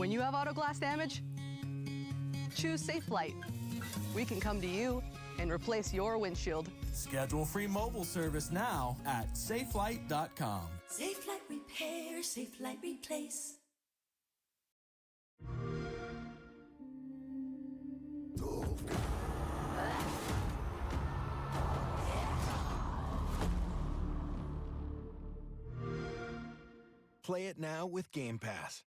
When you have auto glass damage, choose Safe Flight. We can come to you and replace your windshield. Schedule free mobile service now at safelight.com. Safe Flight Repair, Safe Flight Replace. Play it now with Game Pass.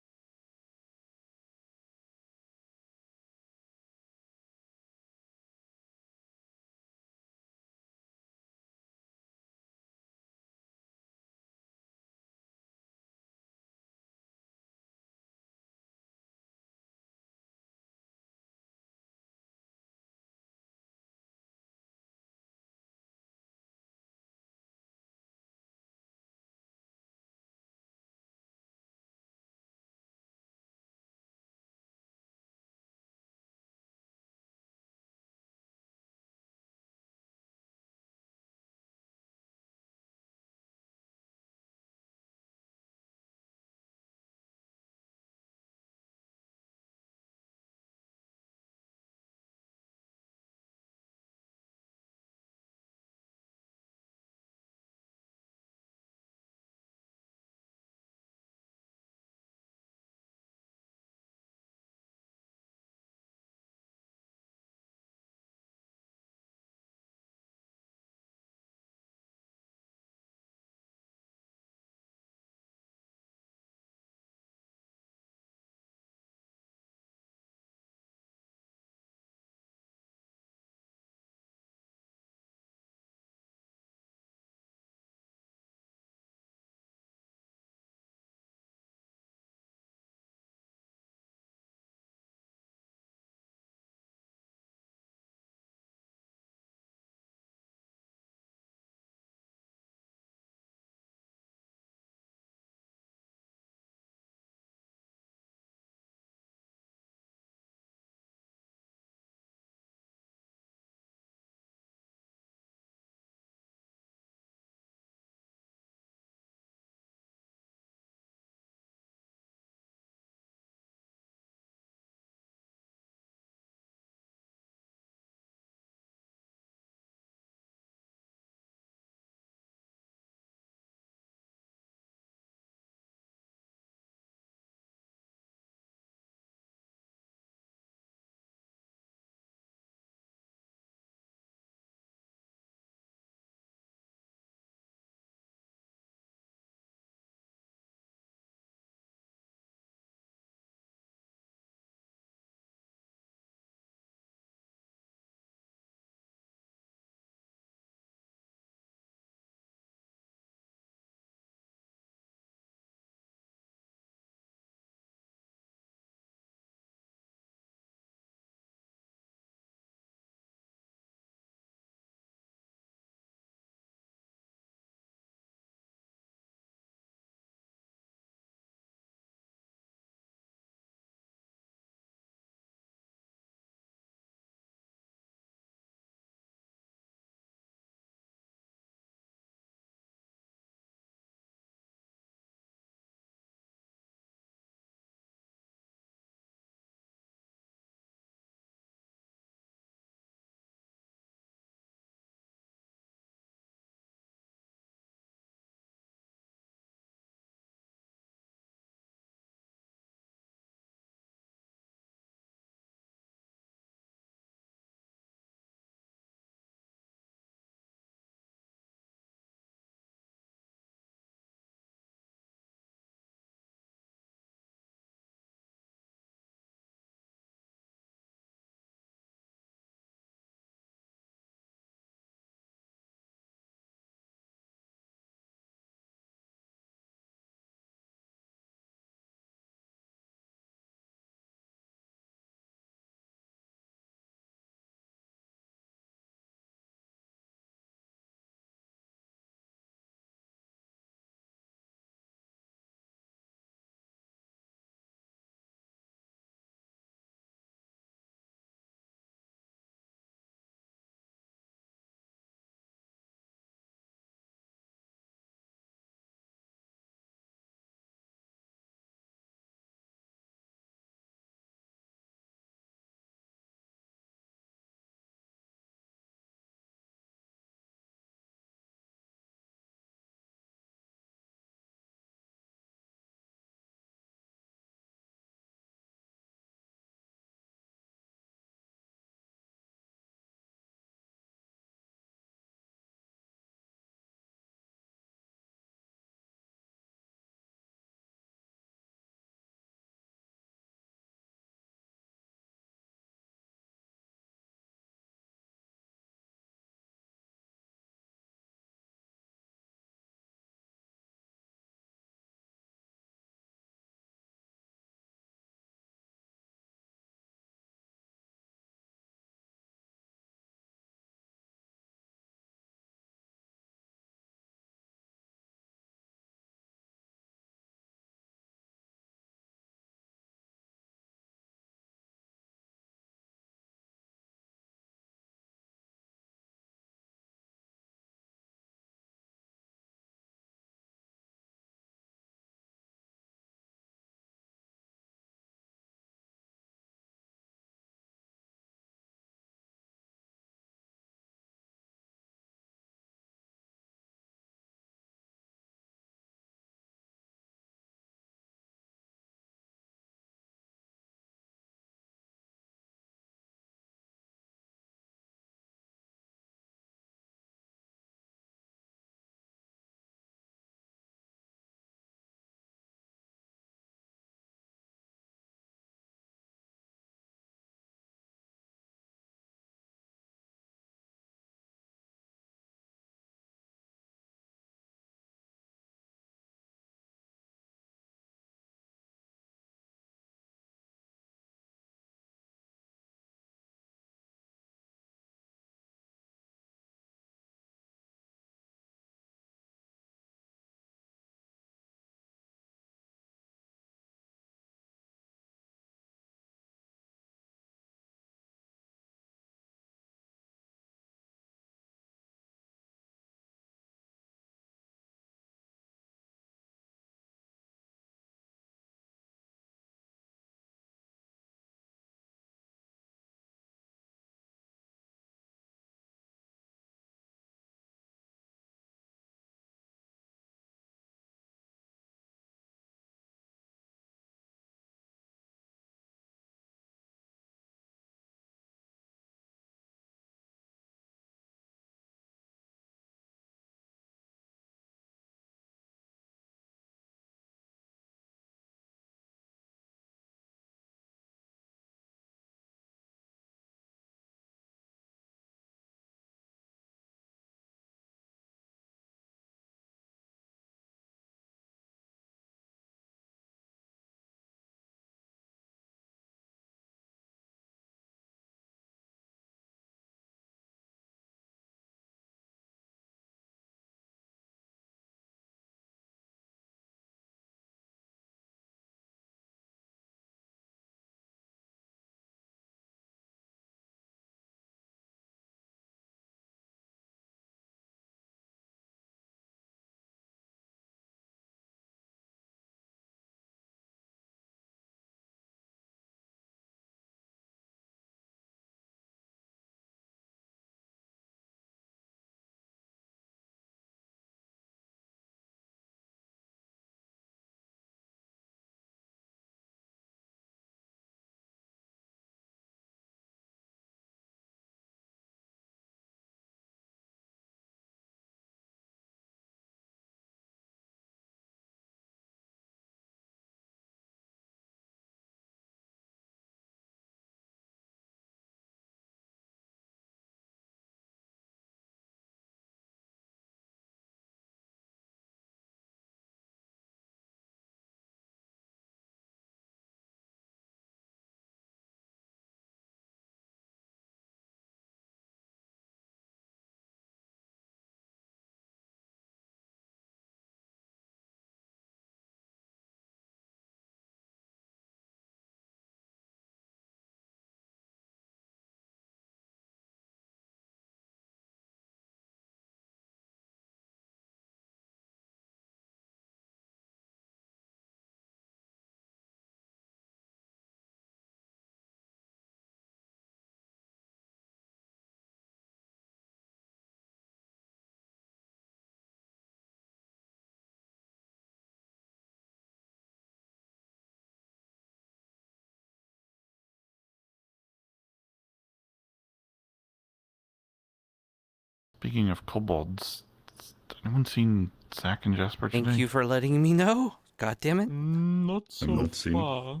Speaking of kobolds, has anyone seen Zach and Jasper today? Thank you for letting me know. God damn it. Not so I'm not seeing. far.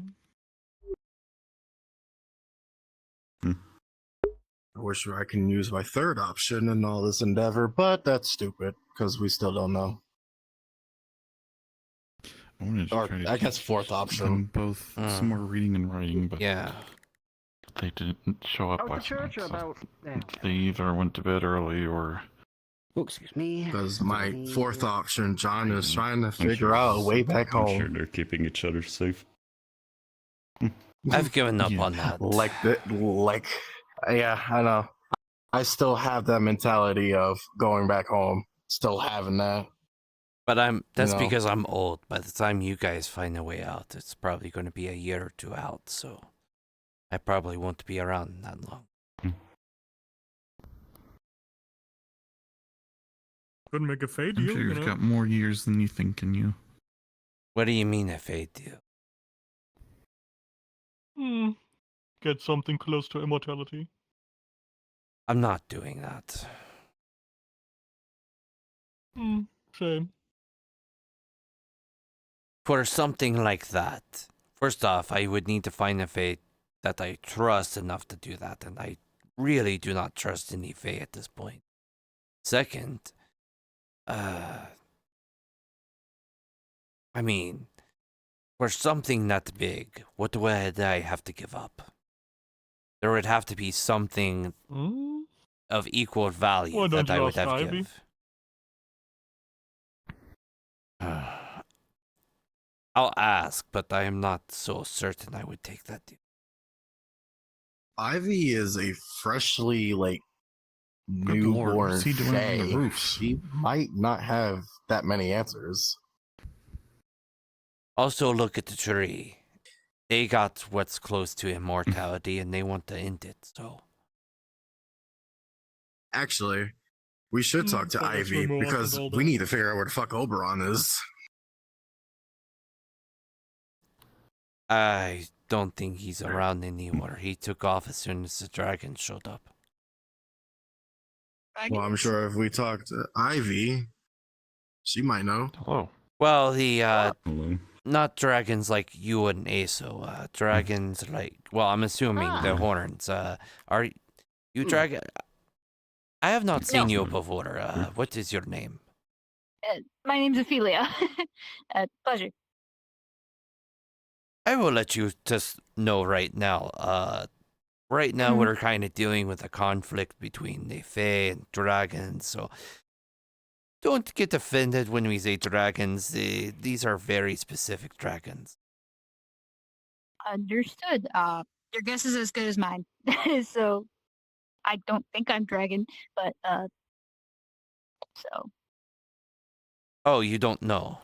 I wish I can use my third option in all this endeavor, but that's stupid because we still don't know. I wanted to Or try to I guess teach fourth them option. both some more reading and writing, but Yeah. they didn't show up Out to last church night. So about. they either went to bed early or... Oh, excuse me. Because my fourth option, John is trying to I'm figure sure- out a way back I'm home. sure they're keeping each other safe. I've given up Yeah. on that. Yeah, I know. I still have that mentality of going back home. Still having that. But that's No. because I'm old. By the time you guys find a way out, it's probably going to be a year or two out, so I probably won't be around that long. Could make a fade I'm deal, sure you you've know. got more years than you think, can you? What do you mean a fade deal? Get something close to immortality. I'm not doing that. Shame. For something like that, first off, I would need to find a Fae that I trust enough to do that, and I really do not trust any Fae at this point. Second, I mean, for something that big, what would I have to give up? There would have to be something of equal value Why don't that I you would ask have to Ivy? give. I'll ask, but I am not so certain I would take that deal. Ivy is a freshly, Good lord, newborn what's he doing on the fae. roof? She might not have that many answers. Also, look at the tree. They got what's close to immortality, and they want to end it, so... Actually, we should talk to but that's Ivy more because than all we that. need to figure out where the fuck Oberon is. I don't think he's around anymore. He took off as soon as the dragon showed up. Well, I'm sure if we talk to Ivy, she might know. Hello. Well, the, Hello. not dragons like you and Aso, dragons like, well, I'm assuming the horns, are you dragon? I have not seen you before, what is your name? My name's Ophelia. Pleasure. I will let you just know right now, right now we're kind of dealing with a conflict between the Fae and dragons, so don't get offended when we say dragons. These are very specific dragons. Understood. Your guess is as good as mine. So, I don't think I'm dragon, but, so. Oh, you don't know?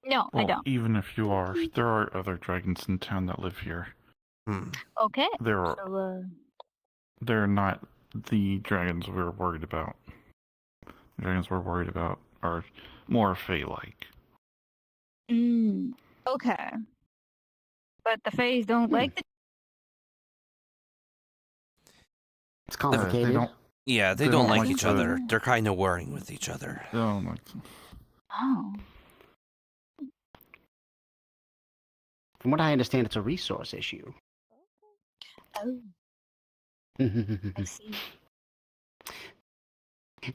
No, I Well, don't. even if you are, there are other dragons in town that live here. Okay. They're not the dragons we're worried about. The dragons we're worried about are more Fae-like. Okay. But the Fays don't like the... It's complicated. They don't like each other. They're kind of warring with each other. They don't like them. Oh. From what I understand, it's a resource issue. Oh, I see.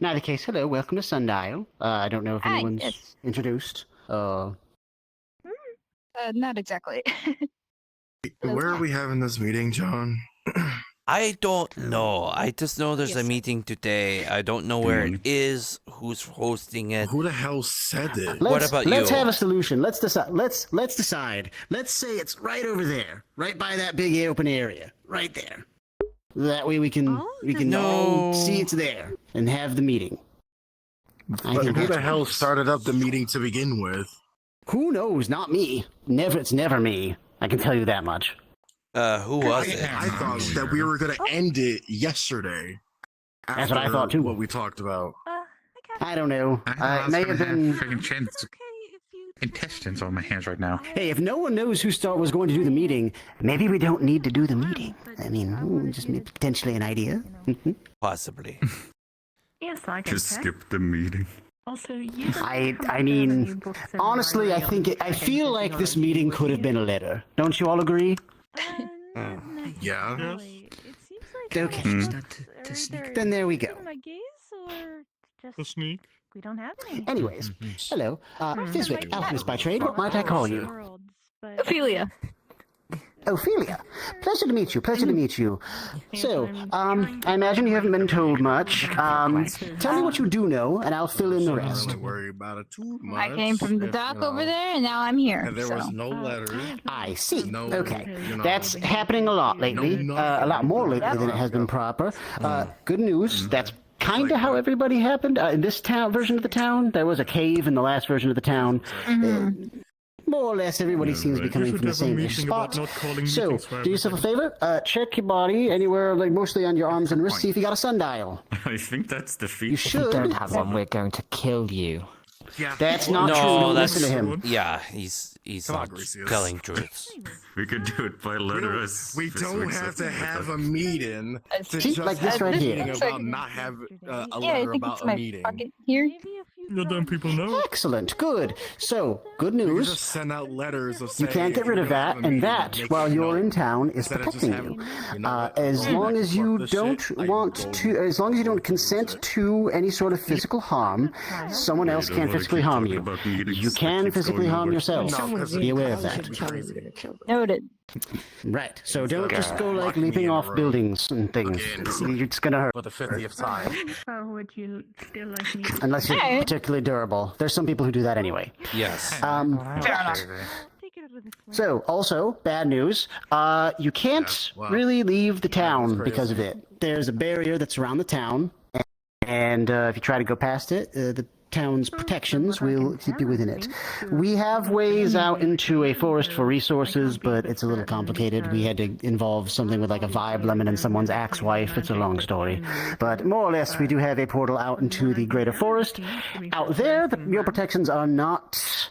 In either case, hello, welcome to Sundial. I don't know if Hi, anyone's yes. introduced. Not exactly. Where are we having this meeting, John? I don't know. I just know there's a Yes. meeting today. I don't know where it is, who's hosting it. Who the hell said it? What about let's you? have a solution. Let's decide. Let's decide. Let's say it's right over there, right by that big open area, right there. That way we can all see it's there and have the meeting. I But think who the that's- hell started up the meeting to begin with? Who knows? Not me. It's never me. I can tell you that much. Who was it? I thought that we were gonna end it yesterday. That's what I after thought, too. What we talked about. I don't know. I It may have been. freaking intestines on my hands right now. Hey, if no one knows who was going to do the meeting, maybe we don't need to do the meeting. I mean, just potentially an idea. Possibly. Yes, I can Just check. skip the meeting. Also, you don't I have to mean, have books and honestly, I library think on I feel second like this technology meeting with could have you. been a letter. Don't you all agree? Yeah. It seems like Okay. Then there we go. my gaze or just The sneak. we don't have any. Anyways, hello. Fizwick, alchemist by trade. What might I call you? Ophelia. Ophelia. Pleasure to meet you. Pleasure to meet you. So, I imagine you haven't been told much. Tell me what you do know, and I'll fill in the rest. Don't worry about it too much. I came from the if, dock you know, over there, and now I'm here. And there was so. no letter. I see. No, Okay. you know, That's happening a lot lately. no A lot more lately than it has been proper. Good news. That's kind of how everybody happened. In this town version of the town, there was a cave in the last version of the town. More or less, everybody seems to be coming from the same-ish spot. So, do yourself a favor. Check your body anywhere, like mostly on your arms and wrists. See if you got a sundial. I think that's the feat. You should. Don't have one. We're going to kill you. Yeah. That's not true. No, Don't that's listen to him. yeah. He's Come on, not Gracious. telling truths. We could do it by letter. We don't have to have a meeting to See, just like this have right a here. meeting about not have a Yeah, I letter think about it's a my meeting. pocket here. Let them people know. Excellent. Good. So, good We can news. just send out letters of You saying, can't get if rid you're of gonna that, have a and meeting, that, make while it you're known. in town, is Instead of just protecting having, you. you know, As long as you fuck this don't shit, I want go to, as long as you don't consent to any sort of physical harm, someone else can't physically harm you. You can physically harm yourself. Be aware of that. Noted. Right. So don't just go like leaping off buildings and things. It's gonna hurt. For the 50th time. Or would you still like me? Unless you're Hey. particularly durable. There's some people who do that anyway. Yes. Fair enough. So, also, bad news. You can't really leave the town because of it. There's a barrier that's around the town, and if you try to go past it, the town's protections will keep you within it. We have ways out into a forest for resources, but it's a little complicated. We had to involve something with like a vibe lemon and someone's axe wife. It's a long story. But more or less, we do have a portal out into the greater forest. Out there, your protections are not...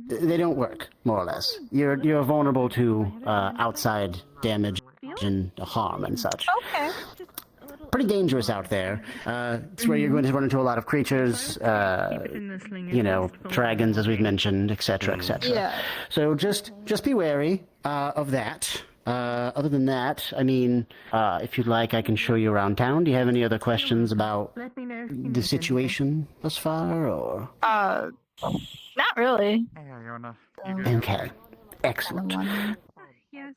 They don't work, more or less. You're vulnerable to outside damage and harm and such. Okay. Pretty dangerous out there. It's where you're going to run into a lot of creatures, you know, dragons, as we've mentioned, etc., etc. Yeah. So just be wary of that. Other than that, I mean, if you'd like, I can show you around town. Do you have any other questions about the situation thus far, or? Not really. Okay. Excellent. Yes,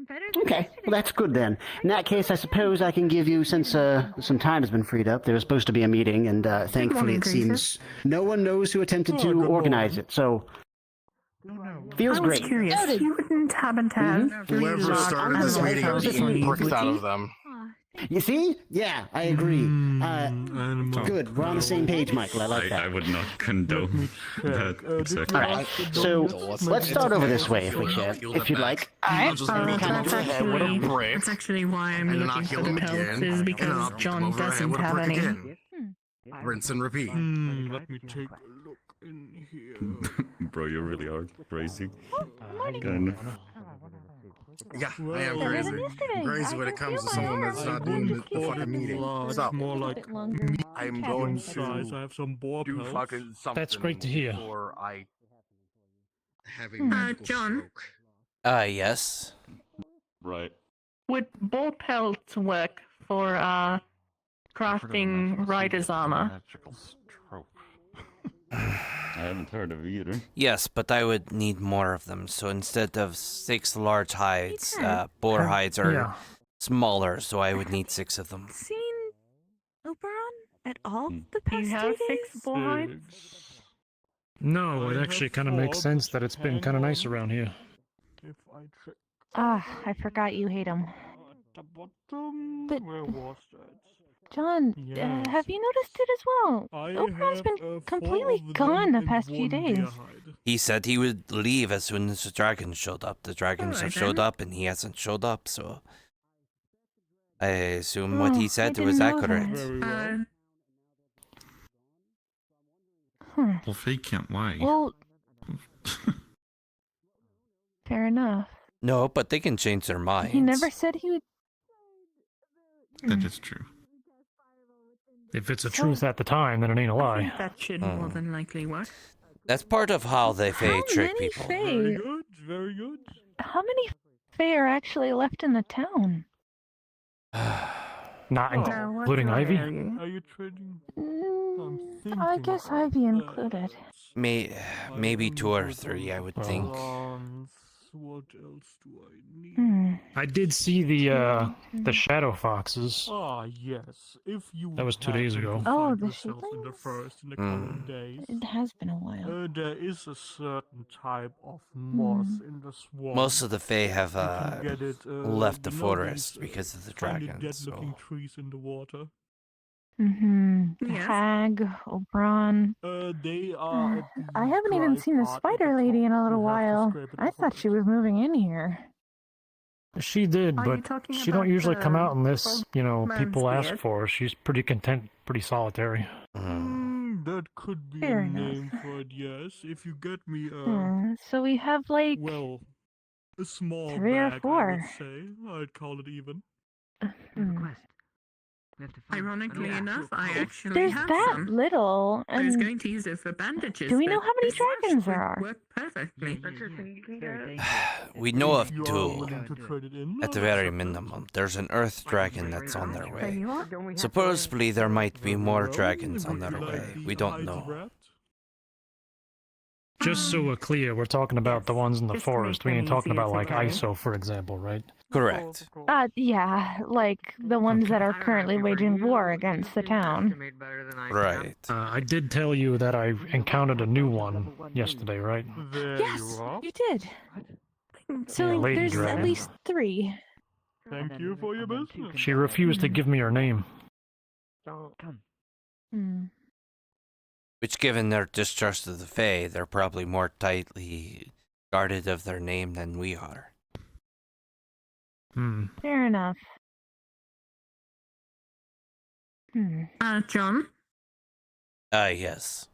better Okay, well that's good then. In that case, I suppose I can give you, since some time has been freed up, there was supposed to be a meeting, and thankfully it seems no one knows who attempted to organize it, so feels great. curious. You wouldn't happen to have Whoever started this meeting are being bricked out of them. You see? Yeah, I agree. Good, we're on the same page, Michael. I like that. I would not condone that. Exactly. All right, so let's start over this way, if you'd like. Alright. That's actually why I'm looking for the pelts, is because John doesn't have any. Rinse and repeat. Let me take a look in here. Bro, you really are crazy. Kind of. Yeah, I am crazy. I'm crazy when it comes to someone that's not doing the fucking meeting. So, More like I'm going size. I to have some boar do pelts. fucking something. That's great to hear. Before I having medical John? stroke. Yes. Right. Would bull pelts work for crafting Rider's armor? I haven't heard of either. Yes, but I would need more of them. So instead of 6 large hides, boar hides are smaller, so I would need 6 of them. Seen Oberon at all the Do past you have 2 days? 6 bull hides? No, it actually kind of makes sense that it's been kind of nice around here. If I check I forgot you hate him. the bottom, But- where was that? John, Yes. have you noticed it as well? I Oberon's have, been 4 completely of them gone the and past few 1 days. deer hide. He said he would leave as soon as the dragons showed up. The dragons Alright have showed then. up, and he hasn't showed up, so I assume what Oh, he I said didn't was know accurate. that. Very well. Well, Faye can't lie. Well, fair enough. No, but they can change their minds. He never said he would. That is true. If it's a truth at the time, then it ain't a I lie. think that should more than likely work. That's part of how they Fae trick many people. Very Fae? good, very good. How many Fae are actually left in the town? Not including Ivy? Are you trading? I guess Ivy included. Maybe 2 or 3, I would think. What else do I need? I did see the shadow foxes. Ah, yes. If you That was 2 days happen ago. to Oh, find the yourself in the forest in the coming days, It has been a while. there is a certain type of moss in the swamp. Most of the Fae have You can get it, left the you know, forest these, because of the tiny dragons. dead-looking So. trees in the water. The hag, Oberon. They are at the I haven't even dry seen the part at spider the lady in a top. little You have to while. scrape it I off a thought she was moving in here. She did, Are you but talking she don't about usually come the out unless, old people man's ask beard? for her. She's pretty content, pretty solitary. That could be Fair a enough. name for it, yes. If you get me So we have like well, a small 3 or bag, I 4. would say. I'd call it even. Ironically enough, I actually There's have that some. little. I was And going to use it for bandages. do we know but how many this wash dragons there would are? Work perfectly. We know of You are 2. willing to trade it in? At the I'll very accept it. minimum, there's an earth dragon that's on their way. you are? Supposedly, there might be more Well, dragons would on their you like way. the We don't hides know. wrapped? Just so we're clear, we're talking about the ones in the Just to make forest. We them ain't talking easier about to like carry. ISO, for example, right? Correct. Yeah, like the ones that are currently waging war against the town. Right. I did tell you that I encountered a new one yesterday, right? There Yes, you are. you did. So Yeah, Lady there's at Dragon. least 3. Thank you for your business. She refused to give me her name. Which, given their distrust of the Fae, they're probably more tightly guarded of their name than we are. Fair enough. John? Yes.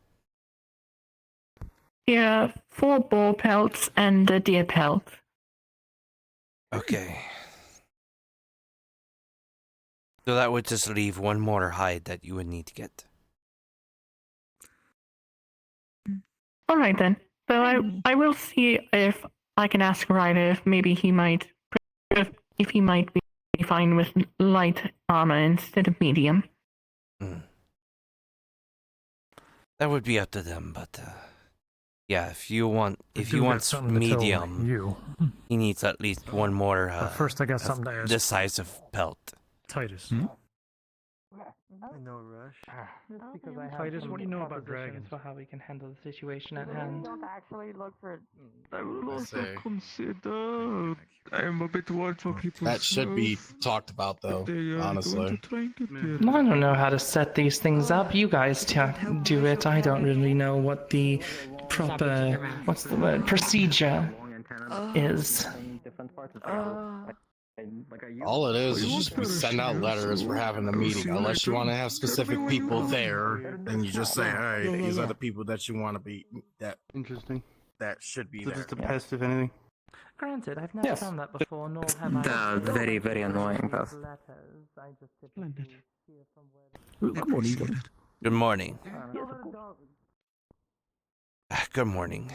Yeah, 4 boar pelts and a deer pelt. Okay. So that would just leave 1 more hide that you would need to get. All right then. So I will see if I can ask Ryder if maybe he might if he might be fine with light armor instead of medium. That would be up to them, but yeah, if he do wants got something to tell medium, you. he needs at least 1 more. But first, I got something to ask. This size of pelt. Titus. No rush. Titus, what do you know about dragons? For how we can handle the situation at hand. Actually look for. I will also say. consider. I'm a bit worried for people. That should be talked about, though, honestly. I don't know how to set these things up. You guys do it. I don't really know what the proper, what's the word, procedure is. All it is just we send out letters. We're having a meeting. Unless you want to have specific people there, then you just say, "All right, these are the people that you want to be." That interesting. That should be So there. just a pest, if anything. Granted, I've never done that before, nor have I. The very, very annoying pest. Good morning. Good morning. Good morning.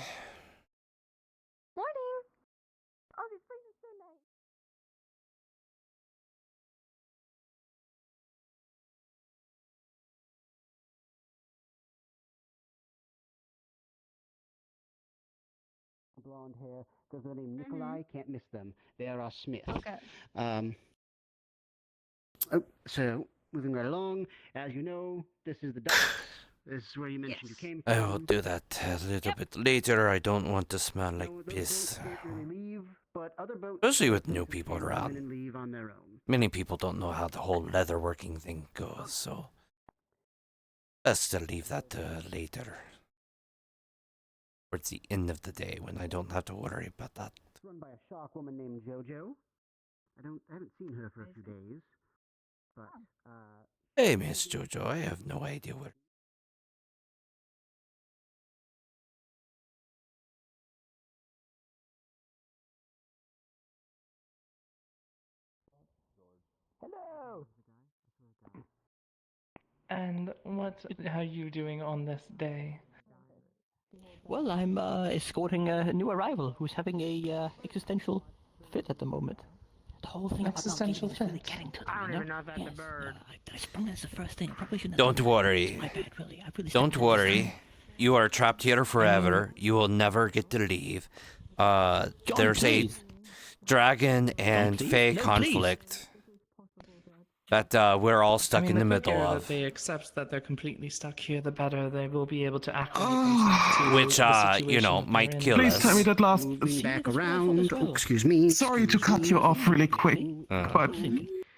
Blonde hair, goes by the name Nikolai, can't miss them. They are our Smith. Okay. So, moving right along, as you know, this is the docks. This is where you mentioned you came from. I will do that a little bit later. I don't want to smell like piss. Especially with new people around. Many people don't know how the whole leatherworking thing goes, so best to leave that later. Towards the end of the day when I don't have to worry about that. It's run by a shark woman named Jojo. I haven't seen her for a few days. But, Hey, Miss Jojo, I have no idea where. Hello. And what are you doing on this day? Well, I'm escorting a new arrival who's having a existential fit at the moment. The whole thing Existential about really fit? getting to them, I don't you know? even know if that's a bird. I sprung that as the first thing. I probably shouldn't have Don't done that. worry. It's my bad, really. I really Don't stepped on this worry. thing. You are trapped here forever. You will never get to leave. There's please. a dragon and please. fae No, conflict that we're all stuck in the middle quicker of. that they accept that they're completely stuck here, the better they will be able to acclimate Oh. themselves Which, to the situation you know, that might they're in. kill Please us. tell me that last. Moving back around. Oh, excuse me. Sorry to cut you off really quick, but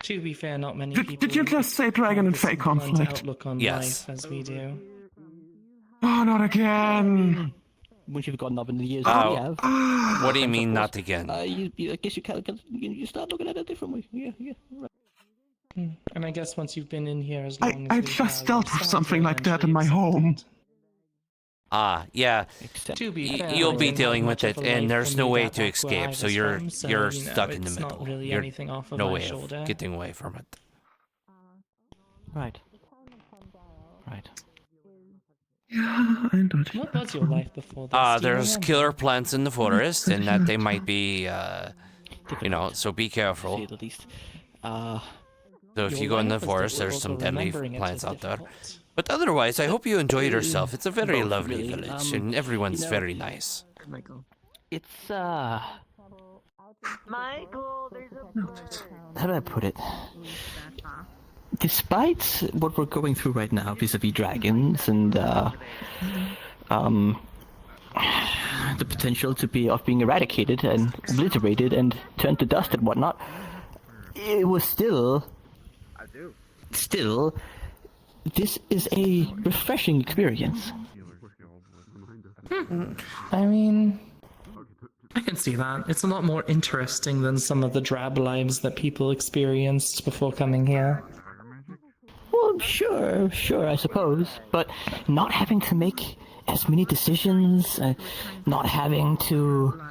To be fair, not many did, people did you just say dragon and have fae the same blunt conflict? outlook on Yes. life as we do. Oh, not again. Once you've gotten up in the years that we have. What do you friends, of mean, course, not again? I guess you start looking at it differently. Yeah, right. And I guess once you've been in here as long as I we just have, dealt with start something to like that in eventually my accept home. Ah, yeah. To be fair, You'll I be didn't dealing have with much it, of a life and there's when no we way got to back where I escape. So was you're from, so, you're you know, stuck in the it's middle. not really You're anything off of no my way shoulder. of getting away from it. Right. Right. Yeah, I know. What was your life before this? Do you There's remember? killer plants in the forest, and that they might be, you know, so be To careful. say the least. So if Your you go in the life is forest, there's difficult, some but deadly remembering it plants is out there. difficult. But otherwise, I hope you enjoyed yourself. It's a very Both, lovely really. village, and everyone's you know, very nice. It's Michael, there's a bird. how do I put it? Despite what we're going through right now vis-a-vis dragons and the potential of being eradicated and obliterated and turned to dust and whatnot, it was still, this is a refreshing experience. I mean, I can see that. It's a lot more interesting than some of the drab lives that people experienced before coming here. Well, sure, I suppose. But not having to make as many decisions, not having to,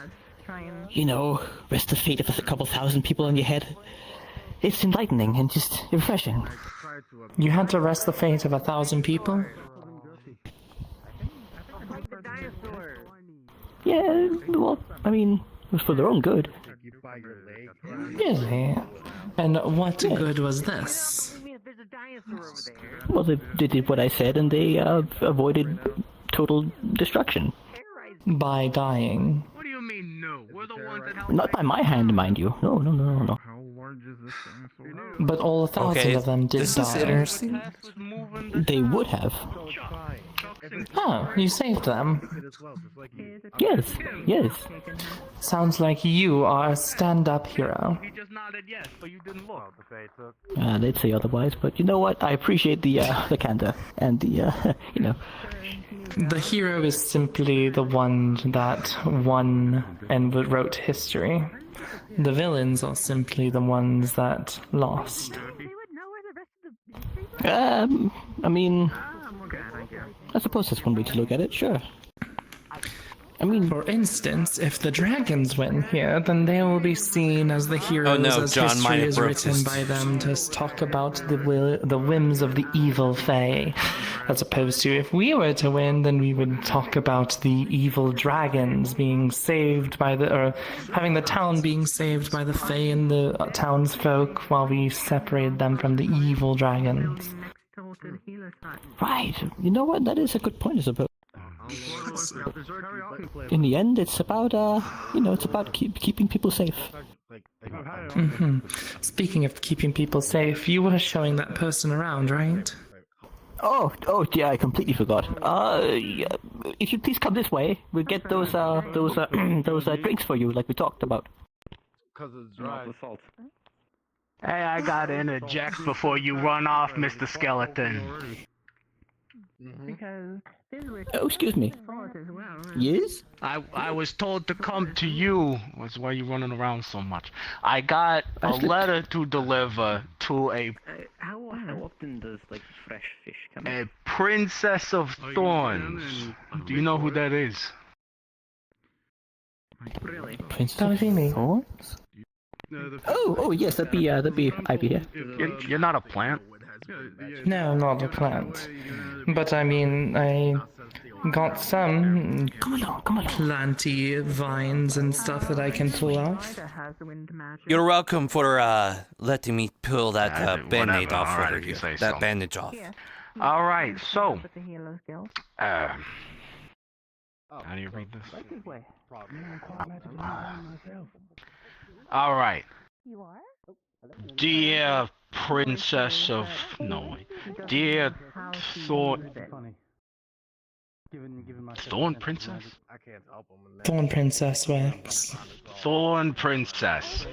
you know, rest the fate of a couple thousand people on your head. It's enlightening and just refreshing. You had to rest the fate of 1,000 people? Yeah, well, I mean, it was for their own good. Really? And what good was this? Well, they did what I said, and they avoided total destruction. By dying. What do you mean, no? We're the ones that Not by my hand, mind you. No. But all 1,000 of them did this die. is interesting. They would have. Oh, you saved them. Yes. Sounds like you are a stand-up hero. He just nodded yes, but you didn't look. They'd say otherwise, but you know what? I appreciate the candor and the, you know. The hero is simply the one that won and wrote history. The villains are simply the ones that lost. I mean, I suppose that's one way to look at it, sure. I mean, for instance, if the dragons win here, then they will be seen as the heroes, Oh no, as John might history have is broke written this. by them to talk about the whims of the evil fae. As opposed to if we were to win, then we would talk about the evil dragons being saved by or having the town being saved by the fae and the townsfolk while we separate them from the evil dragons. right. You know what? That is a good point, I suppose. In the end, it's about, you know, it's about keeping people safe. Speaking of keeping people safe, you were showing that person around, right? Oh, yeah, I completely forgot. Yeah, if you please come this way, we'll get those drinks for you, like we talked about. Because it's dry. Hey, I gotta interject before you run off, Mr. Skeleton. Oh, excuse me. Yes? I was told to come to you. That's why you running around so much. I got a letter to deliver to a How often does like fresh fish come? a princess of thorns. Do you know who that is? Really? Princess of Thorns? Oh, yes, that'd be Ivy here. You're not a plant. No, not a plant. But I mean, I got some planty vines and stuff that I can pull off. You're welcome for letting me pull that band-aid whatever. off All right, over if you you. say That so. bandage off. All right, so how do you read this? All right. Dear Princess of Dear Thorn Princess? Thorn Princess works. Thorn Princess.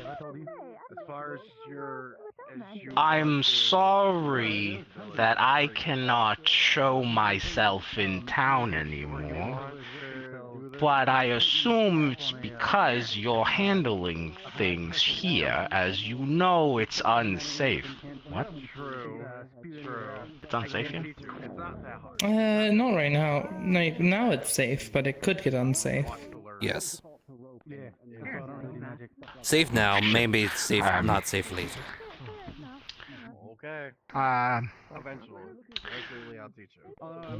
I'm sorry that I cannot show myself in town anymore, but I assume it's because you're handling things here. As you know, it's unsafe. What? It's unsafe here? Not right now. Like, now it's safe, but it could get unsafe. Yes. Safe now, maybe it's safe, not safe later. Okay.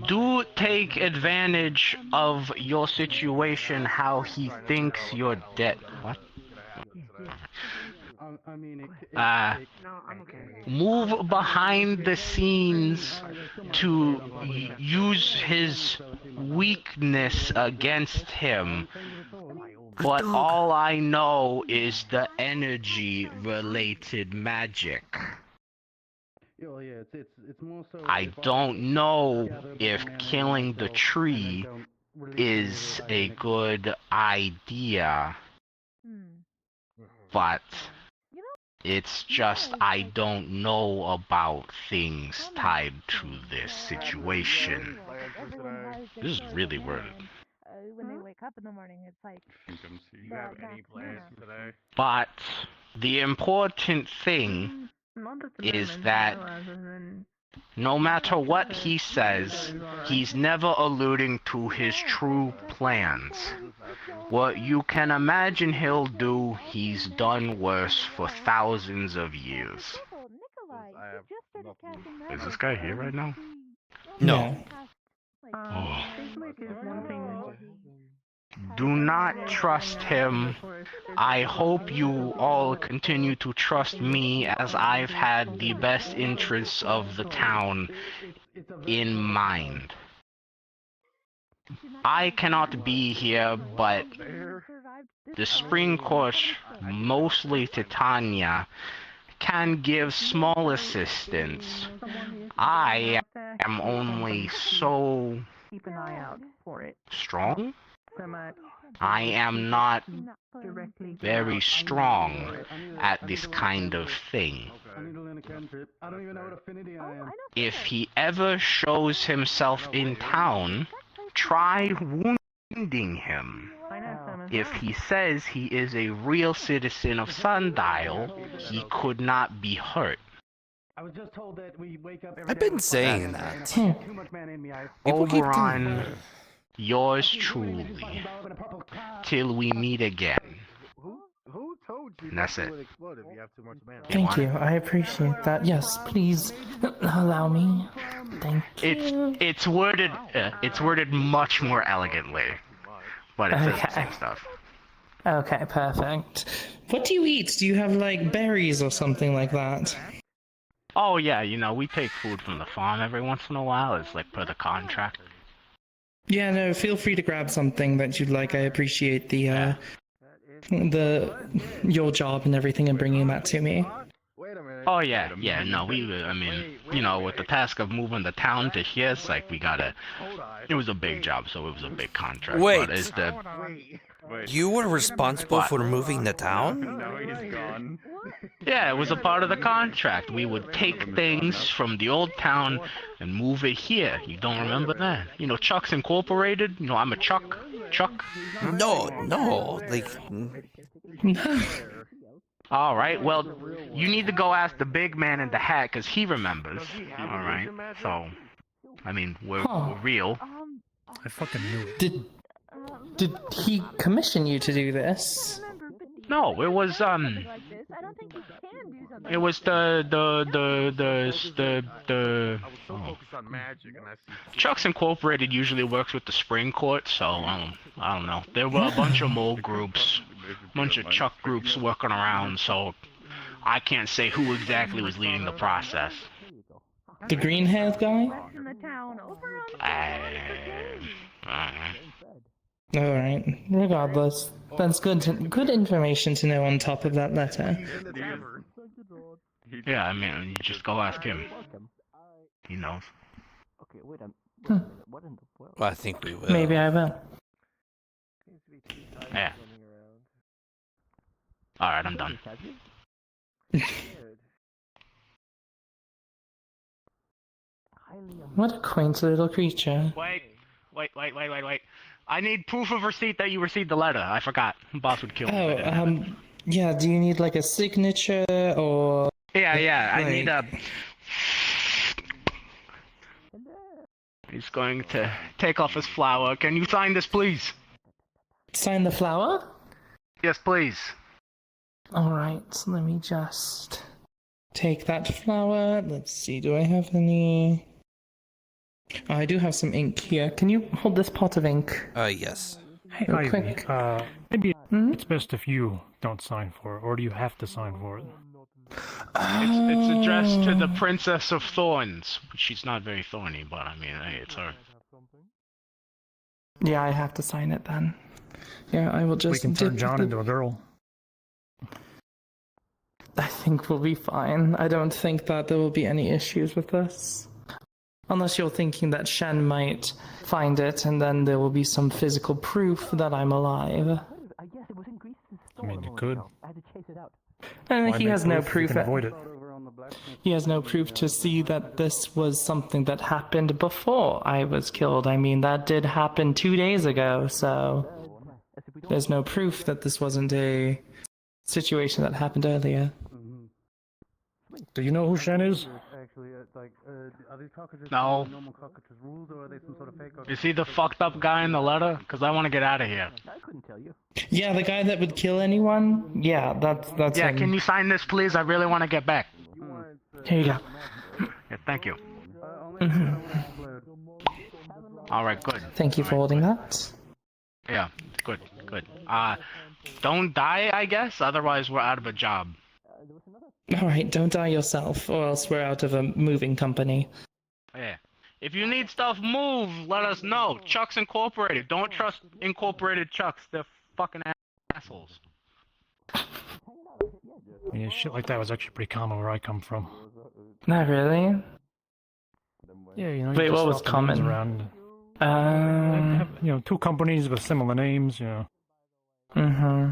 Do take advantage of your situation how he thinks you're dead. What? Move behind the scenes to use his weakness against him. But all I know is the energy-related magic. I don't know if killing the tree is a good idea, but it's just I don't know about things tied to this situation. This is really weird. When they wake up in the morning, it's like. You have any plans today? But the important thing is that no matter what he says, he's never alluding to his true plans. What you can imagine he'll do, he's done worse for thousands of years. Is this guy here right now? No. Oh. Do not trust him. I hope you all continue to trust me, as I've had the best interests of the town in mind. I cannot be here, but the Spring Court, mostly Titania, can give small assistance. I am only so Keep an eye out for it. strong? I am not very strong at this kind of thing. If he ever shows himself in town, try wounding him. If he says he is a real citizen of Sundial, he could not be hurt. I've been saying that. Over on yours truly, till we meet again. And that's it. Thank you. I appreciate that. Yes, please allow me. Thank you. It's worded much more elegantly, but it says the same stuff. Okay, perfect. What do you eat? Do you have like berries or something like that? Oh yeah, you know, we take food from the farm every once in a while. It's like per the contract. Yeah, no, feel free to grab something that you'd like. I appreciate your job and everything and bringing that to me. Oh yeah, no, I mean, you know, with the task of moving the town to here, it's like it was a big job, so it was a big contract. Wait. But it's You were responsible for moving the town? No, he's gone. Yeah, it was a part of the contract. We would take things from the old town and move it here. You don't remember that? You know, Chuck's Incorporated? You know, I'm a Chuck. Chuck? No, like... Alright, well, you need to go ask the big man in the hat, because he remembers. Alright, so, I mean, we're real. I fucking knew it. Did he commission you to do this? No, it was, It was the Chucks Incorporated usually works with the Spring Court, so I don't know. There were a bunch of mole groups, a bunch of Chuck groups working around, so I can't say who exactly was leading the process. The green-haired guy? Alright, regardless. That's good information to know on top of that letter. Yeah, I mean, you just go ask him. He knows. Okay, wait, what in the world? Well, I think we will. Maybe I will. Yeah. Alright, I'm done. What a quaint little creature. Wait. I need proof of receipt that you received the letter. I forgot. Boss would kill me. Yeah, do you need like a signature or... Yeah, I need a... He's going to take off his flower. Can you sign this, please? Sign the flower? Yes, please. Alright, let me just take that flower. Let's see, do I have any... Oh, I do have some ink here. Can you hold this pot of ink? Yes. Hey, Real Ivy, quick. maybe it's best if you don't sign for it, or do you have to sign for it? It's addressed to the Princess of Thorns. She's not very thorny, but I mean, hey, it's her. Yeah, I have to sign it then. Yeah, I will just... We can turn John into a girl. I think we'll be fine. I don't think that there will be any issues with this. Unless you're thinking that Shen might find it and then there will be some physical proof that I'm alive. I mean, you could. And Why he make has no proof if you proof. can avoid it? He has no proof to see that this was something that happened before I was killed. I mean, that did happen 2 days ago, so there's no proof that this wasn't a situation that happened earlier. Do you know who Shen is? No. Is he the fucked up guy in the letter? Because I want to get out of here. Yeah, the guy that would kill anyone? Yeah, that's Yeah, him. can you sign this, please? I really want to get back. Here you go. Yeah, thank you. Mm-hmm. Alright, good. Thank you for holding that. Yeah, good. Don't die, I guess? Otherwise, we're out of a job. Alright, don't die yourself, or else we're out of a moving company. Yeah. If you need stuff moved, let us know. Chucks Incorporated. Don't trust Incorporated Chucks. They're fucking assholes. Yeah, shit like that was actually pretty common where I come from. Not really. Yeah, you know. Wait, what was common? Around. You know, two companies with similar names. You know. Mm-hmm.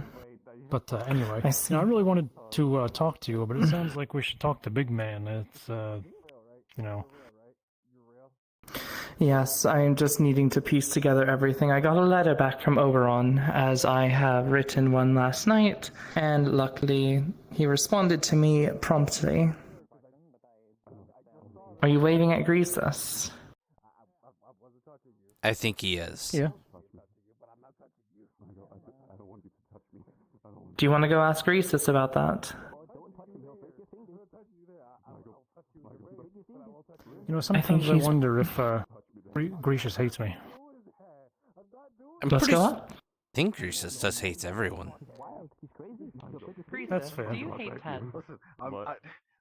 But anyway, I see. I really wanted to talk to you, but it sounds like we should talk to Big Man. It's you know. Yes, I am just needing to piece together everything. I got a letter back from Oberon, as I have written one last night, and luckily he responded to me promptly. Are you waving at Greasus? I think he is. Yeah. Do you want to go ask Greasus about that? You know, sometimes I wonder if Greasus hates me. Let's go up. I think Greasus just hates everyone. That's fair. Do you hate pets?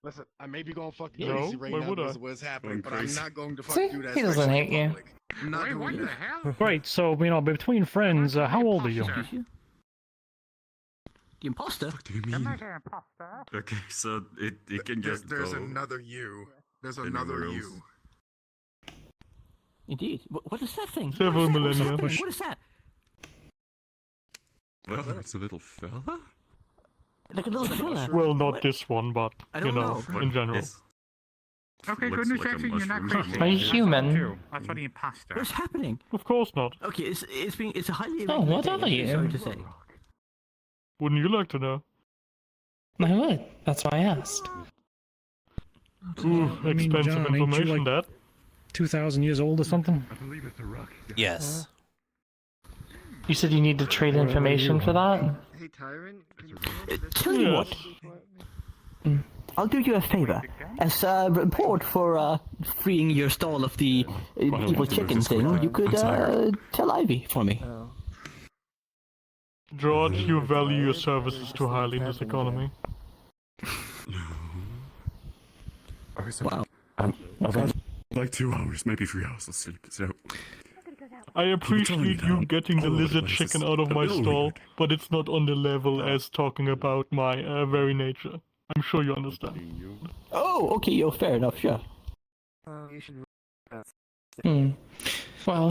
Listen, I may be going to fuck the No, crazy right why now would I? because of what's happening, but I'm not going to fuck See? do that. He doesn't hate you. I'm not doing that. Right, so, you know, between friends, how old are you? The imposter? What do you mean? Okay, so it can just There's go another you. There's anywhere another else. you. Indeed. What is that thing? Several millennia. What is that? Well, it's a little fella. Like a little fella. Well, not this one, but, I you don't know, know. in general. Okay, Looks good news, like a actually, you're not mushroom. crazy. Are you human? That's what the imposter. What's happening? Of course not. Okay, it's a highly Oh, what irregular are day, you? Sorry to say. Wouldn't you like to know? I would. That's why I asked. Ooh, I mean, expensive John, ain't you information, like- that. 2,000 years old or something? Yes. You said you need to trade information for that? Hey, Tyrant. Tell you what. I'll do you a favor. As a reward for freeing your stall of the evil chicken thing, you could tell Ivy for me. George, you value your services too highly in this economy. Wow. I've had like 2 hours, maybe 3 hours of sleep, so... I appreciate you getting the lizard chicken out of my stall, but it's not on the level as talking about my very nature. I'm sure you understand. Oh, okay, you're fair enough, sure. Well,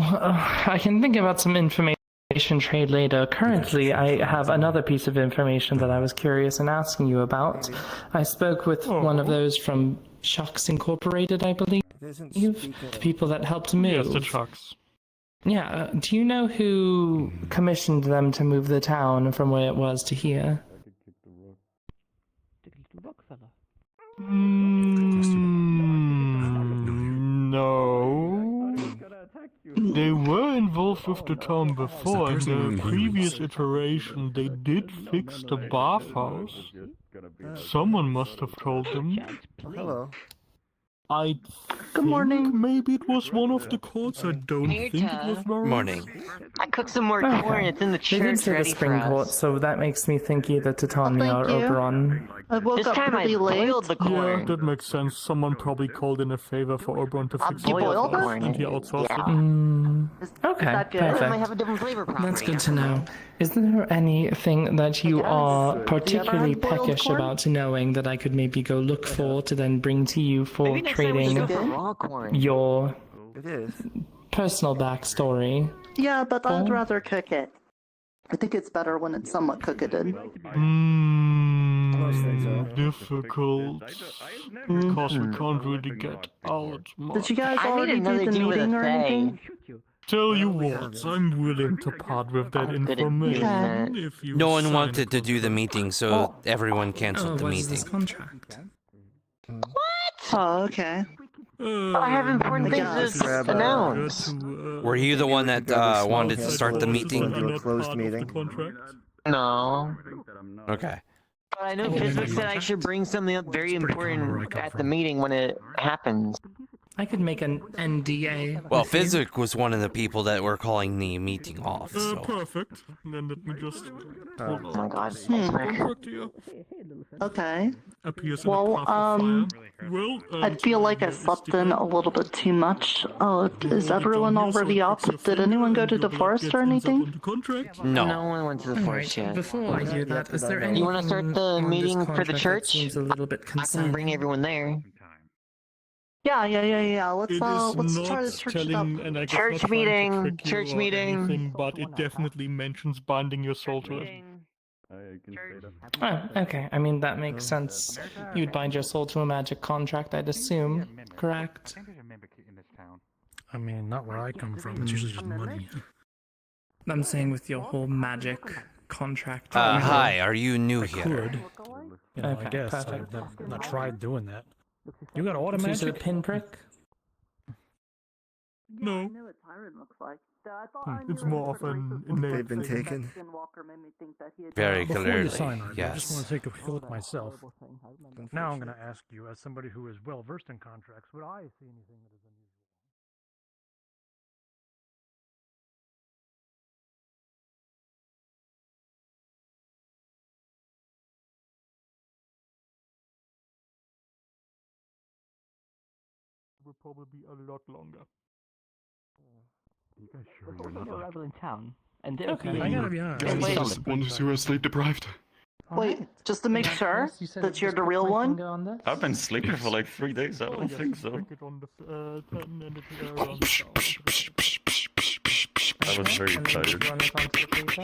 I can think about some information trade later. Currently, I have another piece of information that I was curious in asking you about. I spoke with one of those from Shucks Incorporated, I believe. The people that helped move. Yes, the Shucks. Yeah, do you know who commissioned them to move the town from where it was to here? No. They were involved with the town before. In the previous iteration, they did fix the bathhouse. Someone must have told them. Hello. I think maybe it was one of the courts. I don't think it was Varus. Morning. I cooked some more corn. It's in the They did church say the ready for spring court, us. so that makes me think either Titania or Oberon. I woke This up time I pretty late. boiled the Yeah, corn. that makes sense. Someone probably called in a favor for Oberon to fix You the boiled bathhouse, it? and he outsourced it. Okay, that good? It might perfect. have a different flavor profile. That's good to know. Is there anything that you are particularly boiled peckish corn? about knowing that I could maybe go look for to then bring to you for Maybe next time we should trading go for raw corn. your It is. personal backstory? Yeah, but I'd rather cook it. I think it's better when it's somewhat cookeded. Difficult. Because we can't really get out much. Did you guys I already made another do the deal with meeting a or thing. anything? Tell you what, I'm willing to part with that good at information if you No one sign wanted to do the meeting, so everyone canceled the what is meeting. this contract? Oh, okay. I have important things to announce. Were you the one that wanted to start the meeting? Do a closed meeting. No. Okay. But I know Physics said I should bring something up very important at the meeting when it happens. I could make an NDA. Well, with you. Physic was one of the people that were calling the meeting off, so... Perfect. Then let me just... Oh my god. Okay. Appears in a Well, path of fire. Well, I feel like I slept in a little bit too much. Oh, is everyone already up? Did anyone go to the forest or anything? No. No one went to the forest yet. Before I do that, is there any? You want to start the meeting for the church? Seems a little bit I can concerning. bring everyone there. Yeah. Let's It is try not to church it up. telling, and I guess Church not trying to meeting, trick you church or meeting. anything, but it definitely mentions binding your soul to it. Oh, okay. I mean, that makes sense. You'd bind your soul to a magic contract, I'd assume. Correct? I mean, not where I come from. It's usually just money. I'm saying with your whole magic contract. Hi, are you new here? Could. You know, I Okay, guess. perfect. I've not tried doing that. You got So is it a automatic? pinprick? No. know what Tyrant looks like. It's more of an innate They've been thing. taken. Very Before clearly, you sign, I just want yes. to take a look myself. Now I'm going to ask you, as somebody who is well versed in contracts, would I see anything that is unusual? Will probably be a lot longer. You guys sure Before you're your not arrival in town, and Okay. I gotta be honest. Guys, Wait. just one who is sleep deprived. Wait, just to make sure that you're the real one? I've been sleeping for like 3 days. I don't think so. Check it on the, and it, I was very And then you tired. run the contract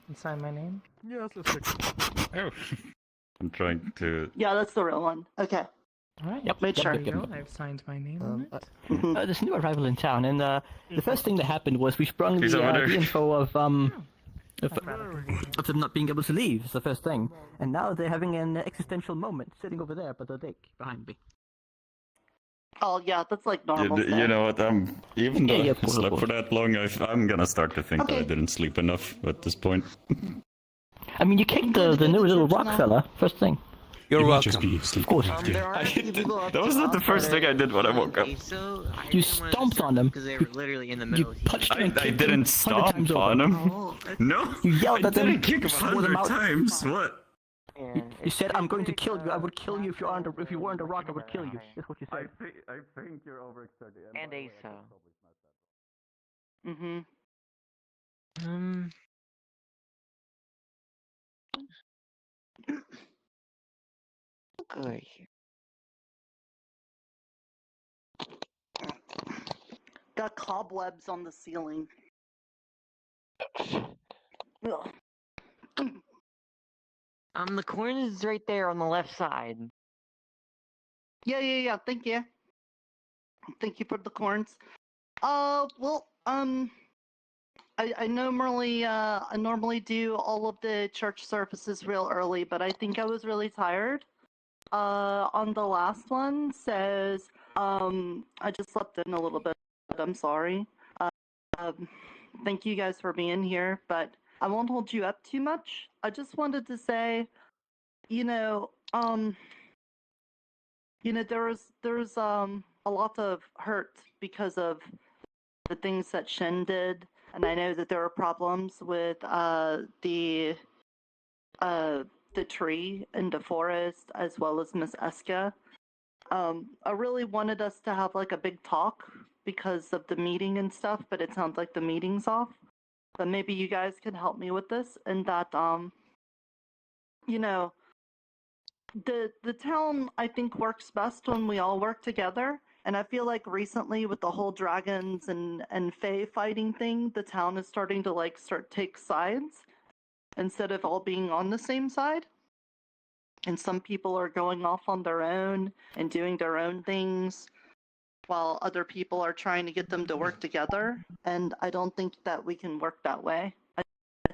and sign my name? Yes, let's check it. Oh. I'm trying to. Yeah, that's the real one. Okay. Alright. Yep, Made sure. There you go. I've signed my name on it. There's a new arrival in town, and the first thing that happened was we sprung He's over there. the info of them not being able to leave. Is the first thing, and now they're having an existential moment sitting over there by the lake behind me. Oh, yeah, that's like normal. You know what? Even though Yeah, I slept for that long, I'm gonna start to think that I Okay. didn't sleep enough at this point. I mean, you kicked the new little rock fella first thing. You're It might welcome. just be sleep. Of course. There are people who go up That to was not the us, first but thing I did when I woke up. so I You didn't wanna stomped on them. Because they were literally in the middle. You punched them and I kicked didn't them 100 stomp times on over. him. Oh, No, You yelled I at them. didn't kick him swore them 100 out. times. What? You said, "I'm going to kill you. I would kill you if you weren't a rock. I would kill you." That's what you said. I think you're overexerting. And Asa. Mm-hmm. Good. Got cobwebs on the ceiling. Ugh. The corn is right there on the left side. Yeah. Thank you. Thank you for the corns. I normally do all of the church services real early, but I think I was really tired on the last one, so I just slept in a little bit. I'm sorry. Thank you guys for being here, but I won't hold you up too much. I just wanted to say, there was a lot of hurt because of the things that Shen did, and I know that there were problems with the tree in the forest as well as Miss Eska. I really wanted us to have like a big talk because of the meeting and stuff, but it sounds like the meeting's off. But maybe you guys can help me with this, and that the town, I think, works best when we all work together. And I feel like recently with the whole dragons and fae fighting thing, the town is starting to take sides instead of all being on the same side. And some people are going off on their own and doing their own things while other people are trying to get them to work together. And I don't think that we can work that way. I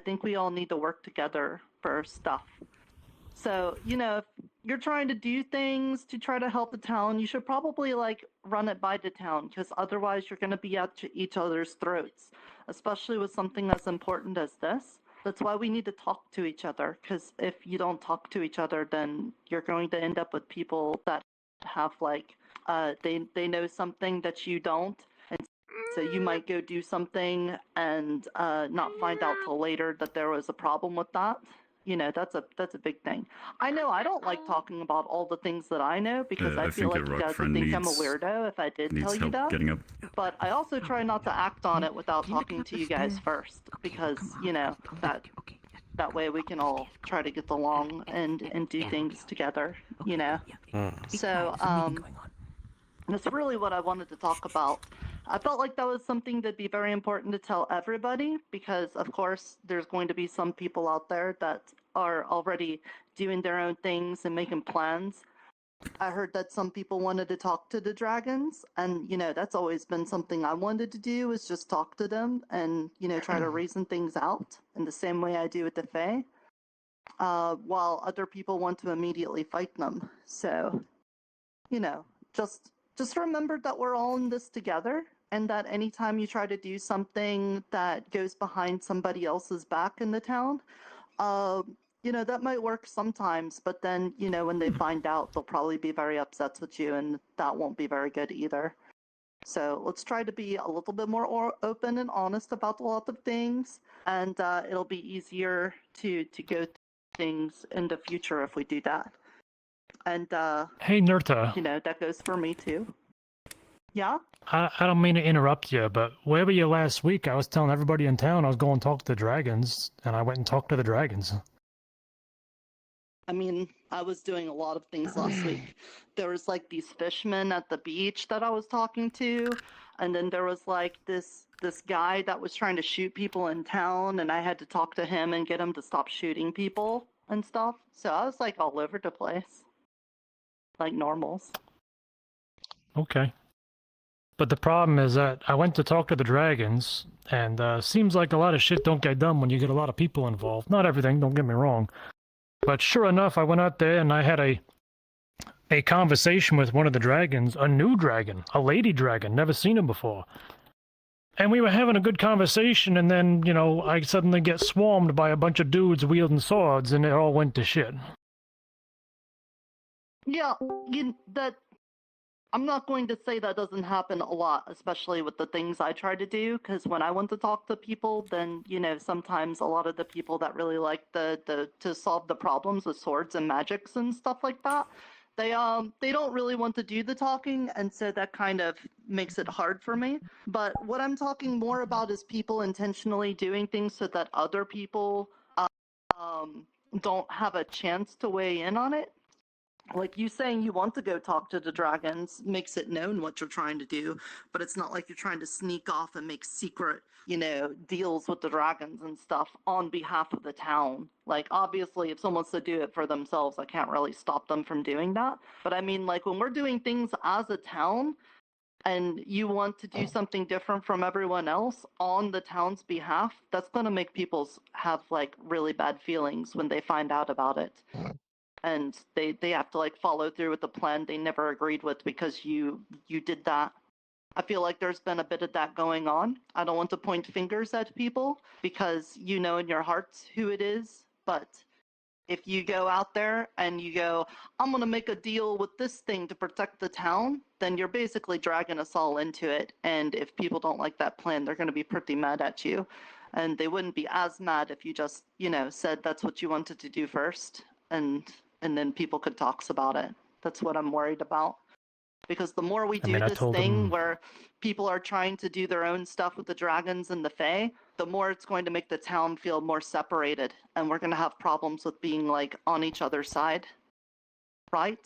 think we all need to work together for stuff. So, if you're trying to do things to try to help the town, you should probably run it by the town, because otherwise you're going to be at each other's throats, especially with something as important as this. That's why we need to talk to each other, because if you don't talk to each other, then you're going to end up with people that have they know something that you don't, and so you might go do something and not find out till later that there was a problem with that. That's a big thing. I know I don't like talking about all the things that I know, because I feel like you guys would think I'm a weirdo if I did tell you that. Getting up. But I also try not to act on it without talking to you guys first, because that way we can all try to get along and do things together. So that's really what I wanted to talk about. I felt like that was something that'd be very important to tell everybody, because of course there's going to be some people out there that are already doing their own things and making plans. I heard that some people wanted to talk to the dragons, and that's always been something I wanted to do, is just talk to them and try to reason things out in the same way I do with the fae, while other people want to immediately fight them. So just remember that we're all in this together, and that anytime you try to do something that goes behind somebody else's back in the town, that might work sometimes, but then, when they find out, they'll probably be very upset with you, and that won't be very good either. So let's try to be a little bit more open and honest about a lot of things, and it'll be easier to go through things in the future if we do that. And, hey, Nerta. That goes for me too. Yeah? I don't mean to interrupt you, but where were you last week? I was telling everybody in town I was going to talk to the dragons, and I went and talked to the dragons. I mean, I was doing a lot of things last week. There was these fishermen at the beach that I was talking to, and then there was this guy that was trying to shoot people in town, and I had to talk to him and get him to stop shooting people and stuff. So I was all over the place. Like normals. Okay. But the problem is that I went to talk to the dragons, and seems like a lot of shit don't get done when you get a lot of people involved. Not everything, don't get me wrong. But sure enough, I went out there and I had a conversation with one of the dragons, a new dragon, a lady dragon, never seen him before. And we were having a good conversation, and then, I suddenly get swarmed by a bunch of dudes wielding swords, and it all went to shit. Yeah, I'm not going to say that doesn't happen a lot, especially with the things I try to do, because when I want to talk to people, then, sometimes a lot of the people that really like to solve the problems with swords and magics and stuff like that, they don't really want to do the talking, and so that kind of makes it hard for me. But what I'm talking more about is people intentionally doing things so that other people don't have a chance to weigh in on it. Like you saying you want to go talk to the dragons makes it known what you're trying to do, but it's not like you're trying to sneak off and make secret, deals with the dragons and stuff on behalf of the town. Like, obviously, if someone wants to do it for themselves, I can't really stop them from doing that. But I mean, like, when we're doing things as a town, and you want to do something different from everyone else on the town's behalf, that's going to make people have, like, really bad feelings when they find out about it. And they have to, like, follow through with the plan they never agreed with because you did that. I feel like there's been a bit of that going on. I don't want to point fingers at people because you know in your hearts who it is, but if you go out there and you go, I'm going to make a deal with this thing to protect the town, then you're basically dragging us all into it. And if people don't like that plan, they're going to be pretty mad at you. And they wouldn't be as mad if you just, said that's what you wanted to do first. And then people could talk about it. That's what I'm worried about. Because the more we do this thing where people are trying to do their own stuff with the dragons and the fae, the more it's going to make the town feel more separated. And we're going to have problems with being, like, on each other's side. Right?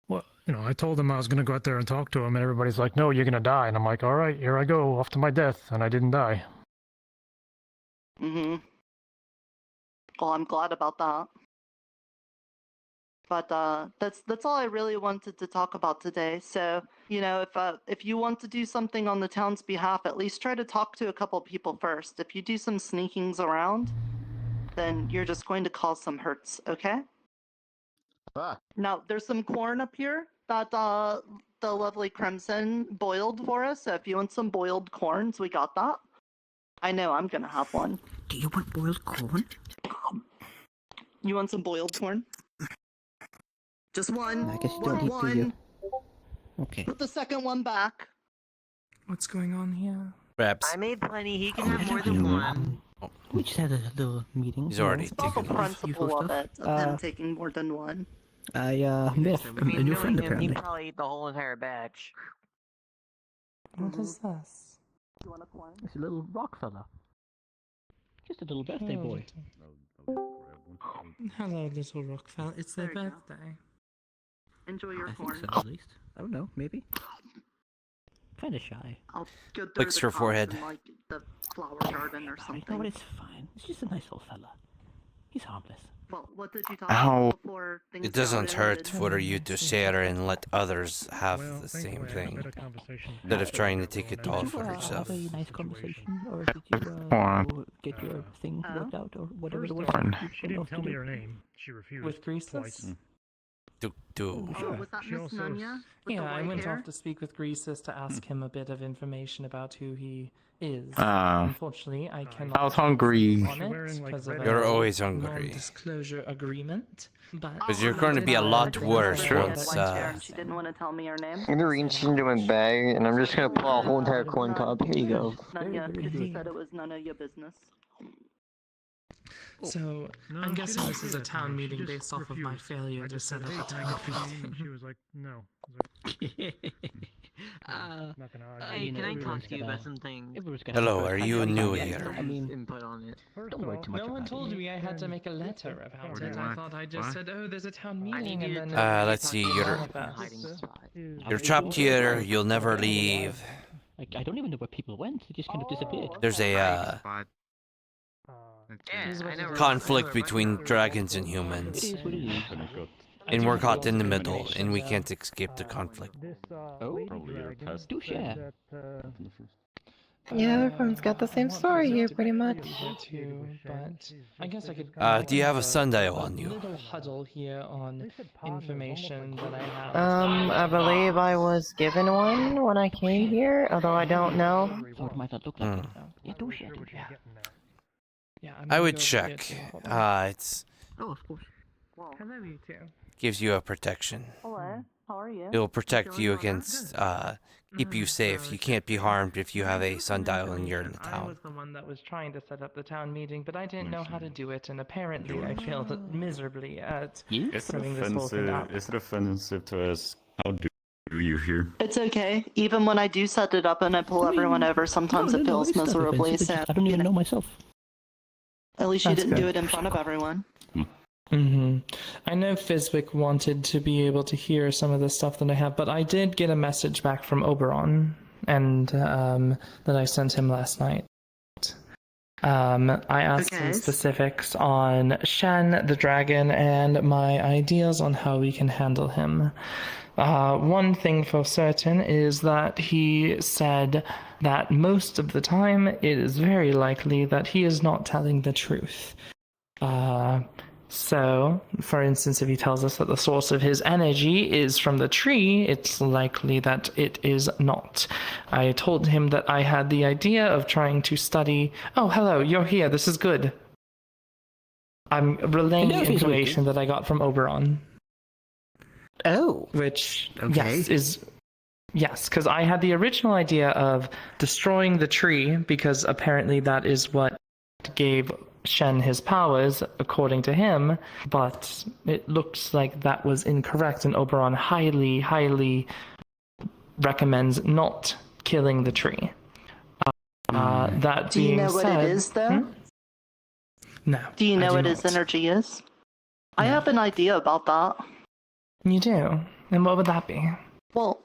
Well, I told them I was going to go out there and talk to him, and everybody's like, no, you're going to die. And I'm like, all right, here I go, off to my death. And I didn't die. Mm-hmm. Well, I'm glad about that. But that's all I really wanted to talk about today. So, if you want to do something on the town's behalf, at least try to talk to a couple people first. If you do some sneakings around, then you're just going to cause some hurts, okay? Now, there's some corn up here that the lovely Crimson boiled for us. So if you want some boiled corns, we got that. I know I'm gonna have one. Do you want boiled corn? You want some boiled corn? Just one. I guess you don't eat, do you? Okay. Put the second one back. What's going on here? Perhaps. I made plenty. He can have more than one. We just had a little meeting. He's already It's the principle of it, of him taking more than one. I met a new friend apparently. He probably ate the whole entire batch. What is this? You want a corn? It's a little rock fella. Just a little birthday boy. Hello, little rock fella. It's their birthday. Enjoy your I corn. think so, at least. I don't know, maybe. Kinda shy. I'll go through Licks the her crops forehead. in, like, the flower garden or something. No, but it's fine. It's just a nice little fella. He's harmless. Well, what did you talk Ow. about before things It doesn't hurt started? for you to share and let others have the same thing, instead of trying to take it all Did for you yourself. have a nice conversation, or did you go get your thing worked out, or whatever it was? She didn't tell me her name. She refused. With Greaseless? twice. Do. Oh, was that Miss Nunya? Yeah, I went off to speak with Greaseless to ask him a bit of information about who he is. Ah. Unfortunately, I cannot. I was hungry. On it because of You're a always hungry. non-disclosure agreement. But Because you're going to be a lot worse once. She didn't want to tell me her name. I'm gonna reach into my bag and I'm just gonna pull a whole entire corn cob. Here you go. Nunya, because you said it was none of your business. So, I'm guessing this is a town meeting based off of my failure to set up a town meeting. She was like, no. Hey, can I talk to you about something? Hello, are you new here? Input on it. Don't worry too much No one about told me I had to make a letter about it. I thought I just said, oh, there's a town meeting, and then... Let's see, you're trapped here, you'll never leave. I don't even know where people went. They just kind of disappeared. There's a, conflict between dragons and humans. It is what it is. And we're caught in the middle, and we can't escape the conflict. Oh, do share. Yeah, everyone's got the same story here, pretty much. But I guess I could... Do you have a sundial on you? little huddle here on information that I have. I believe I was given one when I came here, although I don't know. So it might not look like it. Yeah, do share, do share. Yeah, I would check. It's... Oh, of course. Hello, you two. Gives you a protection. Hello, how are you? It'll protect you against, keep you safe. You can't be harmed if you have a sundial and you're in the I town. was the one that was trying to set up the town meeting, but I didn't know how to do it, and apparently I failed miserably at setting this whole thing up. Is it offensive to ask how do you here? It's okay. Even when I do set it up and I pull everyone over, sometimes it feels it's not miserably offensive, it's sad. just I don't even know myself. At least you That's didn't do good. it in front of everyone. I know Fizwick wanted to be able to hear some of the stuff that I have, but I did get a message back from Oberon, and that I sent him last night. I asked him specifics on Shen, the dragon, and my ideas on how we can handle him. One thing for certain is that he said that most of the time it is very likely that he is not telling the truth. So, for instance, if he tells us that the source of his energy is from the tree, it's likely that it is not. I told him that I had the idea of trying to study... Oh, hello, you're here, this is good. I'm relaying the information that I got from Oberon. Oh. Which, Okay. Yes, because I had the original idea of destroying the tree, because apparently that is what gave Shen his powers, according to him, but it looks like that was incorrect, and Oberon highly recommends not killing the tree. That Do you being know what said, it is, though? No. Do you know I what do his not. energy is? I have an idea about that. You do? And what would that be? Well,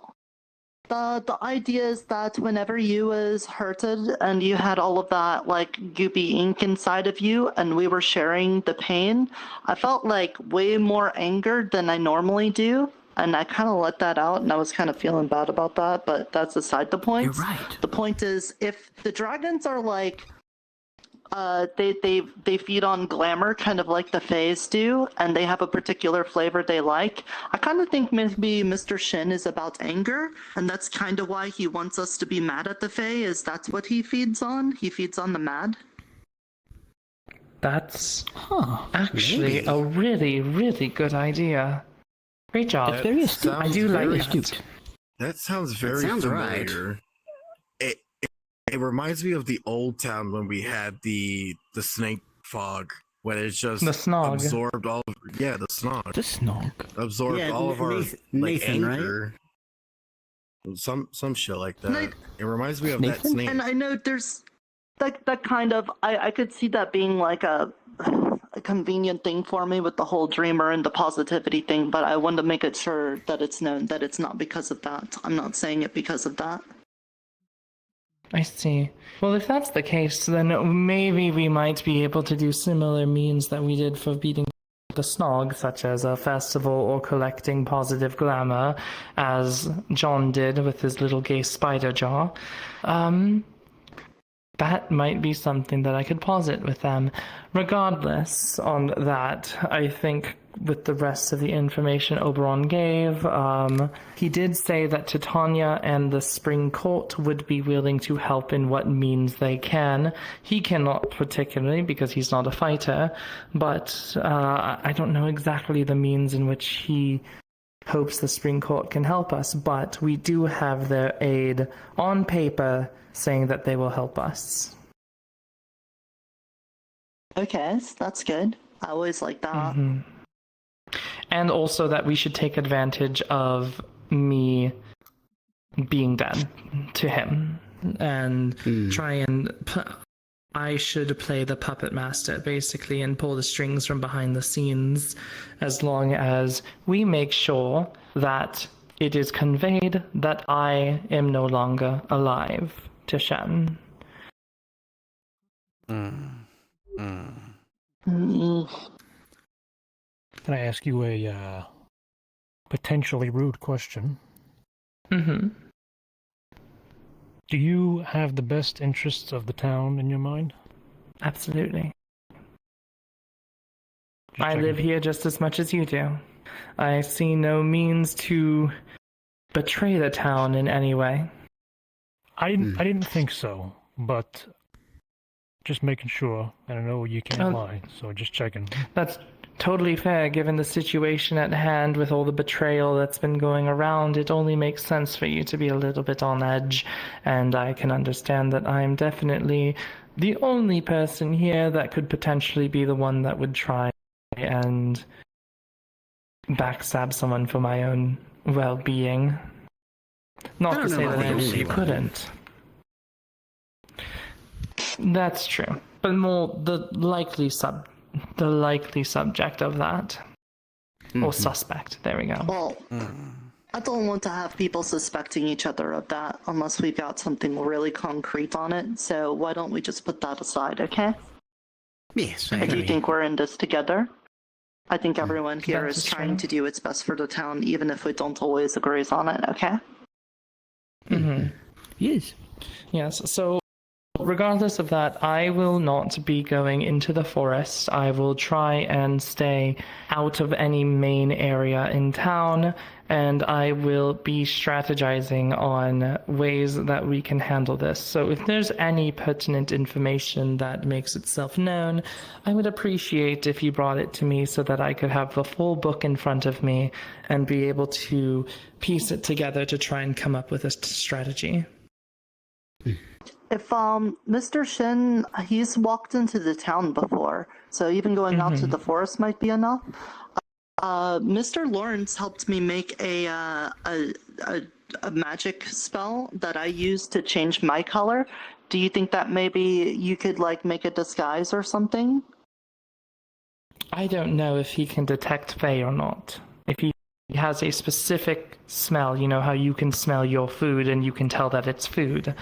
the idea is that whenever you was hurted and you had all of that like goopy ink inside of you and we were sharing the pain, I felt like way more anger than I normally do. And I kind of let that out, and I was kind of feeling bad about that, but that's aside the point. You're right. The point is, if the dragons are like, they feed on glamour, kind of like the Faes do, and they have a particular flavor they like. I kind of think maybe Mr. Shin is about anger, and that's kind of why he wants us to be mad at the Fae, is that's what he feeds on. He feeds on the mad. That's actually a really good idea. Great job. That's very astute. I do like Very that. astute. That sounds very familiar. It reminds me of the old town when we had the snake fog, when it's just The snog. absorbed all. Yeah, the snog. The snog absorbed all of our Nathan, right? anger. Some shit like that. It reminds me of that snake. And I know there's that kind of I could see that being like a convenient thing for me with the whole dreamer and the positivity thing, but I want to make it sure that it's known that it's not because of that. I'm not saying it because of that. I see. Well, if that's the case, then maybe we might be able to do similar means that we did for beating the snog, such as a festival or collecting positive glamour, as John did with his little gay spider jaw. That might be something that I could posit with them. Regardless, on that, I think with the rest of the information Oberon gave, he did say that Titania and the Spring Court would be willing to help in what means they can. He cannot particularly because he's not a fighter, but I don't know exactly the means in which he hopes the Spring Court can help us, but we do have their aid on paper saying that they will help us. Okay, that's good. I always like that. And also that we should take advantage of me being dead to him and try and I should play the puppet master basically and pull the strings from behind the scenes, as long as we make sure that it is conveyed that I am no longer alive to Shen. Can I ask you a potentially rude question? Mm-hmm. Do you have the best interests of the town in your mind? Absolutely. I live here just as much as you do. I see no means to betray the town in any way. I didn't think so, but just making sure. And I know you can't lie, so just checking. That's totally fair given the situation at hand with all the betrayal that's been going around. It only makes sense for you to be a little bit on edge, and I can understand that I'm definitely the only person here that could potentially be the one that would try and backstab someone for my own well-being. Not to say that I couldn't. That's true, but more the likely subject of that, or suspect. There we go. Well, I don't want to have people suspecting each other of that unless we've got something really concrete on it. So why don't we just put that aside, okay? Yes, I do think we're in this together. I think everyone here is trying to do its best for the town, even if we don't always agree on it, okay? Mm-hmm. Yes. Yes, so regardless of that, I will not be going into the forest. I will try and stay out of any main area in town, and I will be strategizing on ways that we can handle this. So if there's any pertinent information that makes itself known, I would appreciate if you brought it to me so that I could have the full book in front of me and be able to piece it together to try and come up with a strategy. If Mr. Shin, he's walked into the town before, so even going out to the forest might be enough. Mr. Lawrence helped me make a magic spell that I used to change my color. Do you think that maybe you could like make a disguise or something? I don't know if he can detect Fae or not. If he has a specific smell, you know how you can smell your food and you can tell that it's food.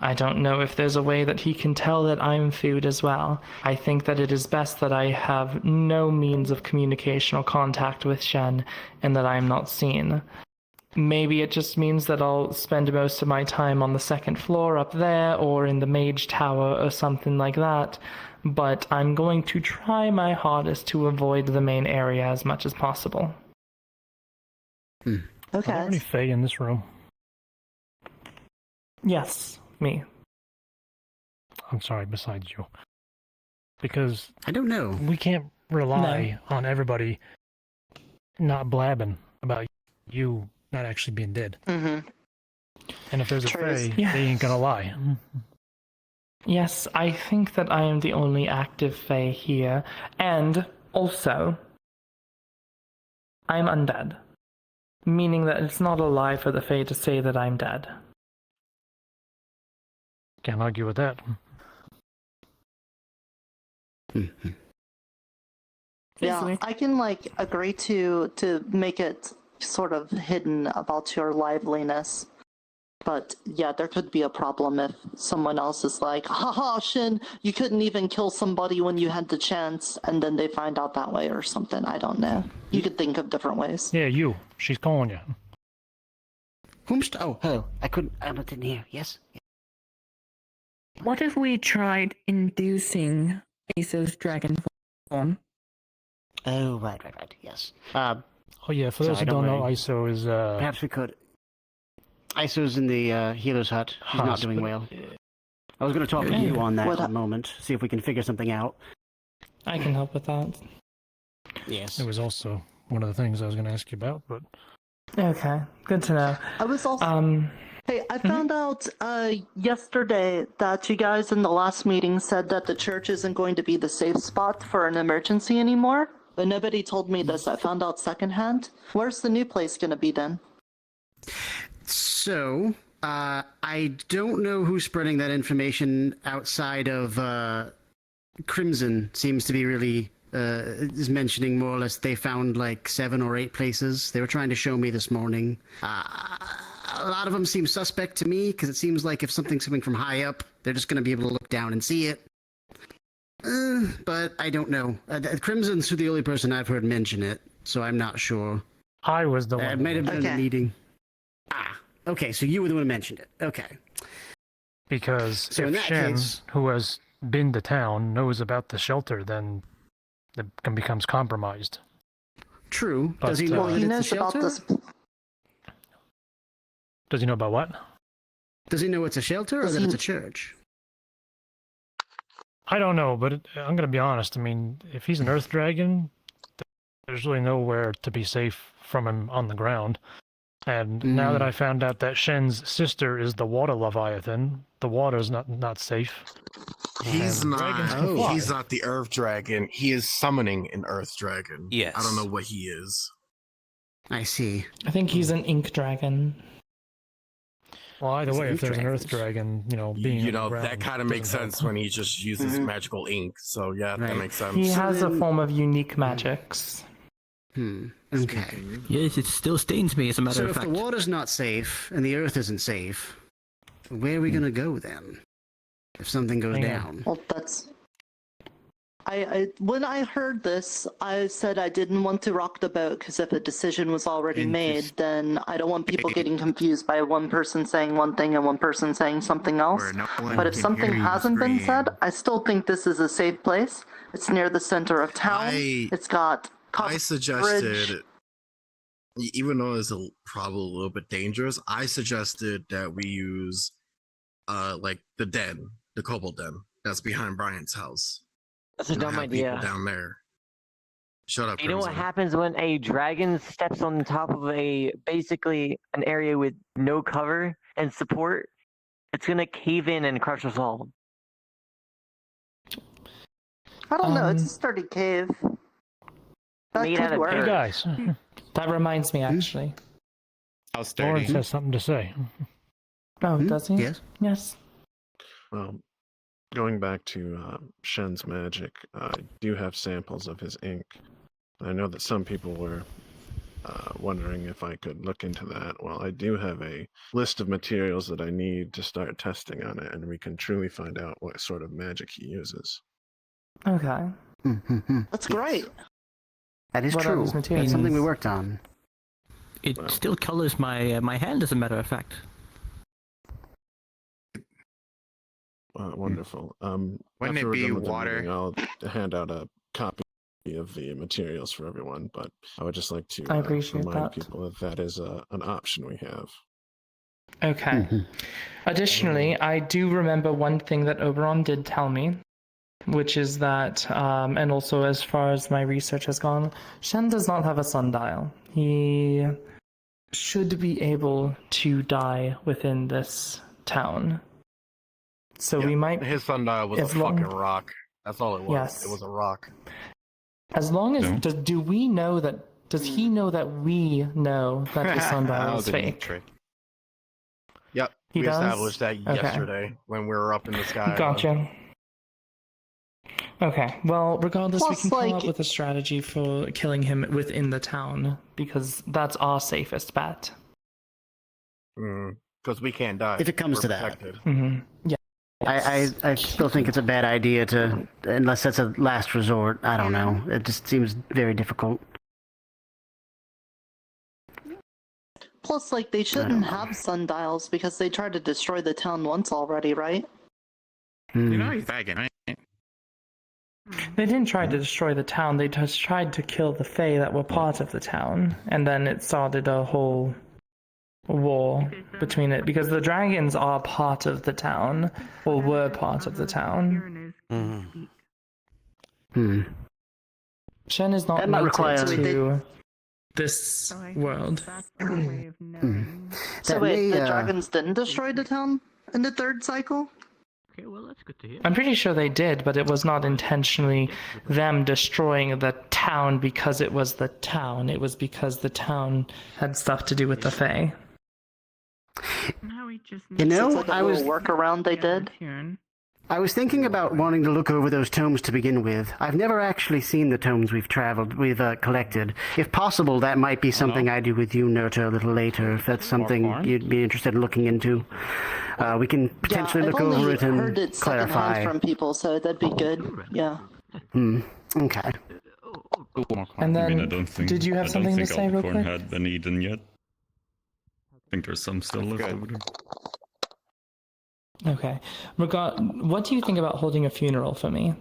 I don't know if there's a way that he can tell that I'm food as well. I think that it is best that I have no means of communication or contact with Shen and that I am not seen. Maybe it just means that I'll spend most of my time on the second floor up there or in the mage tower or something like that, but I'm going to try my hardest to avoid the main area as much as possible. Okay. Are there any Fae in this room? Yes. Me. I'm sorry, besides you. Because I don't know. We can't rely on everybody not blabbing about you not actually being dead. Mm-hmm. And if there's a Fae, they ain't gonna lie. Yes, I think that I am the only active Fae here. And also, I'm undead. Meaning that it's not a lie for the Fae to say that I'm dead. Can't argue with that. Yeah, I can like agree to make it sort of hidden about your liveliness. But yeah, there could be a problem if someone else is like, haha, Shin, you couldn't even kill somebody when you had the chance, and then they find out that way or something. I don't know. You could think of different ways. Yeah, you. She's calling you. Oh, hello. I didn't hear. Yes? What if we tried inducing Aso's dragon form? Oh, right. Yes. Oh yeah, for those who don't know, Iso is Perhaps we could. Iso's in the healer's hut. She's not doing well. I was going to talk to you on that in a moment, see if we can figure something out. I can help with that. Yes. It was also one of the things I was going to ask you about, but... Okay, good to know. I was also... Hey, I found out yesterday that you guys in the last meeting said that the church isn't going to be the safe spot for an emergency anymore, but nobody told me this. I found out secondhand. Where's the new place going to be then? So, I don't know who's spreading that information outside of Crimson. Seems to be really is mentioning more or less they found like 7 or 8 places. They were trying to show me this morning. A lot of them seem suspect to me because it seems like if something's coming from high up, they're just going to be able to look down and see it. But I don't know. Crimson's the only person I've heard mention it, so I'm not sure. I was the one. It might have been a meeting. Okay, so you were the one who mentioned it. Okay. Because so if Shen, who has been to town, knows about the shelter, then it becomes compromised. True. But, does he know that it's a shelter? Does he know about what? Does he know it's a shelter or that it's a church? I don't know, but I'm going to be honest. I mean, if he's an earth dragon, there's really nowhere to be safe from him on the ground. And now that I found out that Shen's sister is the water leviathan, the water's not safe. He's And not. dragons can fly. He's not the Earth Dragon. He is summoning an Earth Dragon. Yes. I don't know what he is. I see. I think he's an ink dragon. Well, either He's way, an if there's an dragons. earth dragon, being You on the know, ground that kind of makes doesn't sense help. when he just uses magical ink. So yeah, that makes sense. He has a then- form of unique magics. Okay. Yes, it still stains me, as a matter So of if fact. the water's not safe and the earth isn't safe, where are we gonna go then? If something goes down. Well, that's. When I heard this, I said I didn't want to rock the boat because if a decision was already made, then I don't want people getting confused by one person saying one thing and one person saying something else. But if something hasn't been said, I still think this is a safe place. It's near the center of town. It's got. I suggested, even though it's probably a little bit dangerous, I suggested that we use, like the den, the kobold den that's behind Brian's house. That's a And dumb have people idea. down there. Shut up, You know what Crimson. happens when a dragon steps on top of basically an area with no cover and support? It's gonna cave in and crush us all. I don't know. It's a sturdy cave. That Made could out of work. Hey guys, That reminds me, actually. How Lawrence has something to say. Oh, does he? Yes. Yes. Well, going back to Shen's magic, I do have samples of his ink. I know that some people were wondering if I could look into that. Well, I do have a list of materials that I need to start testing on it, and we can truly find out what sort of magic he uses. Okay. That's great. That is What are true. those That's materials? something we worked on. It still colors my my hand, as a matter of fact. Wonderful. Wouldn't After it we're be done with the water? meeting, I'll hand out a copy of the materials for everyone, but I would just like to I appreciate remind that. people that that is an option we have. Okay. Additionally, I do remember one thing that Oberon did tell me, which is that, and also as far as my research has gone, Shen does not have a sundial. He should be able to die within this town. So we might. His sundial was a as long- fucking rock. That's all it was. Yes. It was a rock. As long as No. do we know that? Does he know that we know that the sundial is fake? Yep. He we does? established that Okay. yesterday when we were up in the sky. Gotcha. Okay. Well, regardless, we Plus, can come like- up with a strategy for killing him within the town because that's our safest bet. Because we can't die. If it comes We're to that. protected. Mm-hmm. Yeah. I still think it's a bad idea to, unless that's a last resort. I don't know. It just seems very difficult. Plus, like, they shouldn't have sundials because they tried to destroy the town once already, right? You know he's dragon, right? They didn't try to destroy the town. They just tried to kill the Fae that were part of the town, and then it started a whole war between it because the dragons are part of the town or were part of the town. Shen is not That might native require- to this world. So That wait, may, the dragons didn't destroy the town in the third cycle? Okay, well that's good to hear. I'm pretty sure they did, but it was not intentionally them destroying the town because it was the town. It was because the town had stuff to do with the Fae. You know, It's like a I was little workaround they did. I was thinking about wanting to look over those tomes to begin with. I've never actually seen the tomes we've collected. If possible, that might be something I do with you, Nerta, a little later, if that's something you'd be interested in looking into. We can potentially I've look only over it heard and it secondhand clarify. from people, so that'd be good. Yeah. Okay. And then, I mean, I don't think, did you have something to say real Albicorn quick? had been eaten yet. I think there's some still left over there. Okay. What do you think about holding a funeral for me?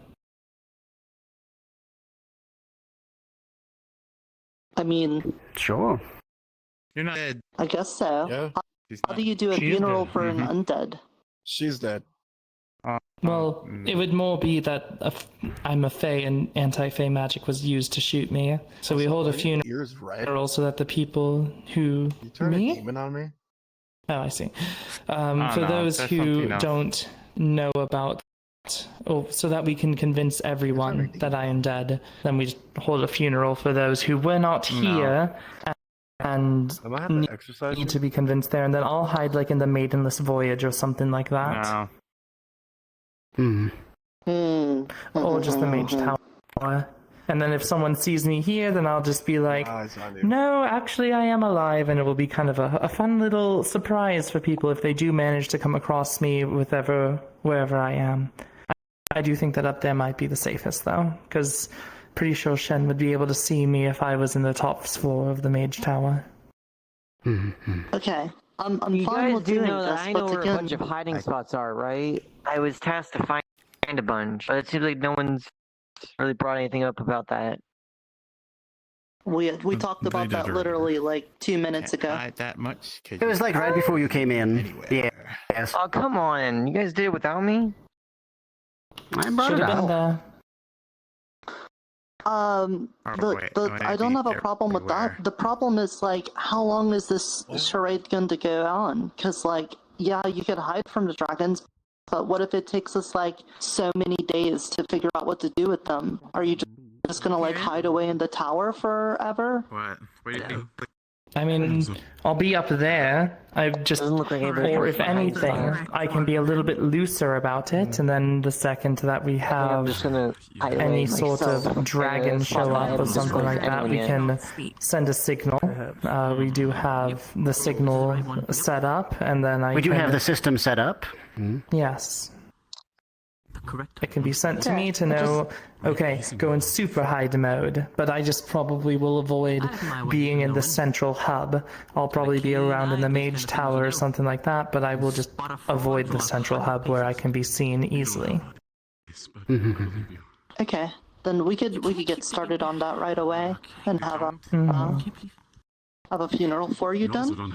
I mean, Sure. You're not dead. I guess so. Yeah. How do you do a She is funeral dead. for an undead? She's dead. Well, it would more be that I'm a Fae and anti-Fae magic was used to shoot me. So we hold a funeral so that the people who... You turn me? a demon on me? Oh, I see. For no, those there's who something else. don't know about... so that we can convince everyone that I am dead, then we just hold a funeral for those who were not here and need to be convinced there, and then I'll hide like in the Maidenless Voyage or something like that. Or just the Mage Tower. And then if someone sees me here, then I'll just be like, no, actually I am alive, and it will be kind of a fun little surprise for people if they do manage to come across me wherever I am. I do think that up there might be the safest, though, because pretty sure Shen would be able to see me if I was in the top floor of the Mage Tower. Okay, I'm You fine guys with do doing know that this, I know but where again, a bunch of hiding spots are, right? I was tasked to find a bunch, but it seems like no one's really brought anything up about that. we talked they about did that earlier. literally like 2 minutes ago. That much. It was like right before you came in. Yeah. Yes. Oh, come on. You guys did it without me? I brought Should it have been up. there. I don't have a problem with that. The problem is, like, how long is this charade going to go on? Because, like, yeah, you could hide from the dragons, but what if it takes us, like, so many days to figure out what to do with them? Are you just going to, like, hide away in the tower forever? What? What do you think? I mean, I'll be up there. I've just, or if anything, I can be a little bit looser about it, and then the second that we have any sort of dragon show up or something like that, we can send a signal. We do have the signal set up, and then We do have the system set up. Yes. It can be sent to me to know, okay, go in super hide mode, but I just probably will avoid being in the central hub. I'll probably be around in the Mage Tower or something like that, but I will just avoid the central hub where I can be seen easily. Okay, then we could get started on that right away and have a funeral for you done.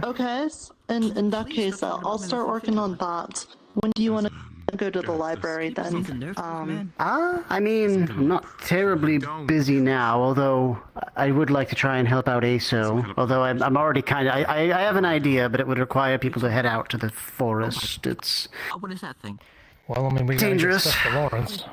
Okay, in that case, I'll start working on that. When do you want to go to the library then? I mean, I'm not terribly busy now, although I would like to try and help out ASO. Although I'm already kind of... I have an idea, but it would require people to head out to the forest. It's... what is that thing? Well, I mean, we gotta get dangerous. stuff for Lawrence.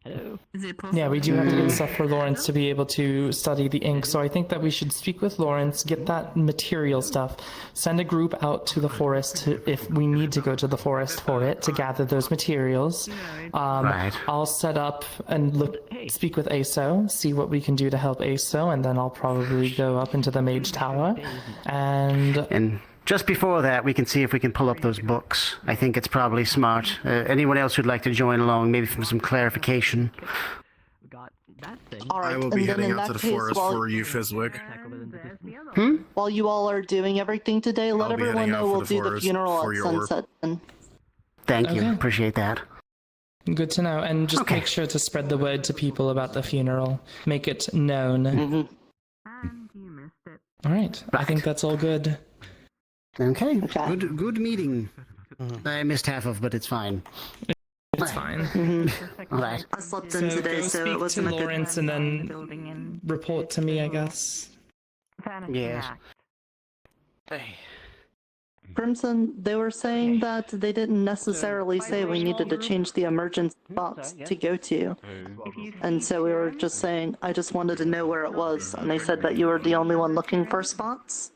Hello. Is it possible? Yeah, we do have to get stuff for Lawrence to be able to study the ink, so I think that we should speak with Lawrence, get that material stuff, send a group out to the forest if we need to go to the forest for it, to gather those materials. I'll set up and speak with ASO, see what we can do to help ASO, and then I'll probably go up into the Mage Tower, And just before that, we can see if we can pull up those books. I think it's probably smart. Anyone else who'd like to join along, maybe for some clarification? All right, I will and be then heading in out that to the case, forest while- for you, Fizwick. While you all are doing everything today, let I'll be everyone heading out know for we'll the do the forest funeral for at your orb. sunset. Then. Thank you. Okay. Appreciate that. Good to know, and just make sure to spread the word to people about the funeral. Make it known. All right, I think that's all good. Okay. Good meeting. I missed half of, but it's fine. It's fine. All right. I slept in today, go so speak it wasn't to a good Lawrence and then report to me, I guess. Yes. Crimson, they were saying that they didn't necessarily say we needed to change the emergency spots to go to. And so we were just saying, I just wanted to know where it was, and they said that you were the only one looking for spots.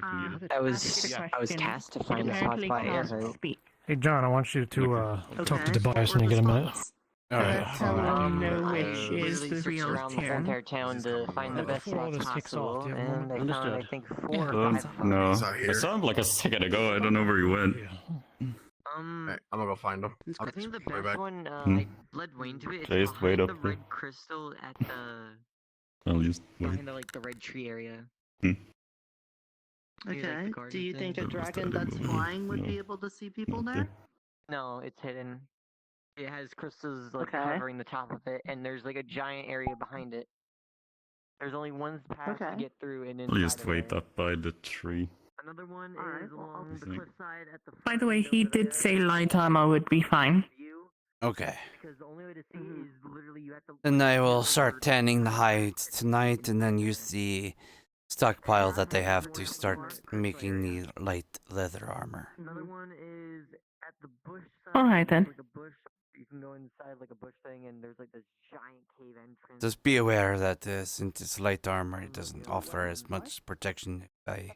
I was tasked to find the spots by Airheart. Hey, John, I want you to talk to Tobias when you get a minute. Tell them which is the real around the whole entire town to find the best spots possible, and I found, I think, 4 or 5. No, I saw him like a second ago. I don't know where he went. I'm gonna go find him. I think the best one, I led Wayne to it. Just wait up the here. red crystal at the I'll just behind the red tree area. Okay, do you think a dragon that's flying would be able to see people there? No, it's hidden. It has crystals covering the top of it, and there's like a giant area behind it. There's only one path to get through, and I'll just wait up by the tree. Another one is along the cliffside at the. By the way, he did say light armor would be fine. Okay. Because the only way to see is literally you have to. Then I will start tanning the hides tonight and then use the stockpile that they have to start making the light leather armor. Another one is at the bush side. Alright then. Like a bush, you can go inside like a bush thing, and there's like this giant cave entrance. Just be aware that since it's light armor, it doesn't offer as much protection if I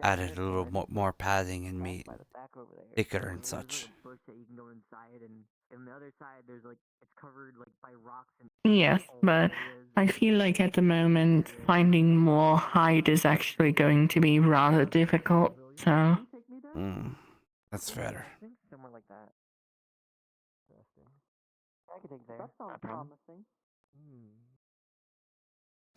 added a little more padding and made thicker and such. Bush that you can go inside, and on the other side, there's like it's covered like by rocks and. Yes, but I feel like at the moment finding more hide is actually going to be rather difficult. So. That's fair. I think somewhere like that. I could take there. That sounds promising.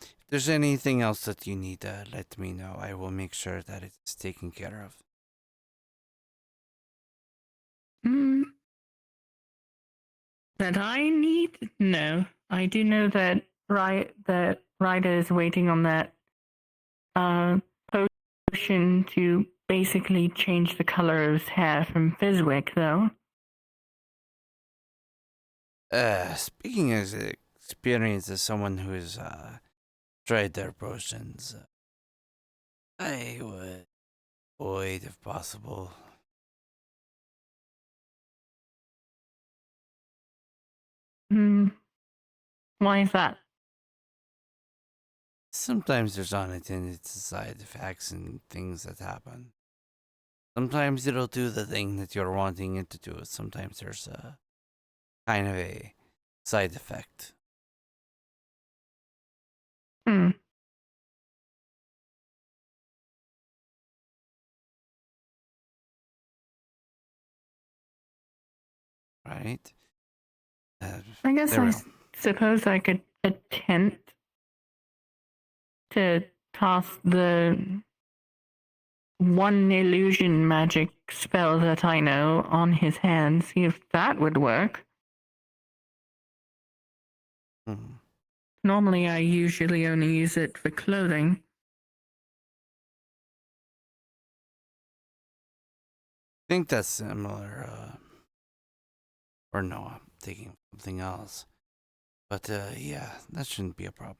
If there's anything else that you need, let me know. I will make sure that it's taken care of. That I need? No. I do know that Ryder is waiting on that potion to basically change the color of his hair from Fizwick, though. Speaking as experience as someone who has tried their potions, I would avoid if possible. Why is that? Sometimes there's unintended side effects and things that happen. Sometimes it'll do the thing that you're wanting it to do. Sometimes there's a kind of a side effect. Right? I guess I suppose I could attempt to toss the one illusion magic spell that I know on his hand, see if that would work. Normally I usually only use it for clothing. I think that's similar, or no, I'm thinking something else. But yeah, that shouldn't be a problem.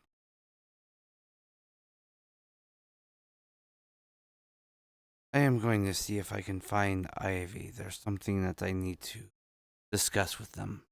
I am going to see if I can find Ivy. There's something that I need to discuss with them.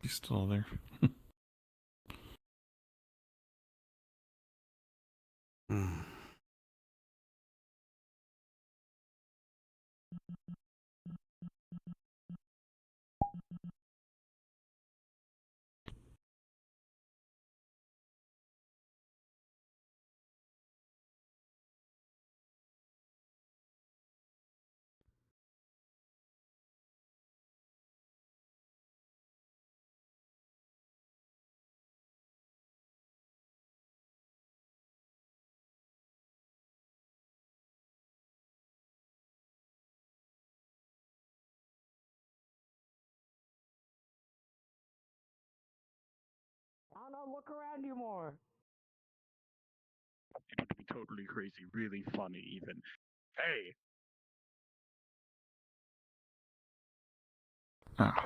He's still there. Oh no, look around you more. It would be totally crazy, really funny even. Hey!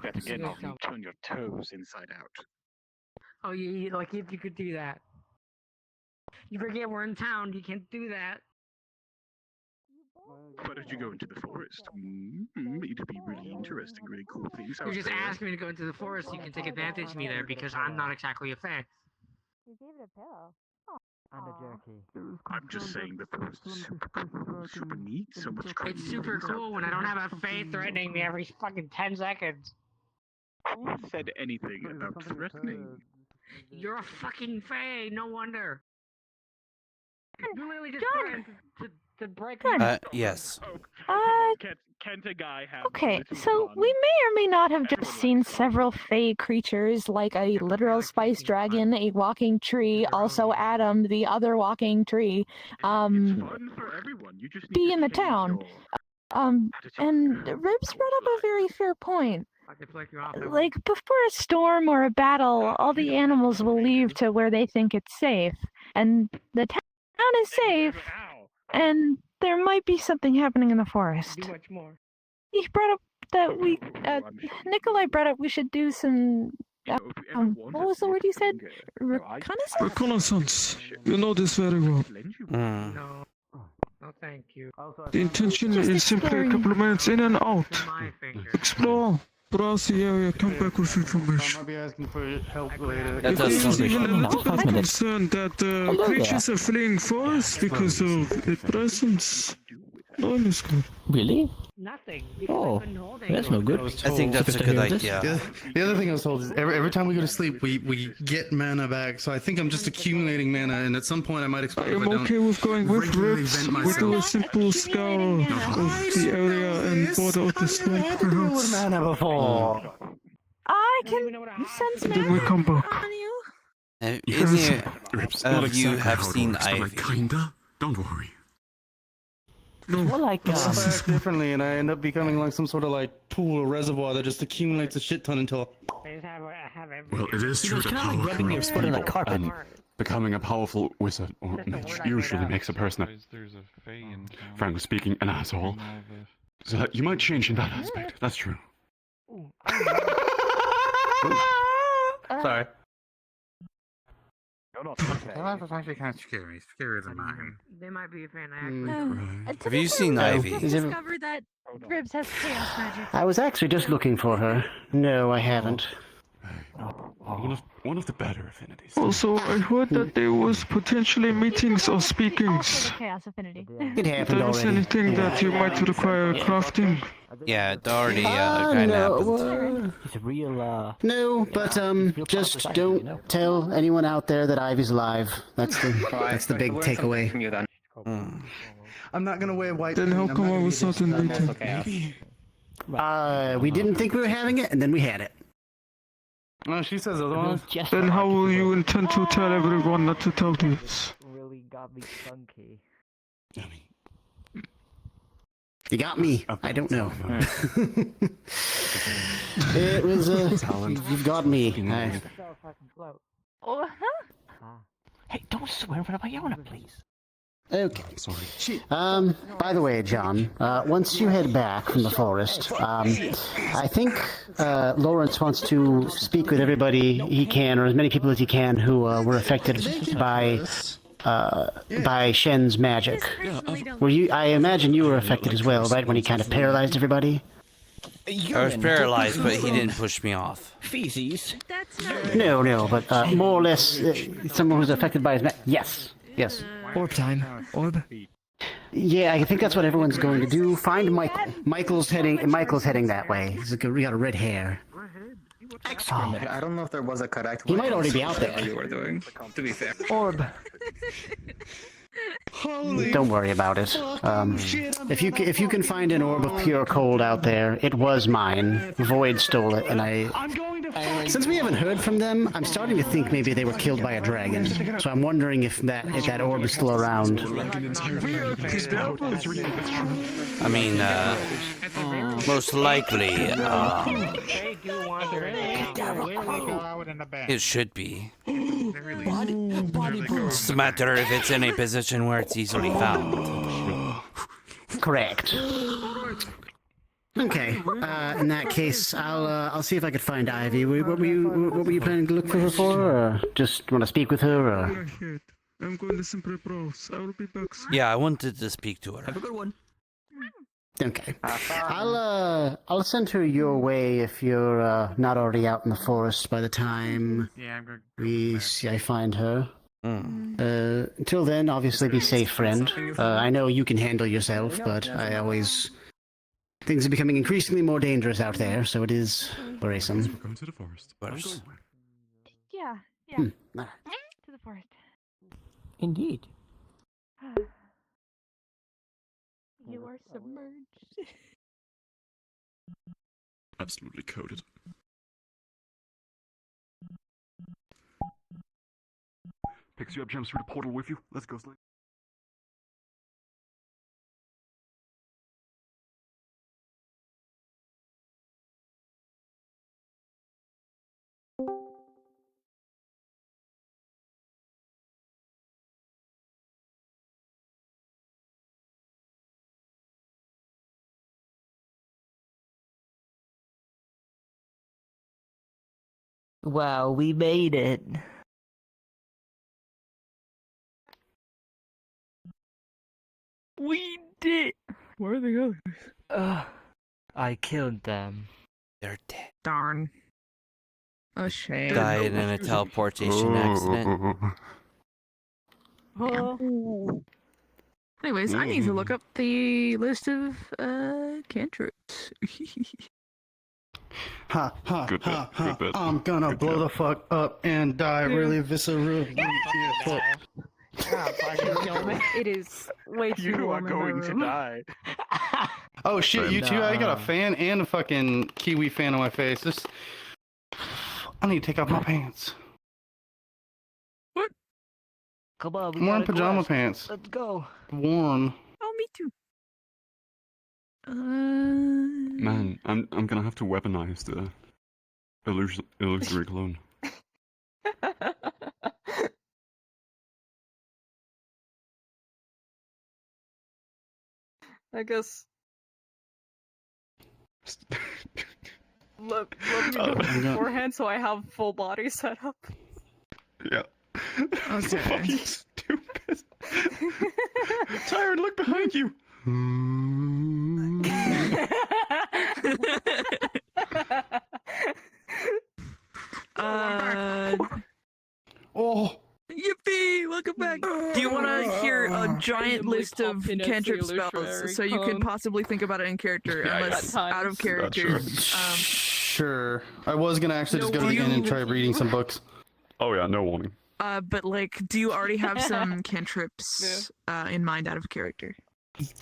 That's again if you turn your toes inside out. Oh, like if you could do that. You forget we're in town, you can't do that. Why don't you go into the forest? It'd be really interesting, really cool things. You just asked me to go into the forest so you can take advantage of me there because I'm not exactly a fan. You gave it a pillow. And a jerky. I'm just saying the forest is super cool, super neat, so much cool. It's super cool when I don't have a fae threatening me every fucking 10 seconds. Who said anything about threatening? You're a fucking fae, no wonder. You're literally just trying to break me. Yes. Can't a guy have Okay, so we may or may not have just seen several fey creatures, like a literal spice dragon, a walking tree, also Adam, the other walking tree, be in the town. And Ribs brought up a very fair point. Like, before a storm or a battle, all the animals will leave to where they think it's safe. And the town is safe, and there might be something happening in the forest. He brought up that Nikolai brought up we should do some, what was the word you said? Reconnaissance? Reconnaissance. You know this very well. No, thank you. The intention is simply a couple of minutes in and out. Explore. Browse the area, come back with information. I might be asking for help later. If there is even a little concern that creatures are fleeing forest because of the presence, no one is good. Really? Nothing. Oh, that's no good. I think that's a good idea. The other thing I was told is every time we go to sleep, we get mana back. So I think I'm just accumulating mana, and at some point I might explode. I'm okay with going with Ribs. We do a simple scour of the area and border out the swamp, perhaps. Mana before. I can sense Then we come back. Any of you have seen Ivy? Kinda. Don't worry. No, well, like, I act differently, and I end up becoming like some sort of like pool or reservoir that just accumulates a shit ton until. Well, it is true that grabbing your foot on the carpet. becoming a powerful wizard or mage usually makes a person, frankly speaking, an asshole. So that you might change in that aspect. That's true. Sorry. That was actually kind of scary. Scarier than mine. They might be a fan. I actually Have you seen Ivy? Discovered that Ribs has chaos magic. I was actually just looking for her. No, I haven't. One of the better affinities. Also, I heard that there was potentially meetings or speakings. Chaos affinity. It If happened there is already. anything that you might require crafting. Yeah, it already kind of happened. No, it's a real, No, but just don't tell anyone out there that Ivy's alive. That's the big takeaway. I'm not gonna wear white. Then how come I was not in the meeting? We didn't think we were having it, and then we had it. No, she says otherwise. Then how will you intend to tell everyone not to tell this? Really got me funky. You got me. I don't know. It was you've got me. Oh, Hey, don't swear in front of Iona, please. Okay. Sorry. By the way, John, once you head back from the forest, I think Lawrence wants to speak with everybody he can, or as many people as he can, who were affected by Shen's magic. Were you? I imagine you were affected as well, right? When he kind of paralyzed everybody. I was paralyzed, but he didn't push me off. Feces. that's not. No, but more or less, someone who's affected by his Yes. Orb time. Orb. Yeah, I think that's what everyone's going to do. Find Michael. Michael's heading that way. He got a red hair. I don't know if there was a correct He way might already be out what there. you were doing, to be fair. Orb. Don't worry about it. If you can find an orb of pure cold out there, it was mine. Void stole it, and since we haven't heard from them, I'm starting to think maybe they were killed by a dragon. So I'm wondering if that orb is still around. I mean, most likely, it should be. It's a matter if it's in a position where it's easily found. Correct. Okay. In that case, I'll see if I could find Ivy. What were you planning to look for her for, or just want to speak with her, or? I'm going to simply browse. I will be back soon. Yeah, I wanted to speak to her. Have a good one. Okay. I'll send her your way if you're not already out in the forest by the time I find her. Until then, obviously be safe, friend. I know you can handle yourself, but things are becoming increasingly more dangerous out there, so it is worrisome. We're going to the forest. Yeah. Hmm. To the forest. Indeed. You are submerged. Absolutely coated. Picks you up, jumps through the portal with you. Let's go, Slade. Wow, we made it. We did. Where are the others? I killed them. They're dead. Darn. A shame. Died in a teleportation accident. Anyways, I need to look up the list of cantrips. Ha ha Good bit, ha ha! good bit. I'm gonna Good blow job. the fuck up and die really viscerally. It is way too You are warm in my going to room. die. Oh shit, you too? I got a fan and a fucking kiwi fan on my face. I need to take off my pants. Come on, we I'm wearing gotta pajama quest. pants. Let's go. Warm. Oh, me too. Man, I'm gonna have to weaponize the illusory clone. I guess. Let me know beforehand so I have full body setup. Yeah. So Okay. fucking stupid. Tyron, look behind you. Oh. Yippee! Welcome back. Do you want to hear a giant list of cantrip spells so you can possibly think about it in character, unless out of character? Sure. I was gonna actually just go to the end and try reading some books. Oh yeah, no warning. But like, do you already have some cantrips in mind out of character?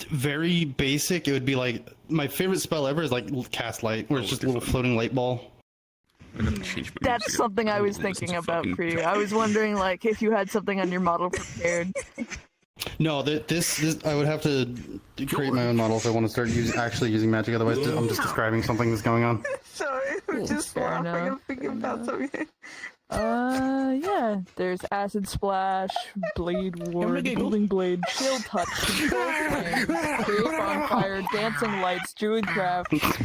Very basic. It would be like my favorite spell ever is like cast light, where it's just a little floating light ball. That's something I was thinking about for you. I was wondering, like, if you had something on your model prepared. No, this I would have to create my own model if I want to start actually using magic. Otherwise, I'm just describing something that's going on. Sorry, I'm just laughing. I'm thinking about something. Yeah. There's Acid Splash, Blade Ward, Healing Blade, Shield Touch, Control Flame, Create Bonfire, Dancing Lights, Druidcraft,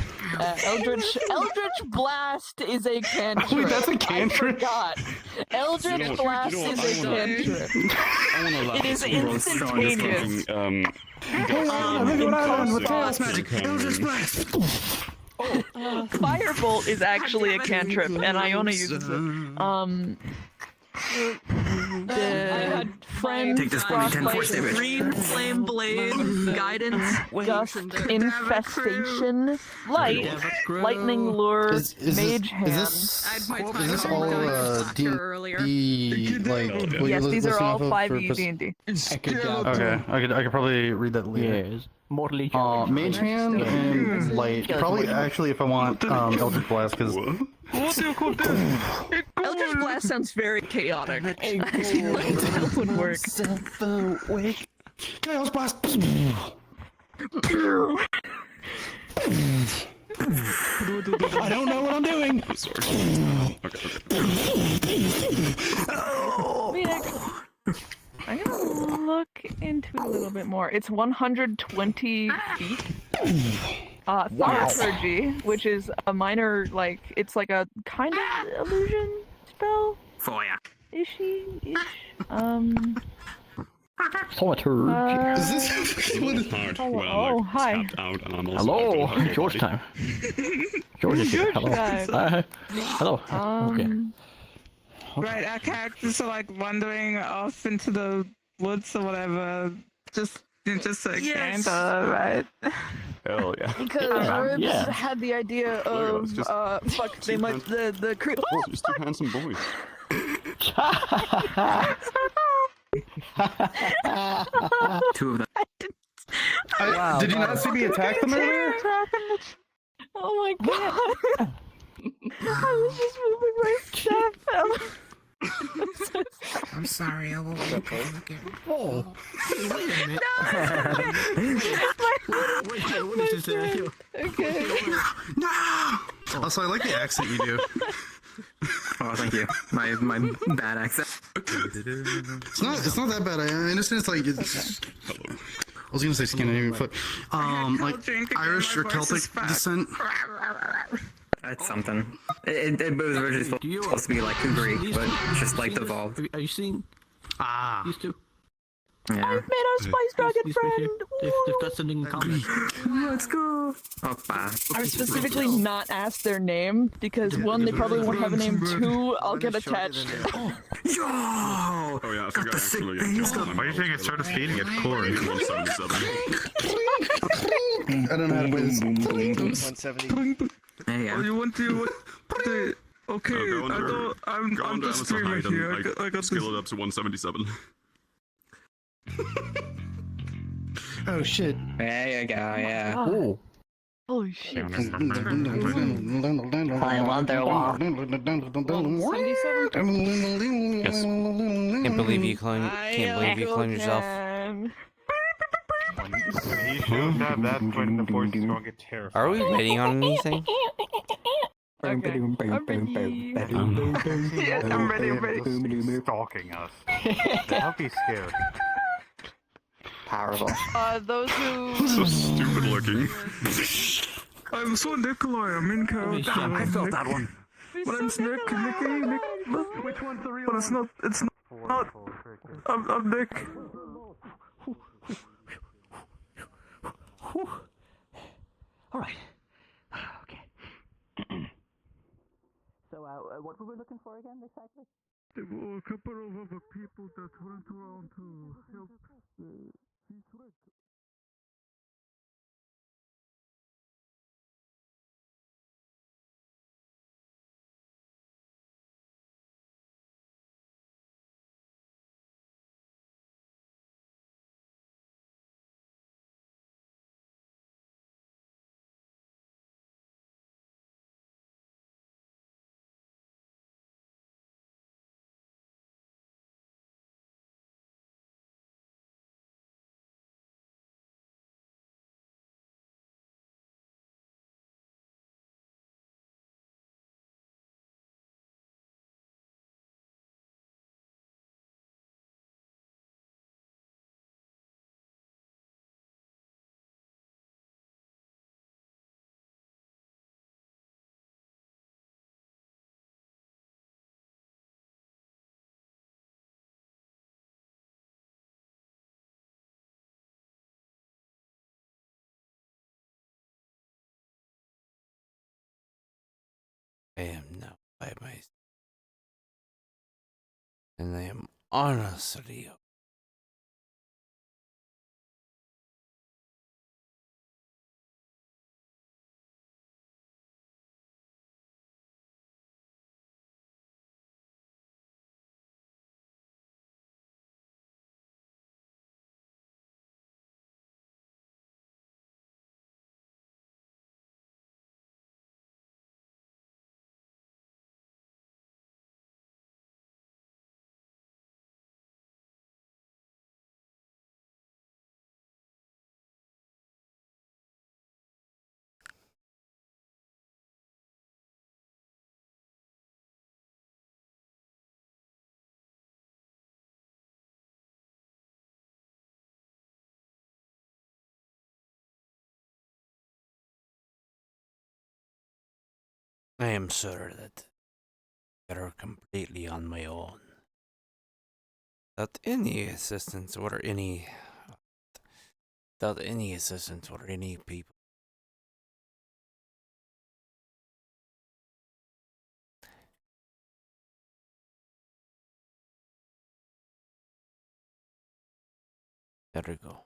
Eldritch Blast is a cantrip. Wait, that's a cantrip? I forgot. Eldritch Blast is a cantrip. It is instantaneous. Firebolt is actually a cantrip, and Iona uses it. The friend, Take this 10 force damage. Green Flame Blade, Guidance, Gust, Infestation, Light, Lightning Lure, Mage Hand. Is this all D like? what Yes, you're these are listing all off of 5e for- D&D. Okay, I could probably read that later. Yes. Mortally Mage Hand and Light. Probably actually if I want Eldritch Blast because. Eldritch Blast sounds very chaotic. I feel like that would work. Chaos Blast. I don't know what I'm doing. I'm sorry. I'm gonna look into it a little bit more. It's 120 feet. Thaumaturgy, which is a minor, like, it's like a kind of illusion spell. Fire. Ish. Thaumaturge. Is this what is hard Oh, when I'm like hi. tapped out and I'm also Hello, I don't have my George body. time. George is here. Hello. time. Hello. Okay. Right, our characters are like wandering off into the woods or whatever. Just like Yes. right? Hell yeah. Because Ribs yeah. had the idea Look at of us, fuck, they might the crew. Oh, just two handsome boys. Two of them. Wow, did you not see me attack them earlier? Oh my god! I was just moving my step. I'm sorry, I won't look at Oh. Wait a minute. Wait, what did you say? Okay. No! Also, I like the accent you do. Oh, thank you. My bad accent. It's not that bad. I understand it's like it's. I was gonna say Scandinavian foot. Like Irish or Celtic descent. That's something. It was originally supposed to be like Greek, but just like evolved. Are you seeing these two? Yeah. I've made our spice dragon friend. They've got something in common. Let's go. Opa. I was specifically not asked their name because one, they probably won't have a name. Two, I'll get attached. Yo! Oh yeah, I forgot actually. Why do you think I started feeding it corn? 177. I don't know how to play this. 170. There you go. You want to? Okay, Go under, I'm go under just Amazon streaming Hide here. and I got scale it up to 177. Oh shit. There you go, yeah. Oh. Holy shit. I I wonder why. Yes. Can't believe you cloned yourself. He should have that point the force is going to get terrified. Are we waiting on anything? I'm ready. Yes, I'm ready. Stalking us. That'll be scary. Powerful. Those who. So stupid looking. I'm so Nikolai. I'm in character. I felt that one. My name's Nick. Nick. Which one's the real But it's not. It's not. I'm Nick. Alright. Okay. So, what were we looking for again, exactly? There were a couple of other people that went around to help these red. I am now by myself. And I am honestly I am sure that you're completely on my own. Without any assistance or any people. There we go.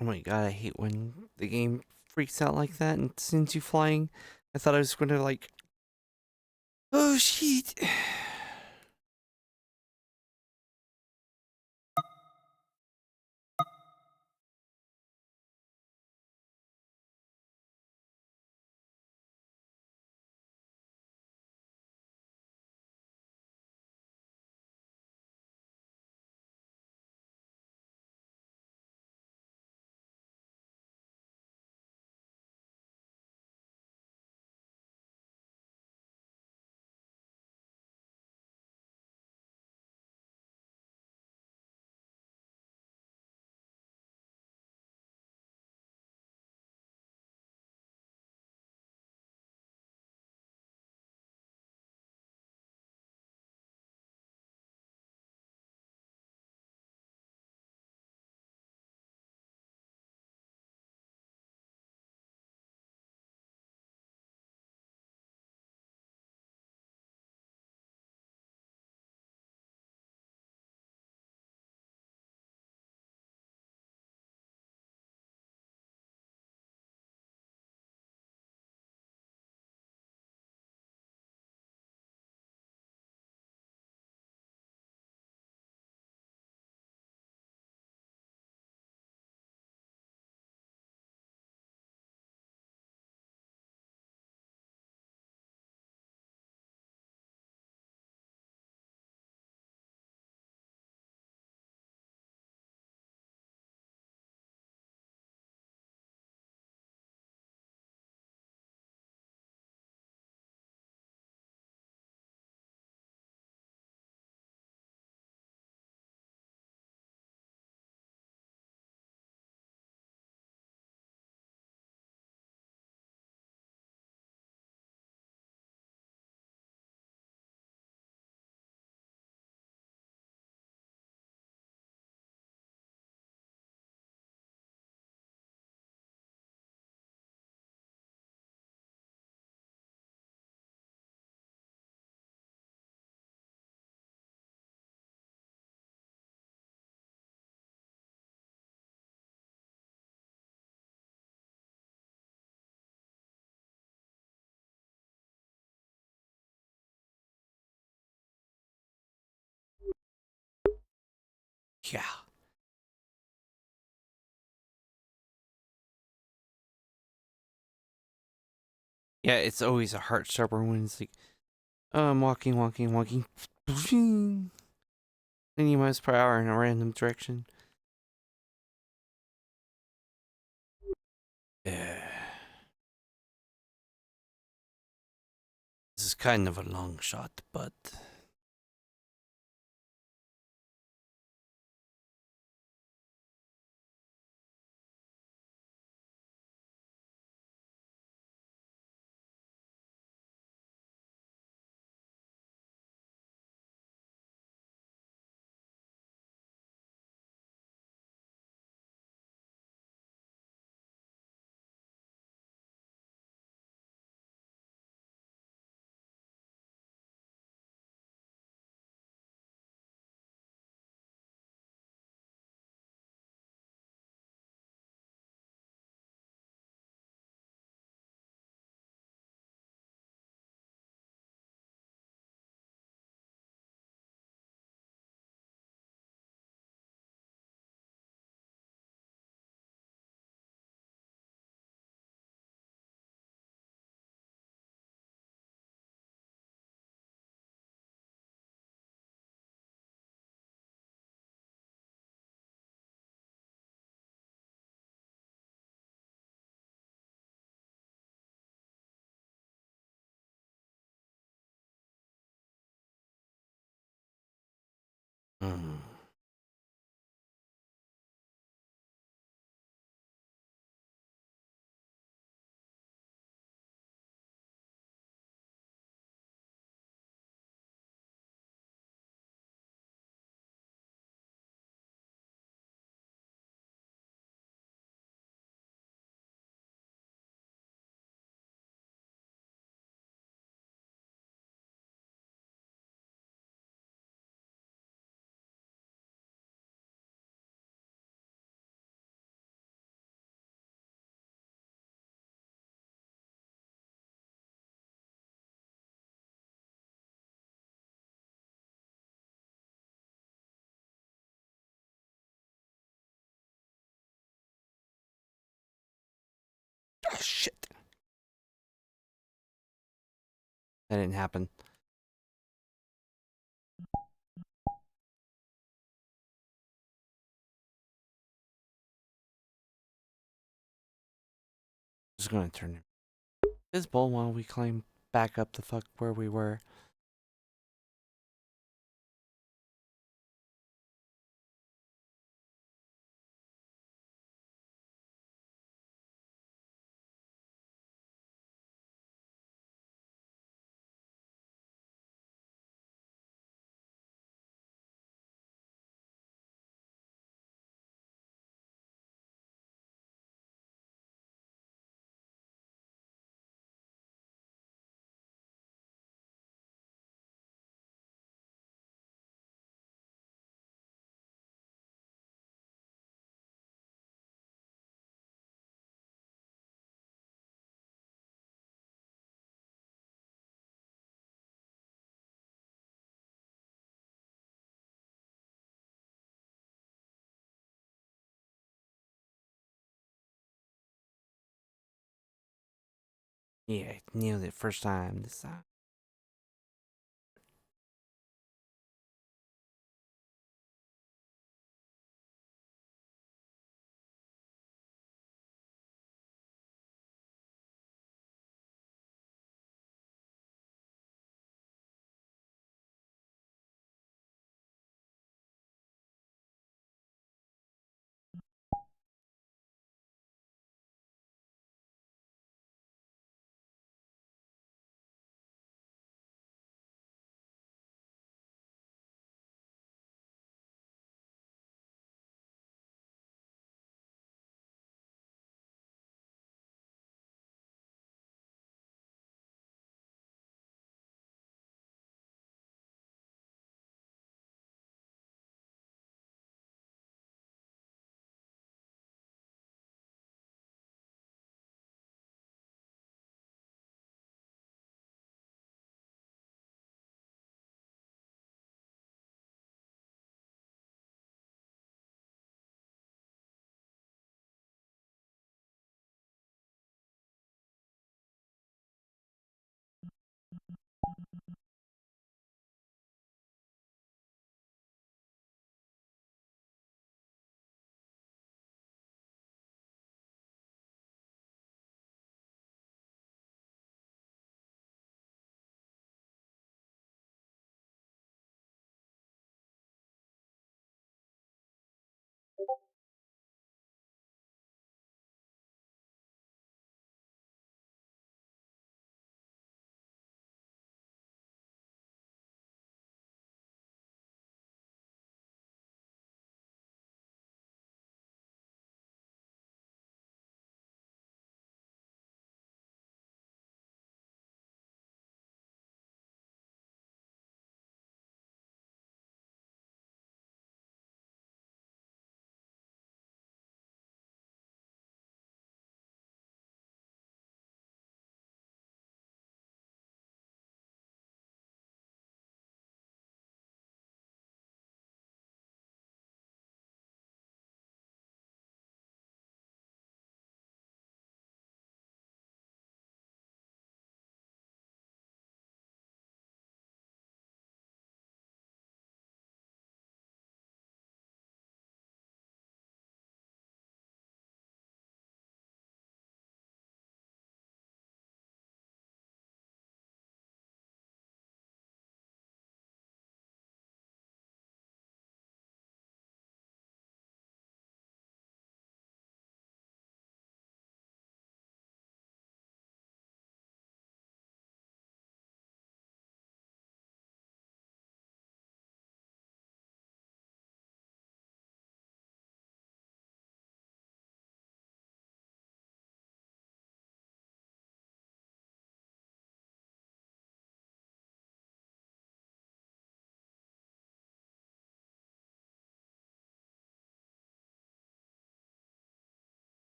Oh my god, I hate when the game freaks out like that and sends you flying. I thought I was going to like... Oh shit! Yeah. Yeah, it's always a heart stopper when it's like, oh, I'm walking. 20 miles per hour in a random direction. This is kind of a long shot, but... Hmm. Oh, shit. That didn't happen. Just gonna turn invisible while we climb back up the fuck where we were. Yeah, nailed it first time this time.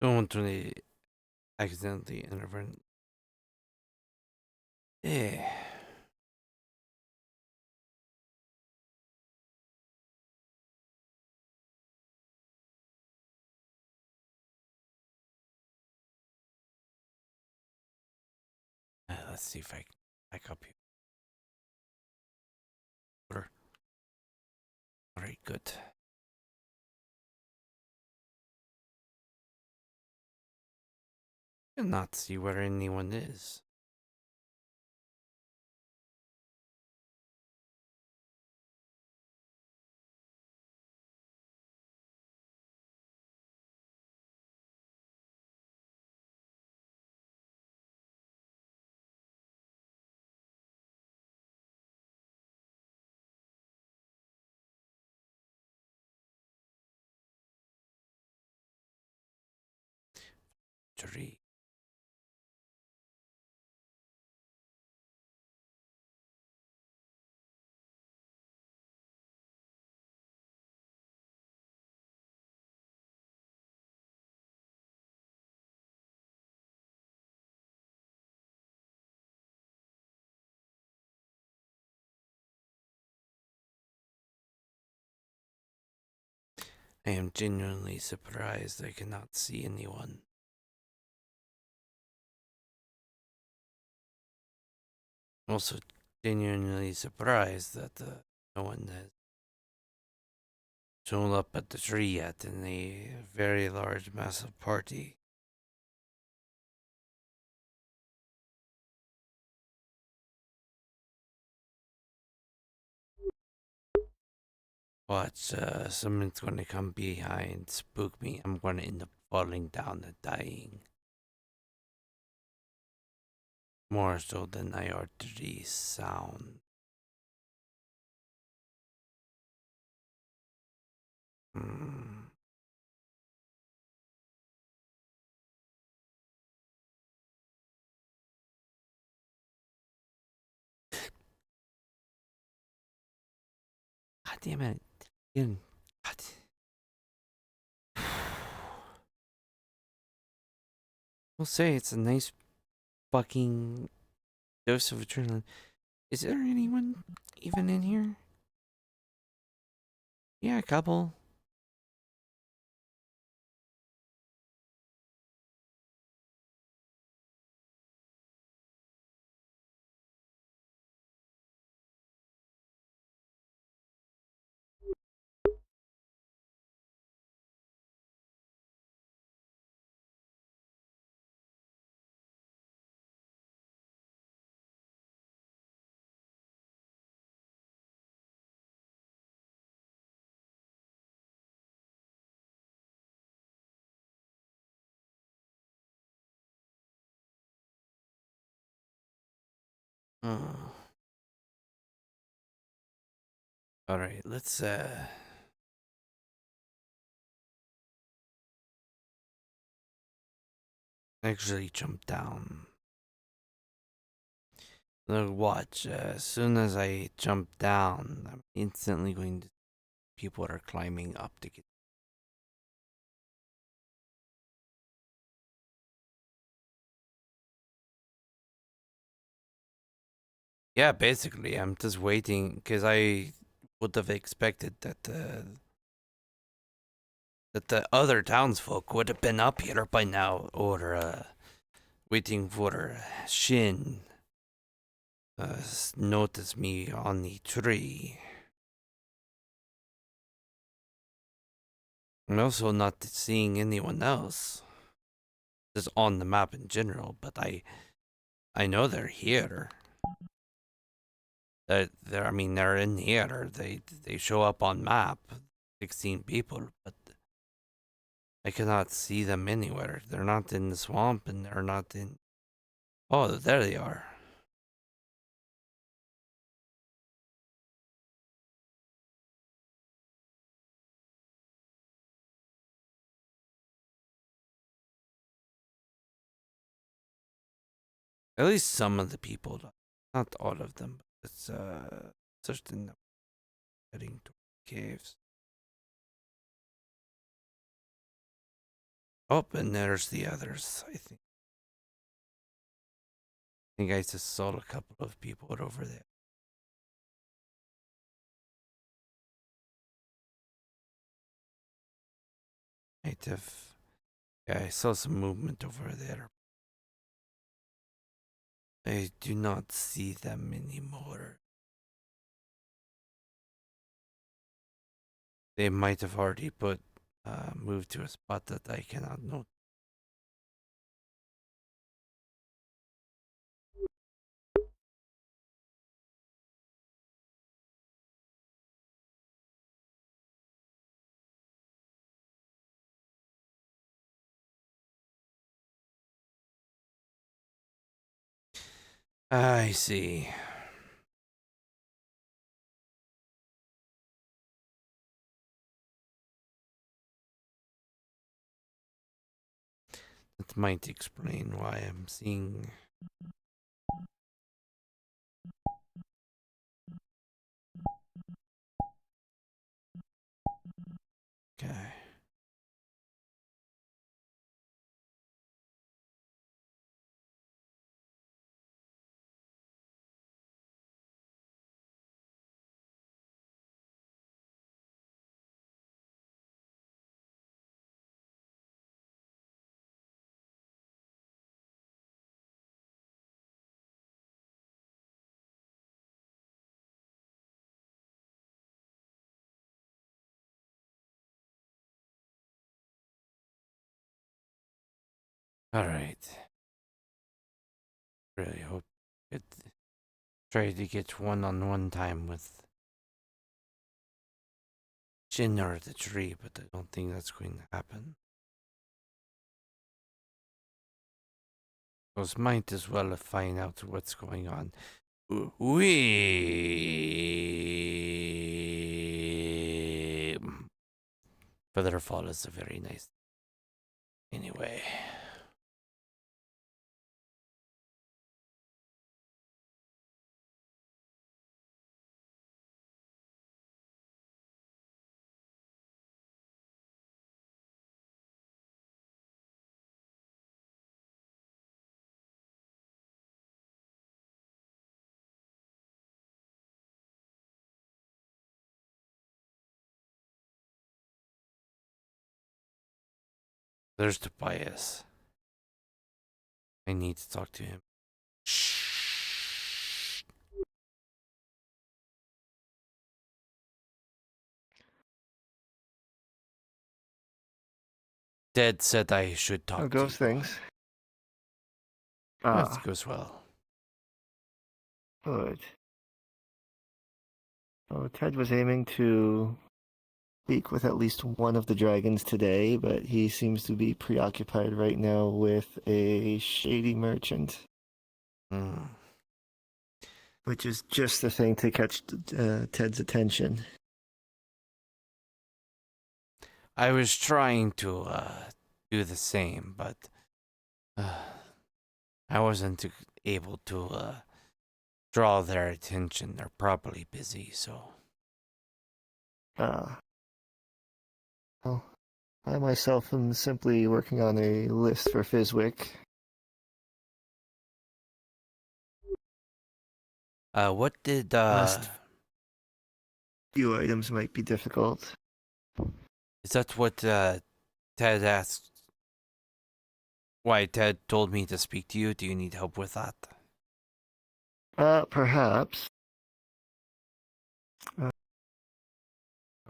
Don't want to accidentally intervene. Yeah. Let's see if I can back up here. Water. Alright, good. Cannot see where anyone is. Tree. I am genuinely surprised I cannot see anyone. Also genuinely surprised that no one has shown up at the tree yet in a very large, massive party. Watch, someone's gonna come behind, spook me. I'm gonna end up falling down and dying. More so than I already sound. God damn it. God. We'll say it's a nice fucking dose of adrenaline. Is there anyone even in here? Yeah, a couple. Alright, let's actually jump down. Look, watch. As soon as I jump down, I'm instantly going to. People are climbing up to get. Yeah, basically, I'm just waiting because I would have expected that the other townsfolk would have been up here by now, or waiting for Shin. Notice me on the tree. I'm also not seeing anyone else. Just on the map in general, but I know they're here. I mean, they're in here. They show up on map. 16 people, but I cannot see them anywhere. They're not in the swamp, and they're not in. Oh, there they are. At least some of the people, not all of them. But it's certain heading to caves. Oh, and there's the others, I think. I think I just saw a couple of people over there. Might have. Yeah, I saw some movement over there. I do not see them anymore. They might have already moved to a spot that I cannot note. I see. That might explain why I'm seeing. Okay. All right. Really hope it. Try to get one-on-one time with Jin or the tree, but I don't think that's going to happen. Those might as well find out what's going on. Featherfall is a very nice. Anyway. There's Tobias. I need to talk to him. Dead said I should talk How to goes you. things? That goes well. Good. Oh, Ted was aiming to speak with at least one of the dragons today, but he seems to be preoccupied right now with a shady merchant. Which is just the thing to catch Ted's attention. I was trying to do the same, but I wasn't able to draw their attention. They're probably busy, so. Well, I myself am simply working on a list for Fizwick. What did Last few items might be difficult. Is that what Ted asked? Why Ted told me to speak to you? Do you need help with that? Perhaps.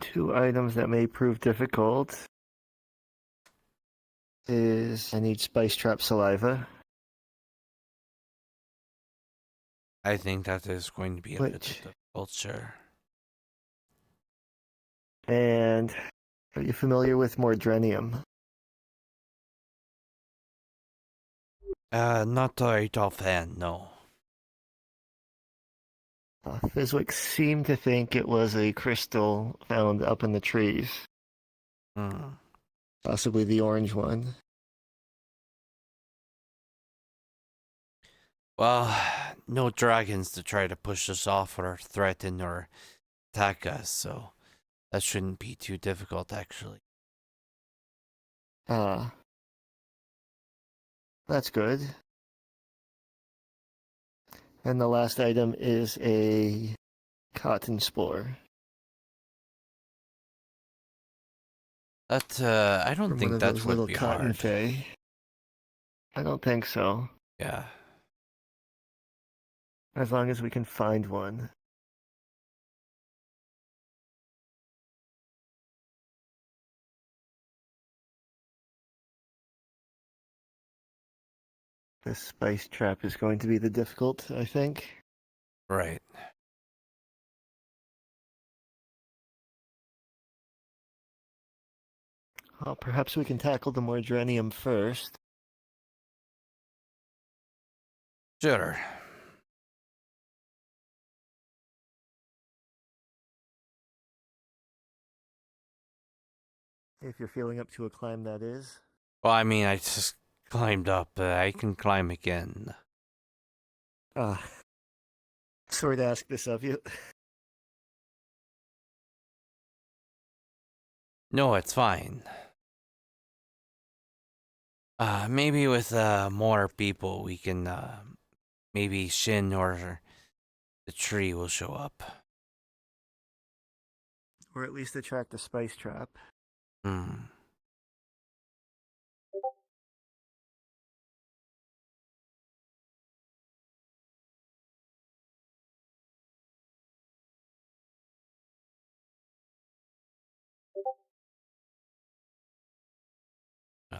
Two items that may prove difficult is I need spice trap saliva. I think that is going to be a bit difficult, sure. And are you familiar with Mordrenium? Not right offhand, no. Fizwick seemed to think it was a crystal found up in the trees. Possibly the orange one. Well, no dragons to try to push us off or threaten or attack us, so that shouldn't be too difficult, actually. That's good. And the last item is a cotton spore. That I don't From think one of that those would little be cotton hard. fae. I don't think so. Yeah. As long as we can find one. This spice trap is going to be the difficult, I think. Right. Well, perhaps we can tackle the Mordrenium first. Sure. If you're feeling up to a climb, that is. Well, I mean, I just climbed up. I can climb again. Sorry to ask this of you. No, it's fine. Maybe with more people, we can maybe Shin or the tree will show up. Or at least attract the spice trap. Hmm.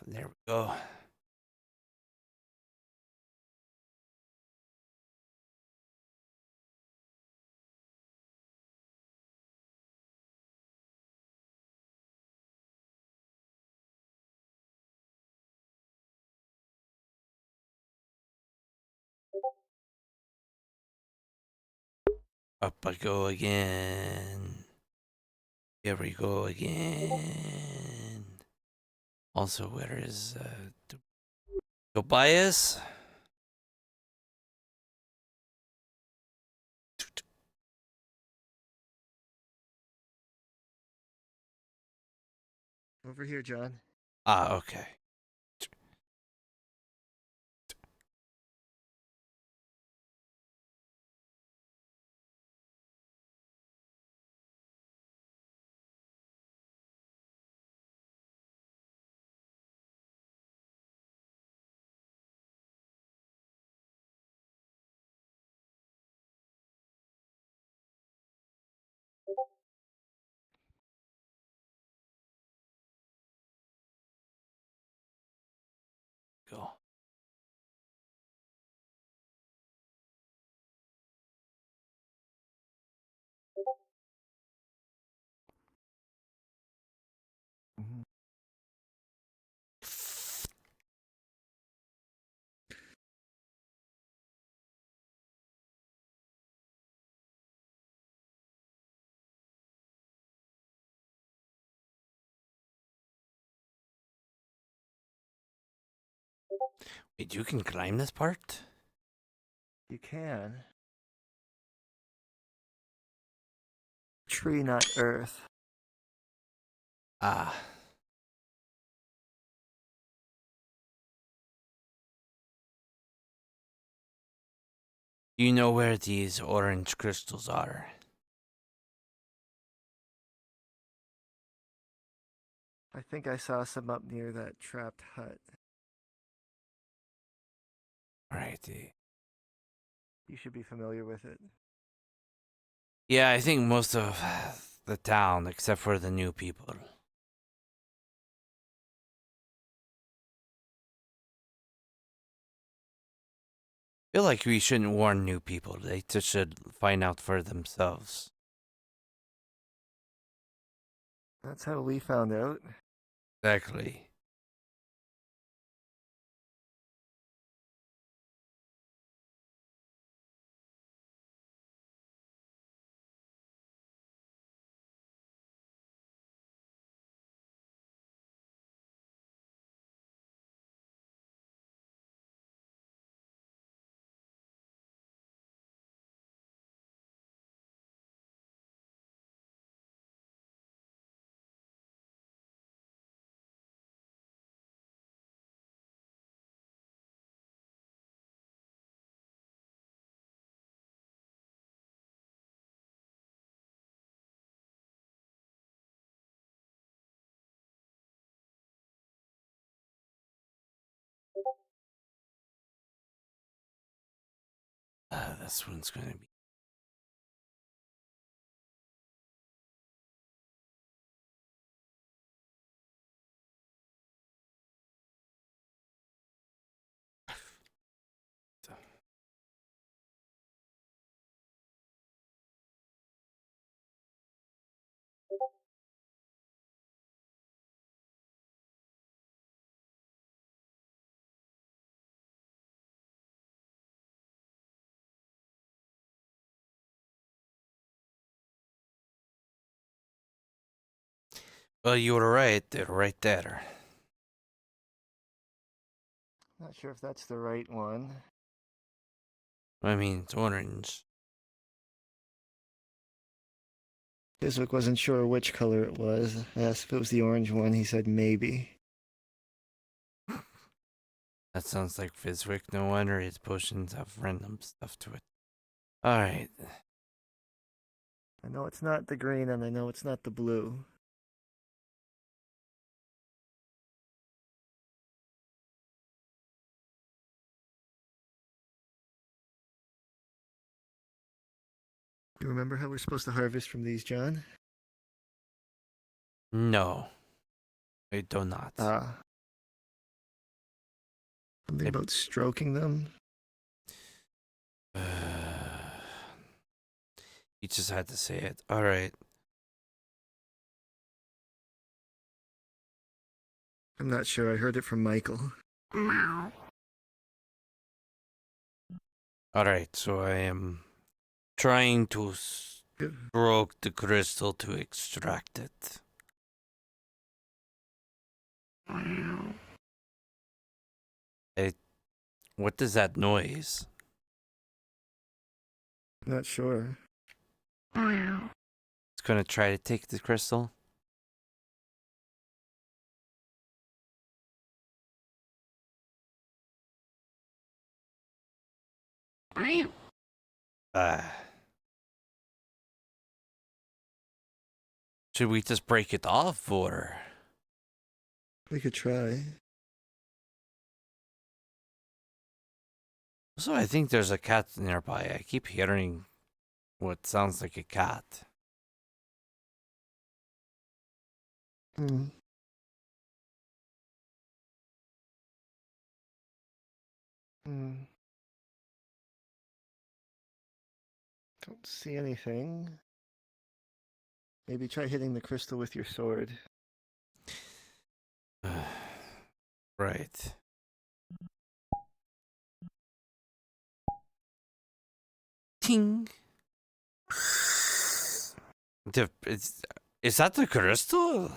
There we go. Up I go again. Here we go again. Also, where is Tobias? Over here, John. Ah, okay. Go. Wait, you can climb this part? You can. Tree, not earth. Ah. You know where these orange crystals are? I think I saw some up near that trapped hut. Righty. You should be familiar with it. Yeah, I think most of the town, except for the new people. Feel like we shouldn't warn new people. They just should find out for themselves. That's how we found out. Exactly. this one's gonna be. Well, you were right. They're right there. Not sure if that's the right one. I mean, it's orange. Biswick wasn't sure which color it was. I asked if it was the orange one. He said maybe. That sounds like Fizwick. No wonder his potions have random stuff to it. Alright. I know it's not the green and I know it's not the blue. You remember how we're supposed to harvest from these, John? No. I do not. Something about stroking them? You just had to say it. Alright. I'm not sure. I heard it from Michael. Alright, so I am trying to stroke the crystal to extract it. What is that noise? Not sure. It's gonna try to take the crystal. Should we just break it off, or? We could try. So I think there's a cat nearby. I keep hearing what sounds like a cat. Hmm. Don't see anything. Maybe try hitting the crystal with your sword. Right. Ting. Is that the crystal?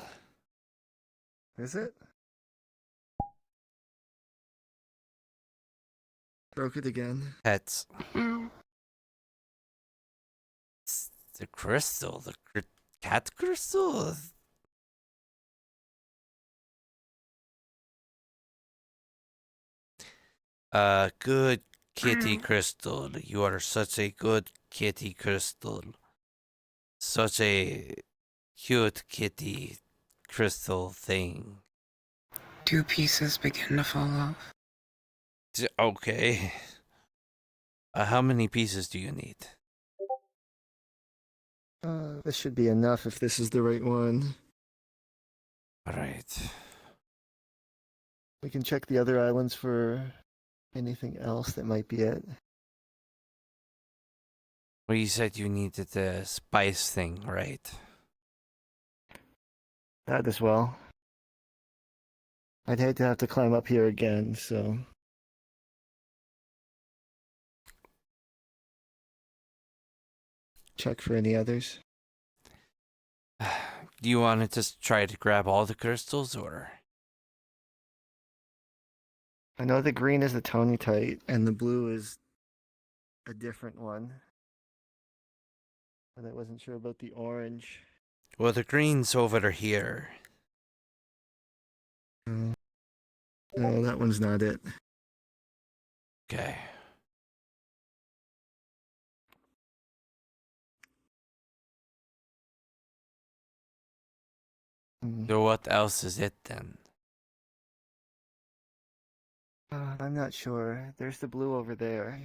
Is it? Broke it again. It's the crystal, the cat crystal. Good kitty crystal. You are such a good kitty crystal. Such a cute kitty crystal thing. 2 pieces begin to fall off. Okay. How many pieces do you need? This should be enough if this is the right one. Alright. We can check the other islands for anything else that might be it. Well, you said you needed the spice thing, right? That as well. I'd hate to have to climb up here again, so... Check for any others. Do you want to just try to grab all the crystals, or? I know the green is the Tonitite, and the blue is a different one. But I wasn't sure about the orange. Well, the green's over here. No, that one's not it. Okay. So what else is it then? I'm not sure. There's the blue over there.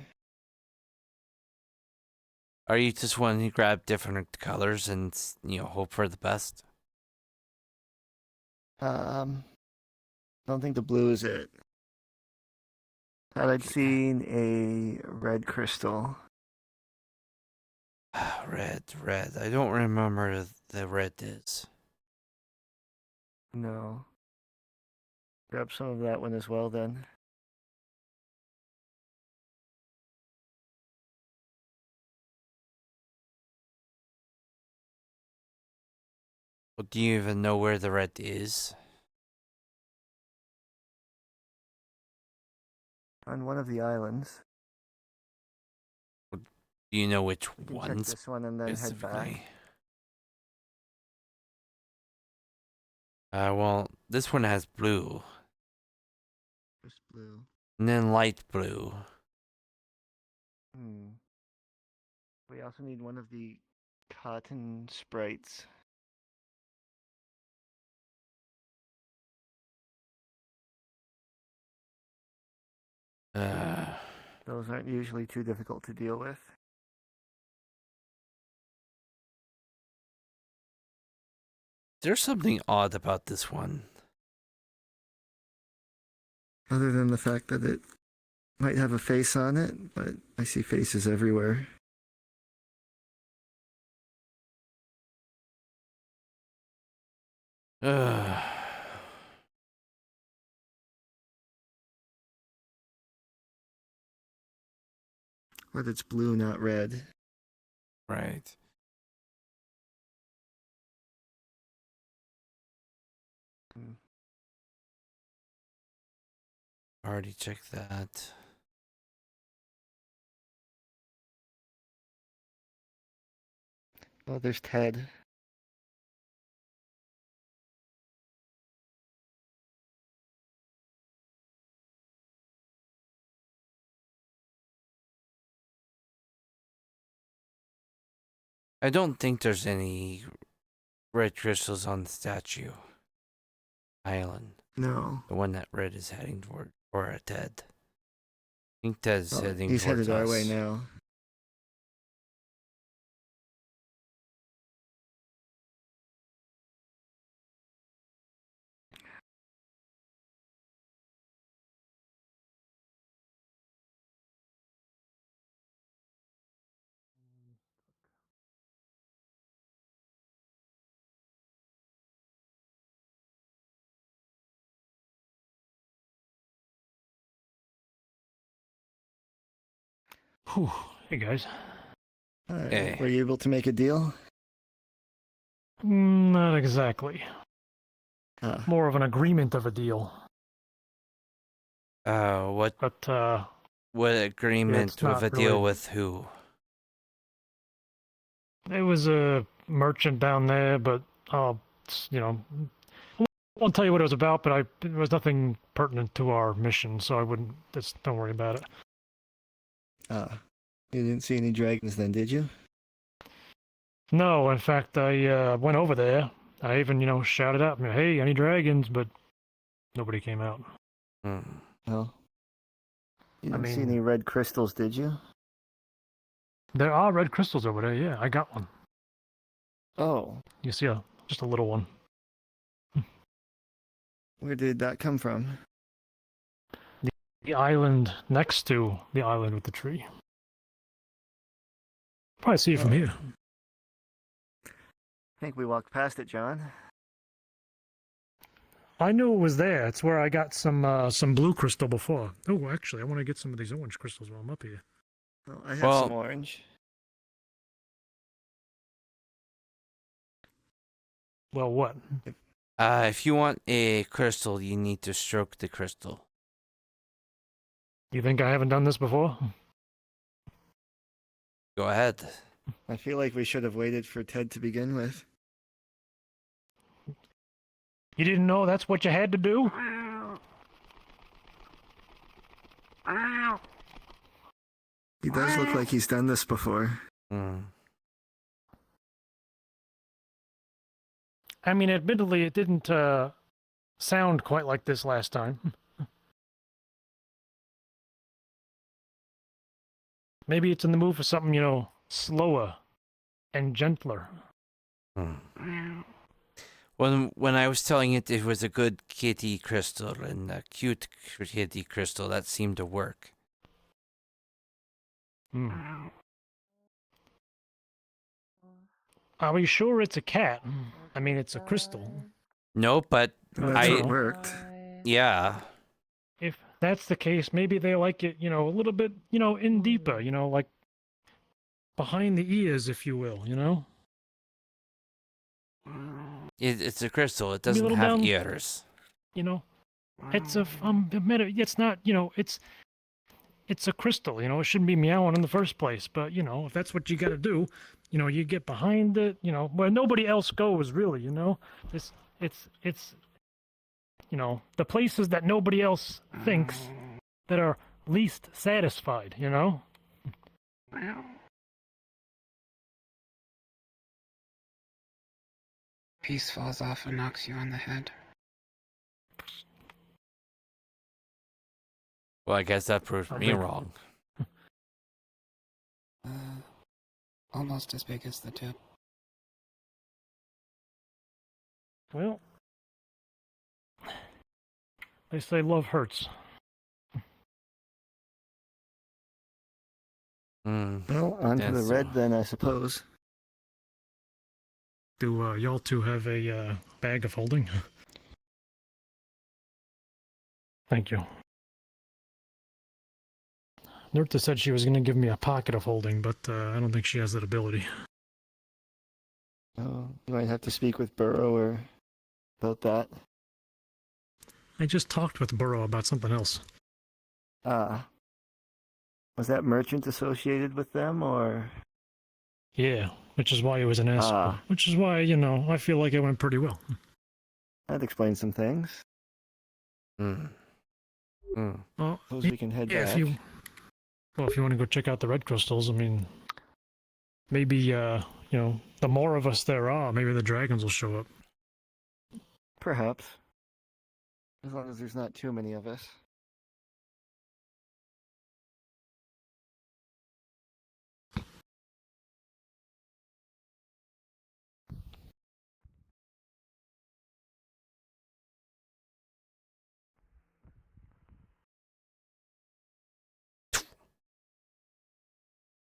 Are you just wanting to grab different colors and, hope for the best? I don't think the blue is it. Thought I'd seen a red crystal. Red. I don't remember the red is. No. Grab some of that one as well, then. Well, do you even know where the red is? On one of the islands. Do you know which We can ones? check this one and then head back. Well, this one has blue. Just blue. And then light blue. We also need one of the cotton sprites. Those aren't usually too difficult to deal with. There's something odd about this one. Other than the fact that it might have a face on it, but I see faces everywhere. But it's blue, not red. Right. Already checked that. Oh, there's Ted. I don't think there's any red crystals on the statue island. No. The one that Red is heading toward, or Ted. I think Ted's heading He's towards headed our us. way now. Whew. Hey, guys. Hey. Were you able to make a deal? Not exactly. Ah. More of an agreement of a deal. What? But, what agreement it's with not a deal really- with who? There was a merchant down there, but, I won't tell you what it was about, but it was nothing pertinent to our mission, so I wouldn't, don't worry about it. You didn't see any dragons then, did you? No, in fact, I went over there. I even, shouted out, hey, any dragons? But nobody came out. Well, you didn't see any red crystals, did you? There are red crystals over there, yeah. I got one. Oh. You see just a little one. Where did that come from? The island next to the island with the tree. Probably see it from here. I think we walked past it, John. I knew it was there. It's where I got some blue crystal before. Oh, actually, I want to get some of these orange crystals while I'm up here. Well, I have some orange. Well, what? If you want a crystal, you need to stroke the crystal. You think I haven't done this before? Go ahead. I feel like we should have waited for Ted to begin with. You didn't know that's what you had to do? He does look like he's done this before. I mean, admittedly, it didn't sound quite like this last time. Maybe it's in the mood for something, slower and gentler. When I was telling it it was a good kitty crystal and a cute kitty crystal, that seemed to work. Are we sure it's a cat? I mean, it's a crystal. No, but It worked. Yeah. If that's the case, maybe they like it, a little bit, in deeper, like behind the ears, if you will, It's a crystal. It Maybe a doesn't little have down- ears. It's it's not, it's a crystal, it shouldn't be meowing in the first place, but, if that's what you got to do, you get behind it, where nobody else goes, really, it's the places that nobody else thinks that are least satisfied, Piece falls off and knocks you on the head. Well, I guess that proves me wrong. Almost as big as the tip. Well, they say love hurts. Well, on to the red then, I suppose. Do y'all two have a bag of holding? Thank you. Nerta said she was going to give me a pocket of holding, but I don't think she has that ability. Oh, you might have to speak with Burrow or about that. I just talked with Burrow about something else. Was that merchant associated with them, or? Yeah, which is why it was an escort. Which is why, I feel like it went pretty well. That explains some things. Well, Suppose we can head back. If you want to go check out the red crystals, I mean, maybe, the more of us there are, maybe the dragons will show up. Perhaps. As long as there's not too many of us.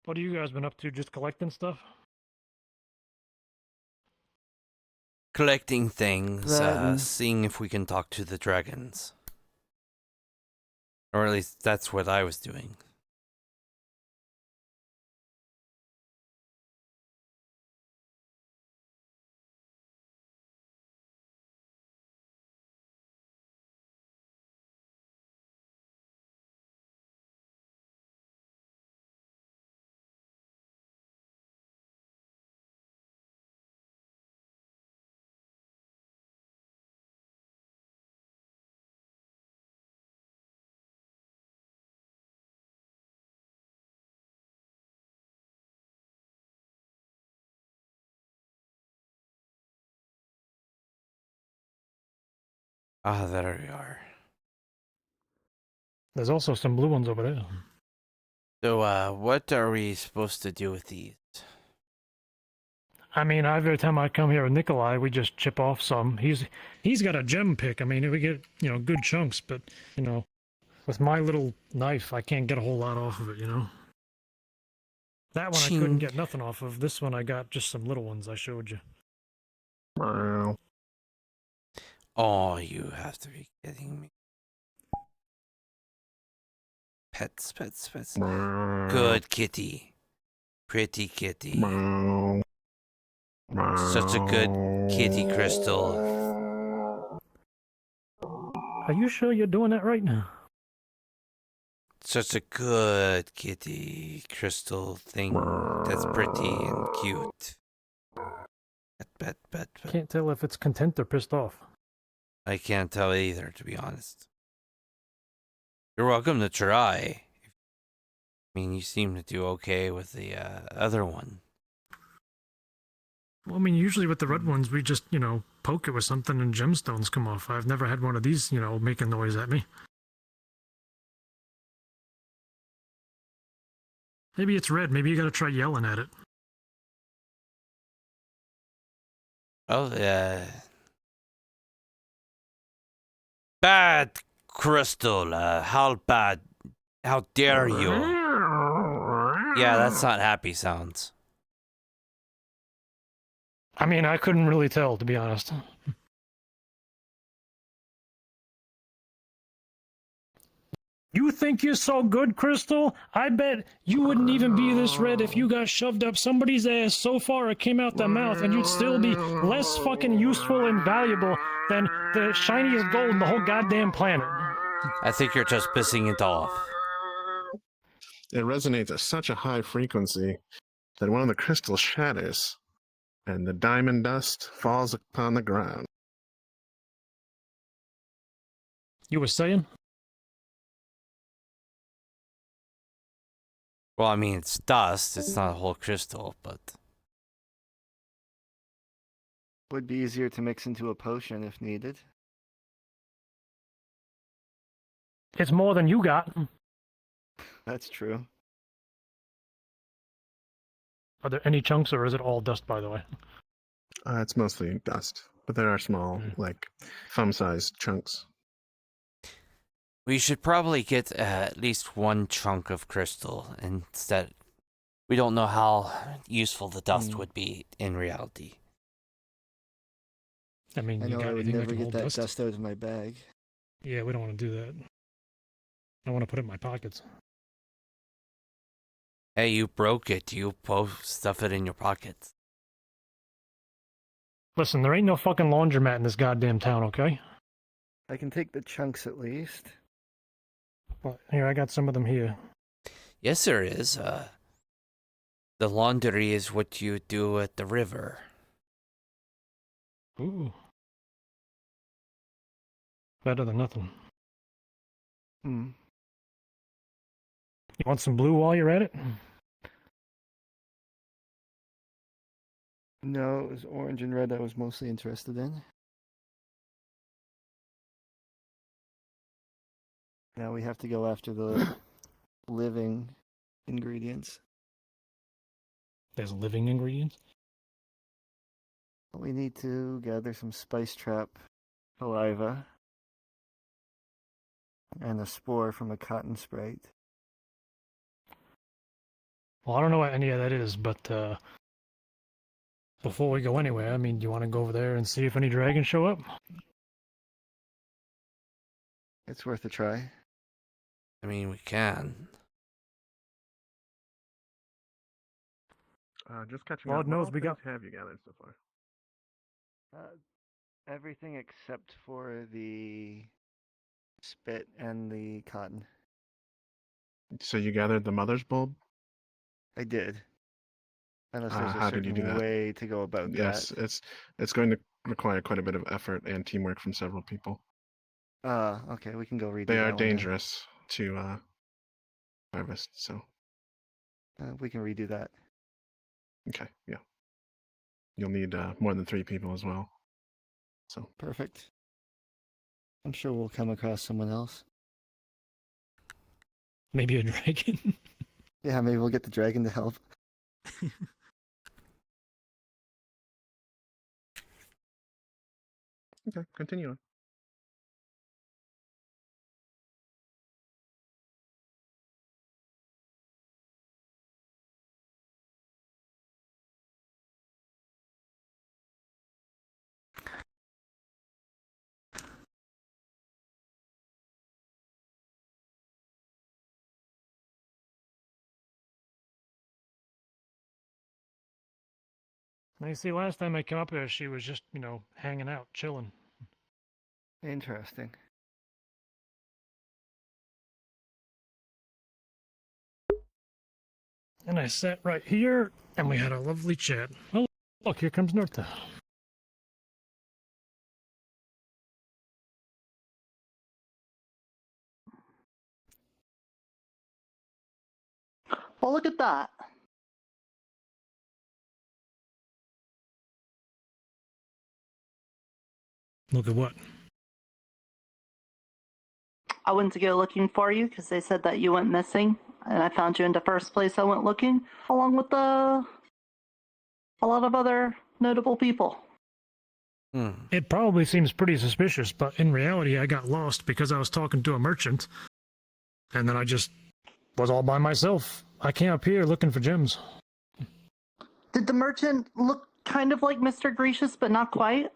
What have you guys been up to? Just collecting stuff? Collecting things, seeing if we can talk to the dragons. Or at least that's what I was doing. Ah, there we are. There's also some blue ones over there. So, what are we supposed to do with these? I mean, every time I come here with Nikolai, we just chip off some. He's got a gem pick. I mean, we get, good chunks, but, with my little knife, I can't get a whole lot off of it, That one I couldn't get nothing off of. This one I got just some little ones I showed you. Wow. Oh, you have to be kidding me. Pets. Good kitty. Pretty kitty. Such a good kitty crystal. Are you sure you're doing that right now? Such a good kitty crystal thing that's pretty and cute. Bet. Can't tell if it's content or pissed off. I can't tell either, to be honest. You're welcome to try. I mean, you seem to do okay with the other one. Well, I mean, usually with the red ones, we just, poke it with something and gemstones come off. I've never had one of these, make a noise at me. Maybe it's red. Maybe you gotta try yelling at it. Oh, bad crystal. How bad? How dare you? Yeah, that's not happy sounds. I mean, I couldn't really tell, to be honest. You think you're so good, Crystal? I bet you wouldn't even be this red if you got shoved up somebody's ass so far it came out their mouth, and you'd still be less fucking useful and valuable than the shiniest gold in the whole goddamn planet. I think you're just pissing it off. It resonates at such a high frequency that one of the crystals shatters, and the diamond dust falls upon the ground. You were saying? Well, I mean, it's dust. It's not a whole crystal, but... Would be easier to mix into a potion if needed. It's more than you got. That's true. Are there any chunks, or is it all dust, by the way? It's mostly dust, but there are small, like, thumb-sized chunks. We should probably get at least one chunk of crystal instead. We don't know how useful the dust would be in reality. I mean, I you know got I would anything that never can get hold that dust? dust out of my bag. Yeah, we don't want to do that. I want to put it in my pockets. Hey, you broke it. You stuff it in your pockets. Listen, there ain't no fucking laundromat in this goddamn town, okay? I can take the chunks at least. Well, here, I got some of them here. Yes, there is. The laundry is what you do at the river. Ooh. Better than nothing. Hmm. You want some blue while you're at it? No, it was orange and red I was mostly interested in. Now we have to go after the living ingredients. There's living ingredients? We need to gather some spice trap saliva and a spore from a cotton sprite. Well, I don't know what any of that is, but before we go anywhere, I mean, do you want to go over there and see if any dragons show up? It's worth a try. I mean, we can. Just catching Lord up. knows What we all got- things have you gathered so far? Everything except for the spit and the cotton. So you gathered the mother's bulb? I did. Unless there's a How did you do certain that? way to go about Yes, that. it's going to require quite a bit of effort and teamwork from several people. Okay, we can go redo They that are one then. dangerous to harvest, so We can redo that. okay, yeah. You'll need more than 3 people as well. So Perfect. I'm sure we'll come across someone else. Maybe a dragon? Yeah, maybe we'll get the dragon to help. okay, continue on. Now, you see, last time I came up here, she was just, hanging out, chilling. Interesting. And I sat right here, and we had a lovely chat. Oh, look, here comes Norta. Well, look at that. Look at what? I went to go looking for you because they said that you went missing, and I found you in the first place I went looking, along with a lot of other notable people. It probably seems pretty suspicious, but in reality, I got lost because I was talking to a merchant, and then I just was all by myself. I came up here looking for gems. Did the merchant look kind of like Mr. Gracious, but not quite?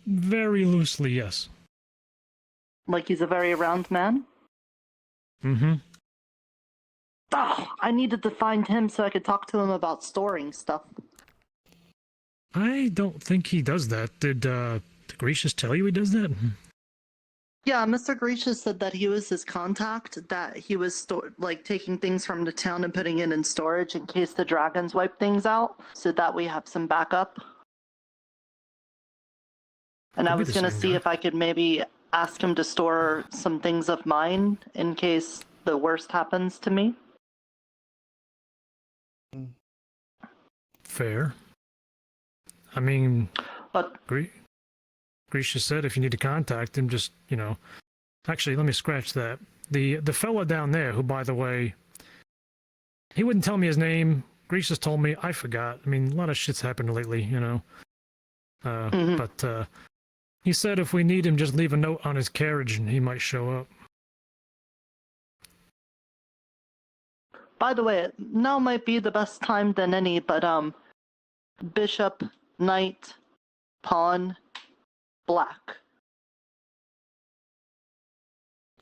Very loosely, yes. Like he's a very round man? Mm-hmm. Oh, I needed to find him so I could talk to him about storing stuff. I don't think he does that. Did Gracious tell you he does that? Yeah, Mr. Gracious said that he was his contact, that he was taking things from the town and putting it in storage in case the dragons wipe things out, so that we have some backup. And I was going to see if I could maybe ask him to store some things of mine in case the worst happens to me. Fair. I mean, but Grisha said if you need to contact him, just, actually, let me scratch that. The fella down there, who, by the way, he wouldn't tell me his name. Grisha's told me, I forgot. I mean, a lot of shit's happened lately, But he said if we need him, just leave a note on his carriage and he might show up. By the way, now might be the best time than any, but Bishop, Knight, Pawn, Black.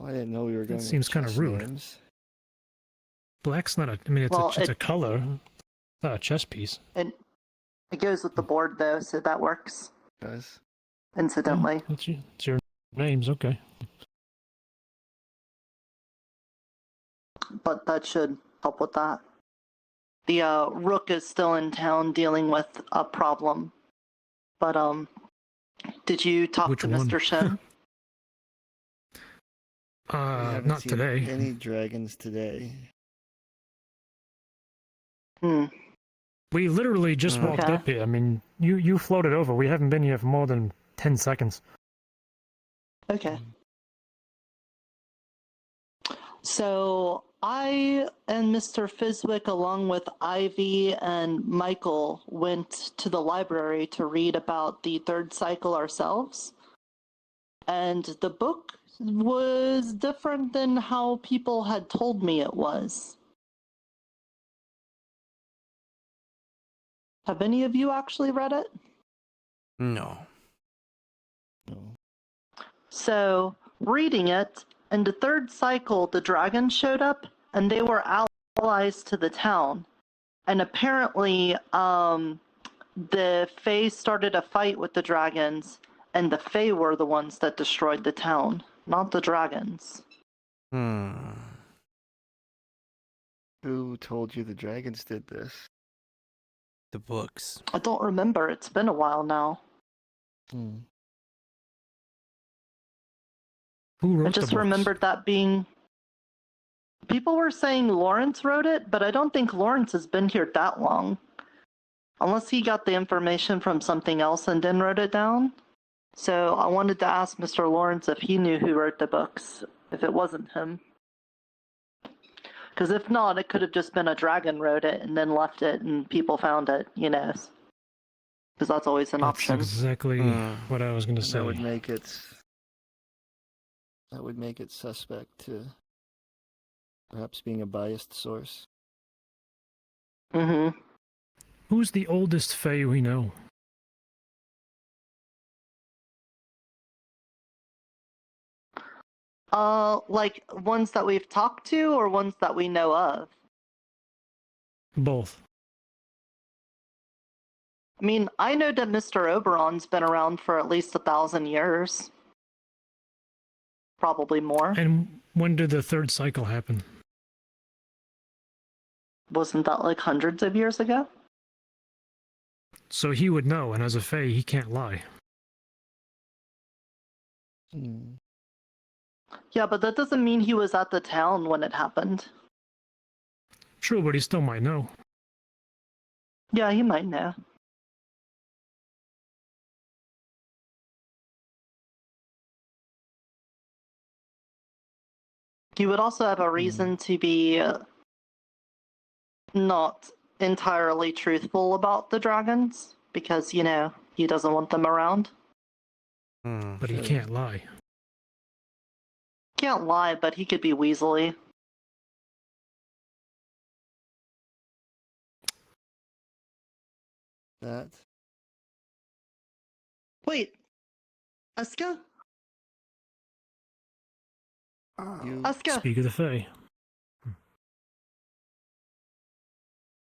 I didn't know we were going. That seems kind of rude. Names. Black's not a. I mean, it's a color, not a chess piece. It goes with the board though, so that works. It does. Incidentally. Oh, it's your names, okay. But that should help with that. The Rook is still in town dealing with a problem. But did you talk to Mr. Shen? Not today. Any dragons today? We literally just walked up here. I mean, you floated over. We haven't been here for more than 10 seconds. Okay. So I and Mr. Fizwick, along with Ivy and Michael, went to the library to read about the third cycle ourselves. And the book was different than how people had told me it was. Have any of you actually read it? No. So, reading it, in the third cycle, the dragons showed up, and they were allies to the town. And apparently, the Fae started a fight with the dragons, and the Fae were the ones that destroyed the town, not the dragons. Who told you the dragons did this? The books. I don't remember. It's been a while now. Who wrote I just the books? remembered that being... People were saying Lawrence wrote it, but I don't think Lawrence has been here that long. Unless he got the information from something else and then wrote it down. So I wanted to ask Mr. Lawrence if he knew who wrote the books, if it wasn't him. Because if not, it could have just been a dragon wrote it and then left it and people found it, Because that's always an option. That's exactly what I was going to say. That would make it suspect to perhaps being a biased source. Who's the oldest Fae we know? Like ones that we've talked to or ones that we know of? Both. I mean, I know that Mr. Oberon's been around for at least 1,000 years. Probably more. And when did the third cycle happen? Wasn't that like hundreds of years ago? So he would know, and as a Fae, he can't lie. Yeah, but that doesn't mean he was at the town when it happened. True, but he still might know. Yeah, he might know. He would also have a reason to be not entirely truthful about the dragons, because, you know, he doesn't want them around. But he can't lie. Can't lie, but he could be weaselly. That. Wait, Eska? Eska! Speak of the Fae.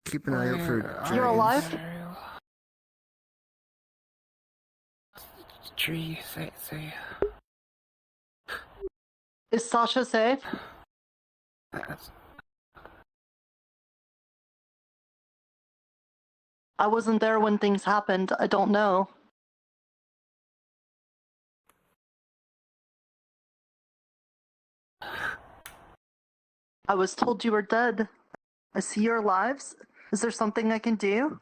Keep an eye out for dragons. You're alive? Tree, say. Is Sasha safe? I wasn't there when things happened. I don't know. I was told you were dead. I see your lives. Is there something I can do?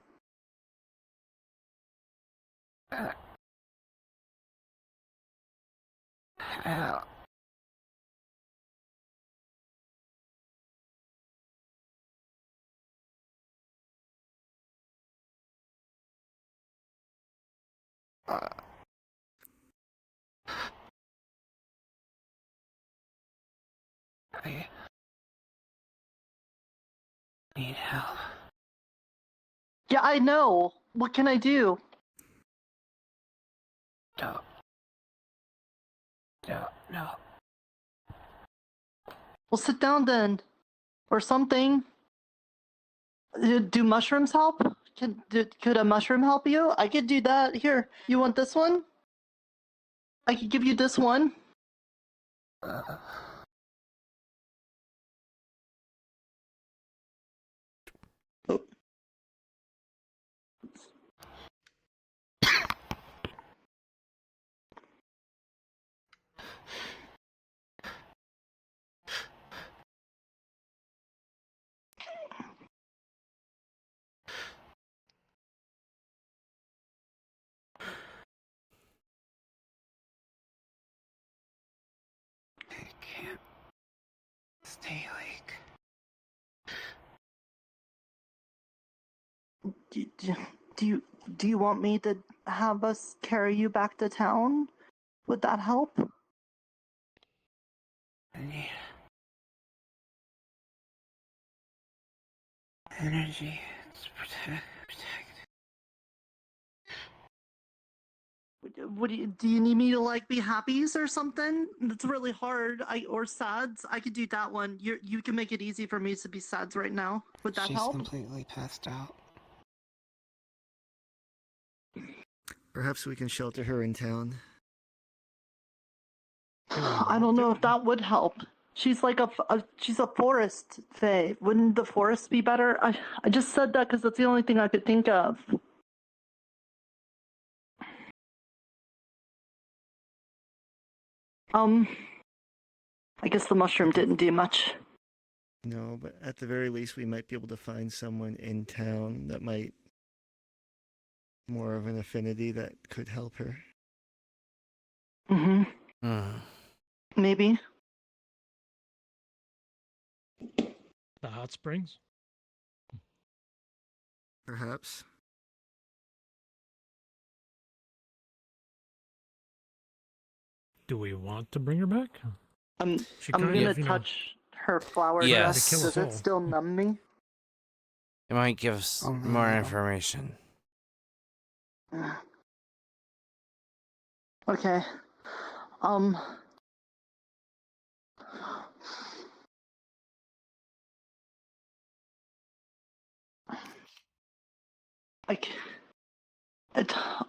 I need help. Yeah, I know. What can I do? No. Well, sit down then. Or something. Do mushrooms help? Could a mushroom help you? I could do that. Here, you want this one? I could give you this one. I can't stay awake. Do you want me to have us carry you back to town? Would that help? I need energy to protect. What do you need me to like be happies or something? That's really hard. Or sads. I could do that one. You can make it easy for me to be sads right now. Would that She's help? completely passed out. Perhaps we can shelter her in town. I don't know if that would help. She's like she's a forest fae. Wouldn't the forest be better? I just said that because that's the only thing I could think of. I guess the mushroom didn't do much. No, but at the very least, we might be able to find someone in town that might more of an affinity that could help her. Maybe. The hot springs? Perhaps. Do we want to bring her back? I'm gonna touch her flower Yes. dress. Does it still numb me? It might give us more information. Okay.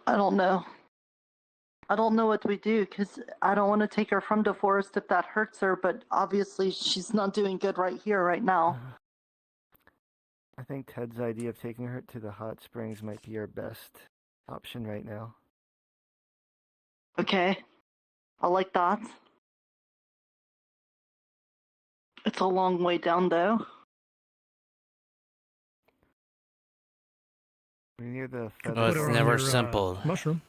I don't know. I don't know what we do, because I don't want to take her from the forest if that hurts her, but obviously she's not doing good right here, right now. I think Ted's idea of taking her to the hot springs might be our best option right now. Okay. I like that. It's a long way down, though. We're near the Well, it's never simple. Mushroom.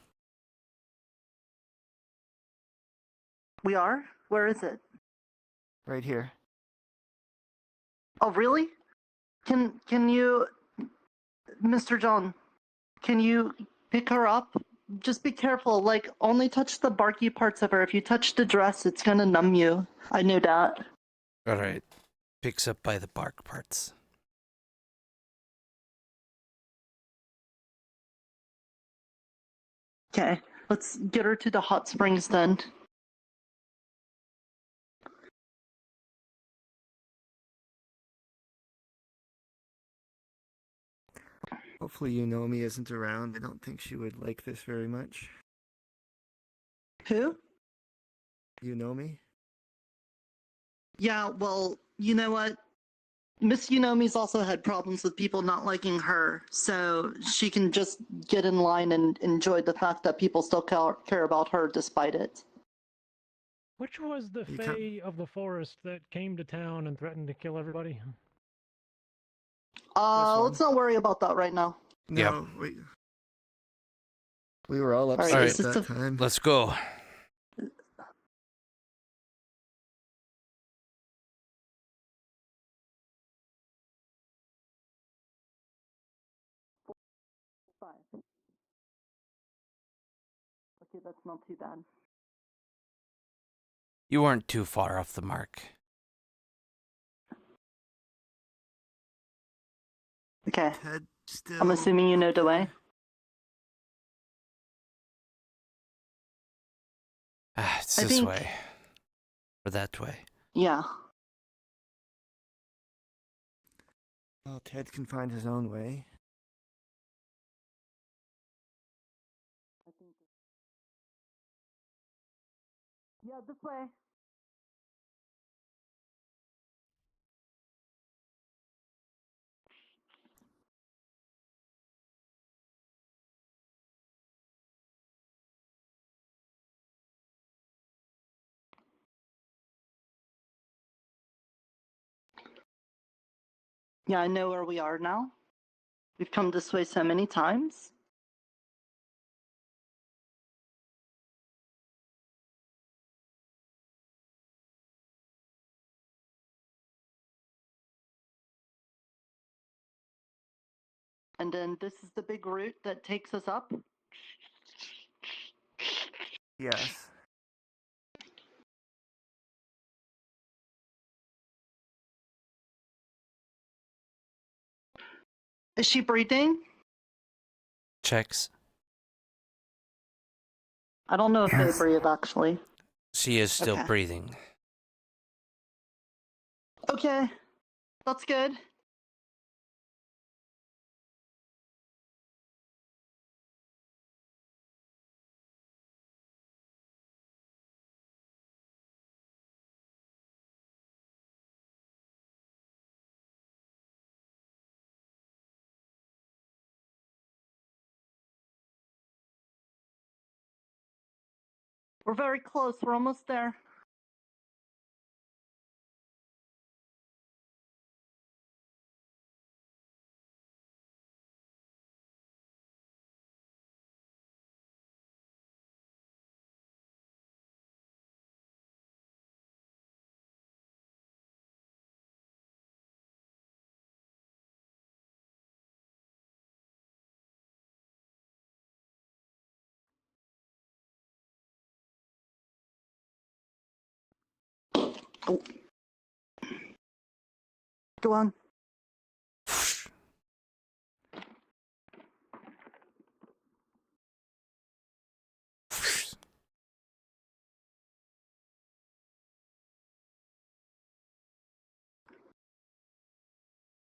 We are? Where is it? Right here. Oh, really? Can you, Mr. John, can you pick her up? Just be careful, like, only touch the barky parts of her. If you touch the dress, it's gonna numb you. I knew that. Alright. Picks up by the bark parts. Okay, let's get her to the hot springs then. Hopefully Unomi isn't around. I don't think she would like this very much. Who? Unomi? Yeah, well, you know what? Miss Unomi's also had problems with people not liking her, so she can just get in line and enjoy the fact that people still care about her despite it. Which was the Fae of the forest that came to town and threatened to kill everybody? Let's not worry about that right now. No, we were all upset Alright, at that time. Let's go. Okay, that's not too bad. You weren't too far off the mark. Okay. I'm assuming you know the way. It's I this think- way. Or that way. Yeah. Well, Ted can find his own way. Yeah, this way. Yeah, I know where we are now. We've come this way so many times. And then this is the big route that takes us up. Yes. Is she breathing? Checks. I don't know if they breathe, actually. She is still Okay. breathing. Okay, that's good. We're very close. We're almost there. Oh. Go on.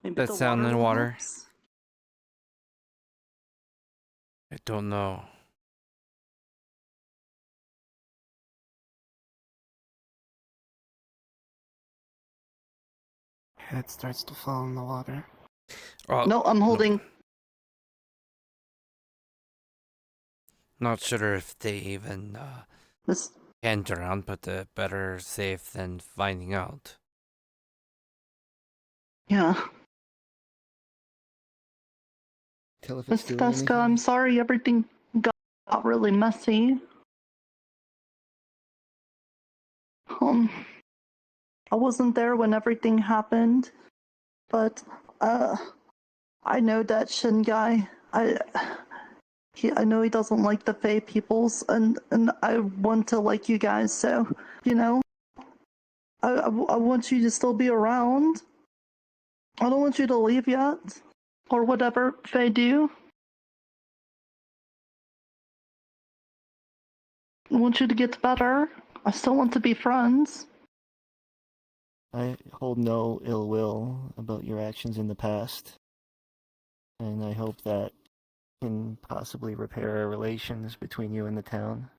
Maybe That the sound in will water? helps? I don't know. Head starts to fall in the water. Oh, No, I'm holding. Not sure if they even cant around, but better safe than finding out. Yeah. Tell if Miss it's doing Vesca, I'm anything. sorry everything got really messy. I wasn't there when everything happened, but I know that Shin guy. I know he doesn't like the Fae peoples, and I want to like you guys. So I want you to still be around. I don't want you to leave yet, or whatever Fae do. I want you to get better. I still want to be friends. I hold no ill will about your actions in the past, and I hope that can possibly repair our relations between you and the town.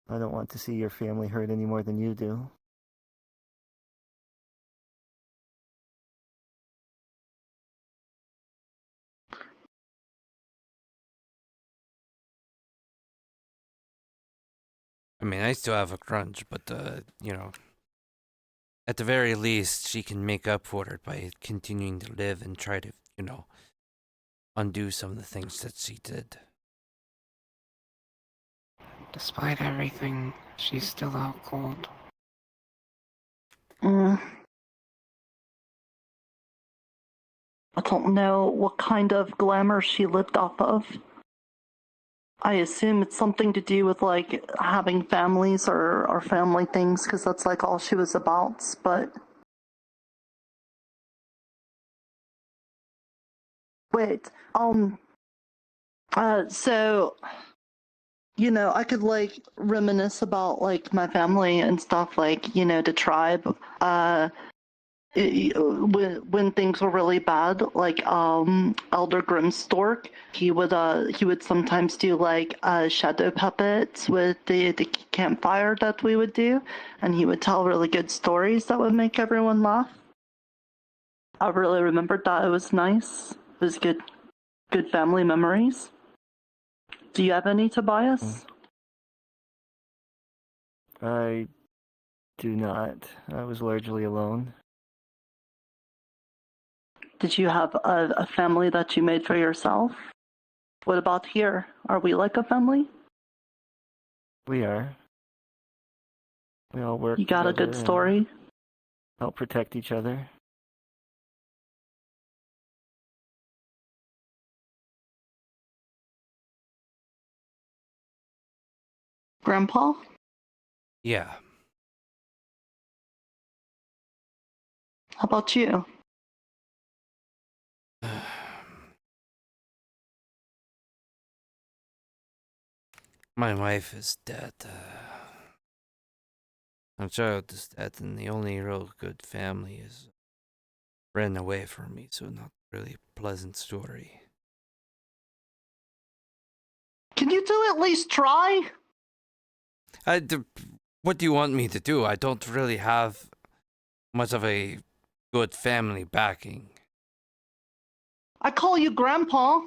I don't want to see your family hurt any more than you do. I mean, I still have a grudge, but, at the very least, she can make up for it by continuing to live and try to, undo some of the things that she did. Despite everything, she's still out cold. I don't know what kind of glamour she lived off of. I assume it's something to do with like having families or family things, because that's like all she was about. But wait, so I could like reminisce about like my family and stuff, like the tribe. When things were really bad, like Elder Grimstork, he would sometimes do like shadow puppets with the campfire that we would do, and he would tell really good stories that would make everyone laugh. I really remembered that. It was nice. It was good family memories. Do you have any, Tobias? I do not. I was largely alone. Did you have a family that you made for yourself? What about here? Are we like a family? We are. We all work You got a good story? Help protect each other. Grandpa? Yeah. How about you? My wife is dead. My child is dead, and the only real good family is ran away from me, so not really pleasant story. Can you two at least try? What do you want me to do? I don't really have much of a good family backing. I call you Grandpa.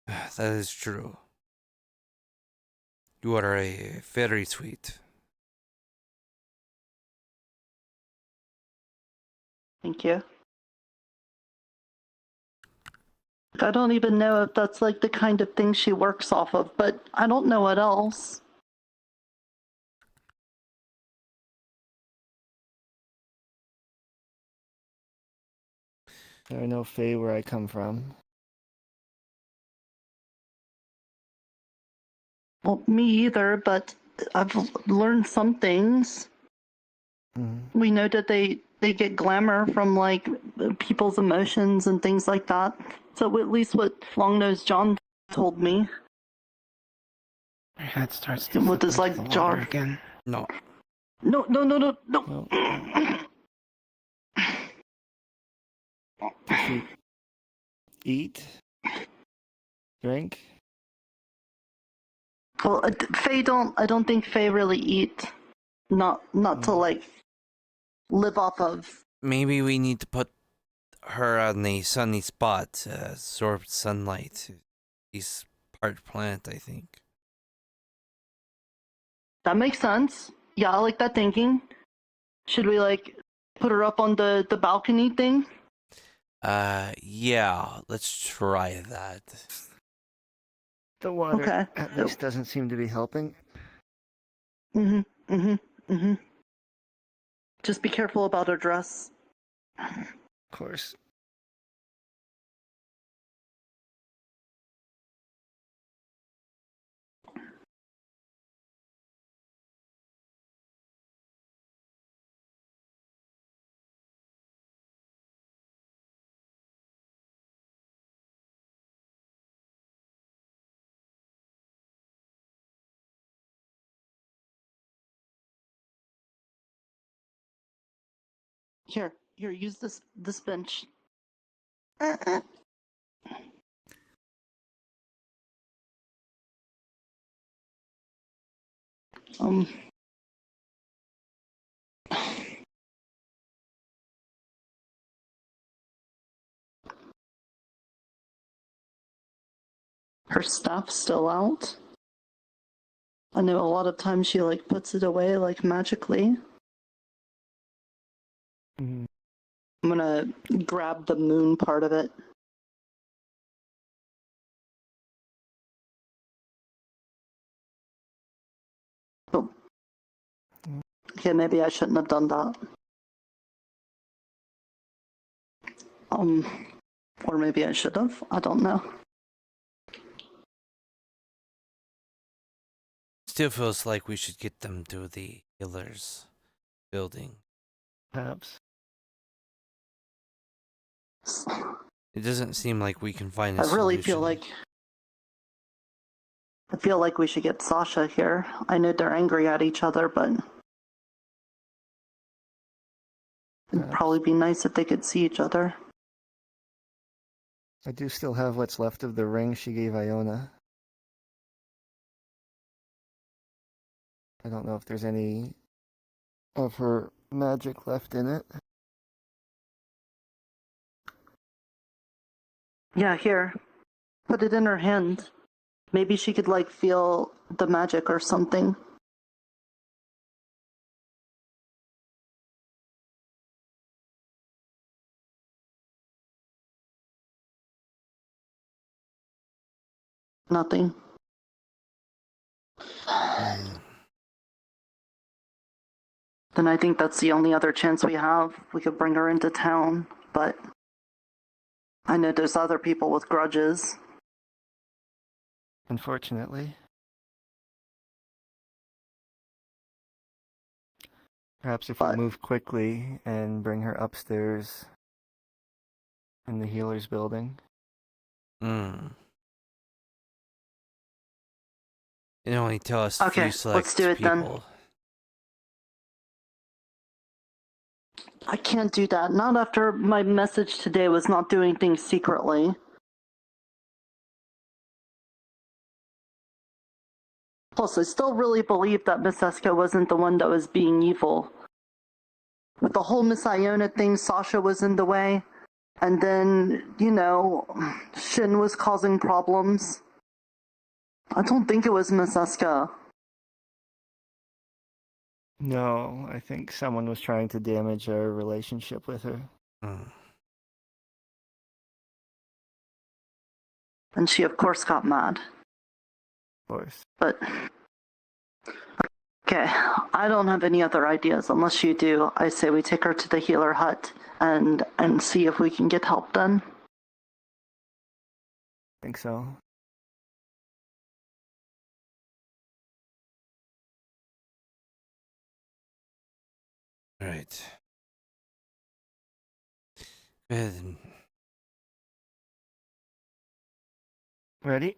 That is true. You are a very sweet. Thank you. I don't even know if that's like the kind of thing she works off of, but I don't know what else. There are no Fae where I come from. Well, me either, but I've learned some things. We know that they get glamour from like people's emotions and things like that. So at least what Longnose John told me. My head starts to What does slip into like the water jar? again. No. No. Does she eat? Drink? Well, Fae don't. I don't think Fae really eat. Not to like live off of. Maybe we need to put her on a sunny spot, absorb sunlight. She's part plant, I think. That makes sense. Yeah, I like that thinking. Should we like put her up on the balcony thing? Yeah, let's try that. The water Okay. at least doesn't seem to be helping. Just be careful about her dress. Of course. Here, use this bench. Um. Her stuff's still out. I know a lot of times she like puts it away like magically. I'm gonna grab the moon part of it. Oh. Okay, maybe I shouldn't have done that. Or maybe I should have. I don't know. Still feels like we should get them to the healer's building. Perhaps. It doesn't seem like we can find a I really solution. feel like we should get Sasha here. I know they're angry at each other, but it'd probably be nice if they could see each other. I do still have what's left of the ring she gave Iona. I don't know if there's any of her magic left in it. Yeah, here. Put it in her hand. Maybe she could like feel the magic or something. Nothing. Then I think that's the only other chance we have. We could bring her into town, but I know there's other people with grudges. Unfortunately. Perhaps if we move quickly and bring her upstairs in the healer's building. It only tell us Okay, few select let's do it people. Then. I can't do that. Not after my message today was not doing things secretly. Plus, I still really believe that Miss Eska wasn't the one that was being evil. With the whole Miss Iona thing, Sasha was in the way. And then, Shin was causing problems. I don't think it was Miss Eska. No, I think someone was trying to damage our relationship with her. And she, of course, got mad. Of course. But, okay, I don't have any other ideas. Unless you do, I say we take her to the healer hut and see if we can get help done. I think so. All right. Go ahead and... Ready?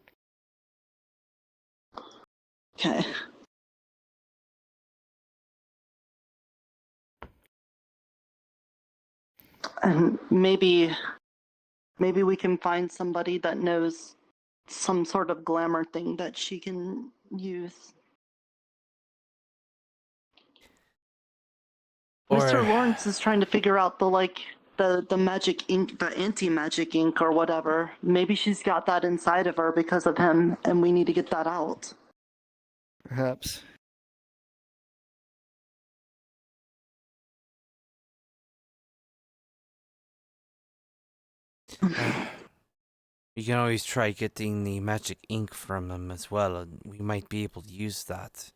Okay. And maybe we can find somebody that knows some sort of glamour thing that she can use. Mr. Lawrence is trying to figure out the magic ink, the anti-magic ink or whatever. Maybe she's got that inside of her because of him, and we need to get that out. Perhaps. We can always try getting the magic ink from him as well, and we might be able to use that.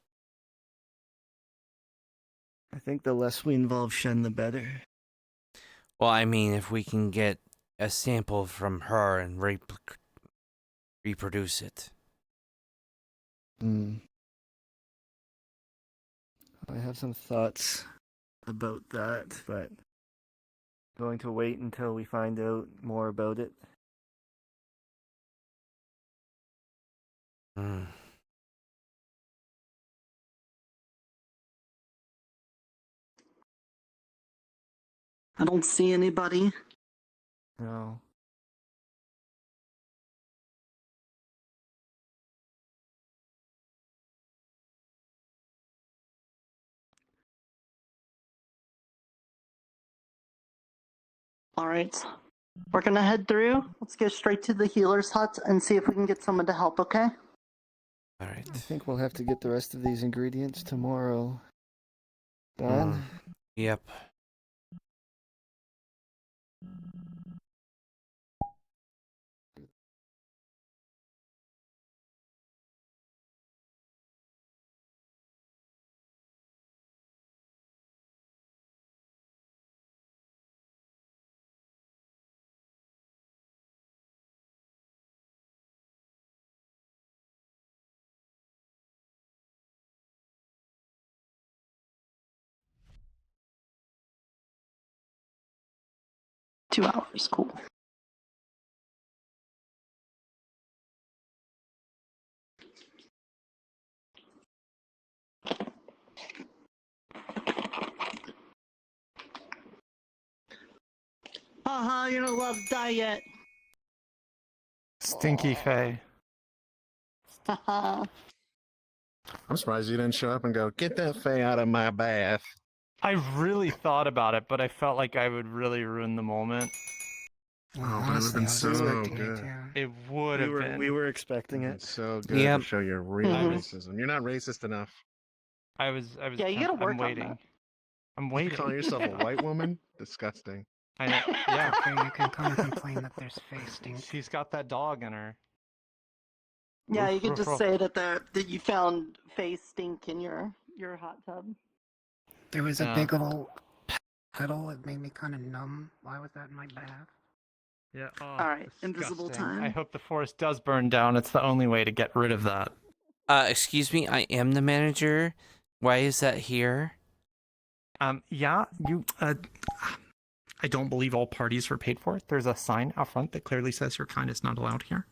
I think the less we involve Shen, the better. Well, I mean, if we can get a sample from her and reproduce it. I have some thoughts about that, but I'm going to wait until we find out more about it. I don't see anybody. No. All right. We're gonna head through. Let's go straight to the healer's hut and see if we can get someone to help, okay? Alright. I think we'll have to get the rest of these ingredients tomorrow. Done? Yep. $2, cool. Haha, you're not allowed to die yet. Stinky Faye. Haha. I'm surprised you didn't show up and go, get that Faye out of my bath. I really thought about it, but I felt like I would really ruin the moment. Oh, but it would have been so good. It would have been. We were expecting it. So good Yep. to show your real racism. You're not racist enough. I was. Yeah, you gotta work I'm on waiting. that. I'm You waiting. call yourself a white woman? Disgusting. I know. Yeah. Okay, you can come and complain that there's face stink. She's got that dog in her. Yeah, you Roof, could roof, just roof. say that you found face stink in your hot tub. There was a Yeah. big old puddle. It made me kind of numb. Why was that in my bath? Yeah. Oh, All right, invisible disgusting. time. I hope the forest does burn down. It's the only way to get rid of that. Excuse me, I am the manager. Why is that here? Yeah, you, I don't believe all parties were paid for it. There's a sign out front that clearly says your kind is not allowed here.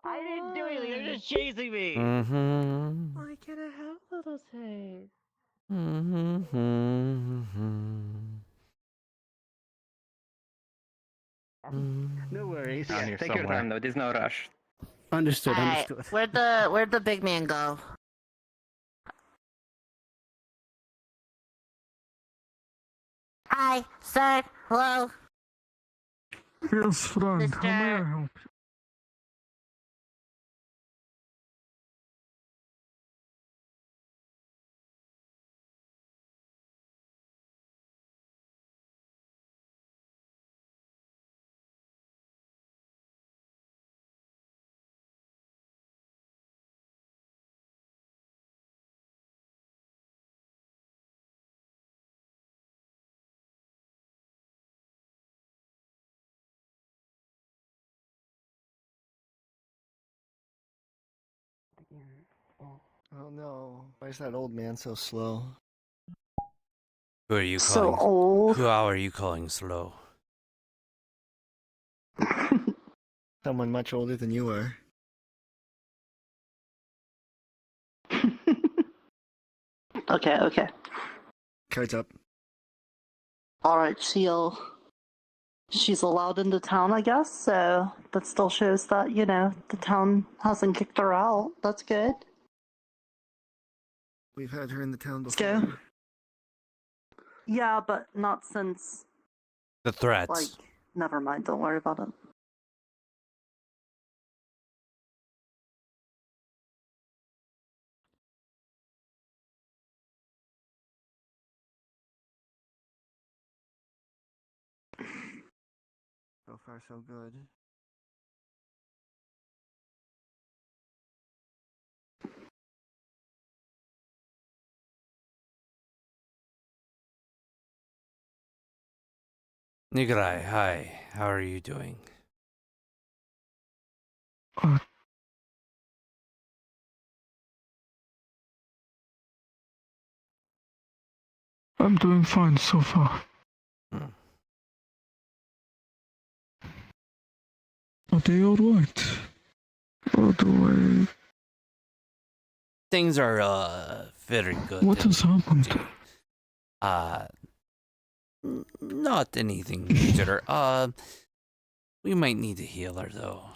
I didn't do anything. They're just chasing me. Mm-hmm. Why can't I have little taste? No worries. Yeah, take your time though. There's no rush. Understood, Alright, understood. where'd the big man go? Hi, sir. Hello. Yes, friend. How may I Mister- help you? Oh no. Why is that old man so slow? Who are you So calling? old. Who are you calling slow? Someone much older than you are. Okay, okay. Cards up. Alright, she's allowed into town, I guess, so that still shows that, you know, the town hasn't kicked her out. That's good. We've had her in the town Let's before. go. Yeah, but not since, The threats. like, never mind, don't worry about it. So far, so good. Nigrai, hi. How are you doing? I'm doing fine so far. Are they alright? Or do Things are very good. What has happened? Not anything major. We might need a healer though.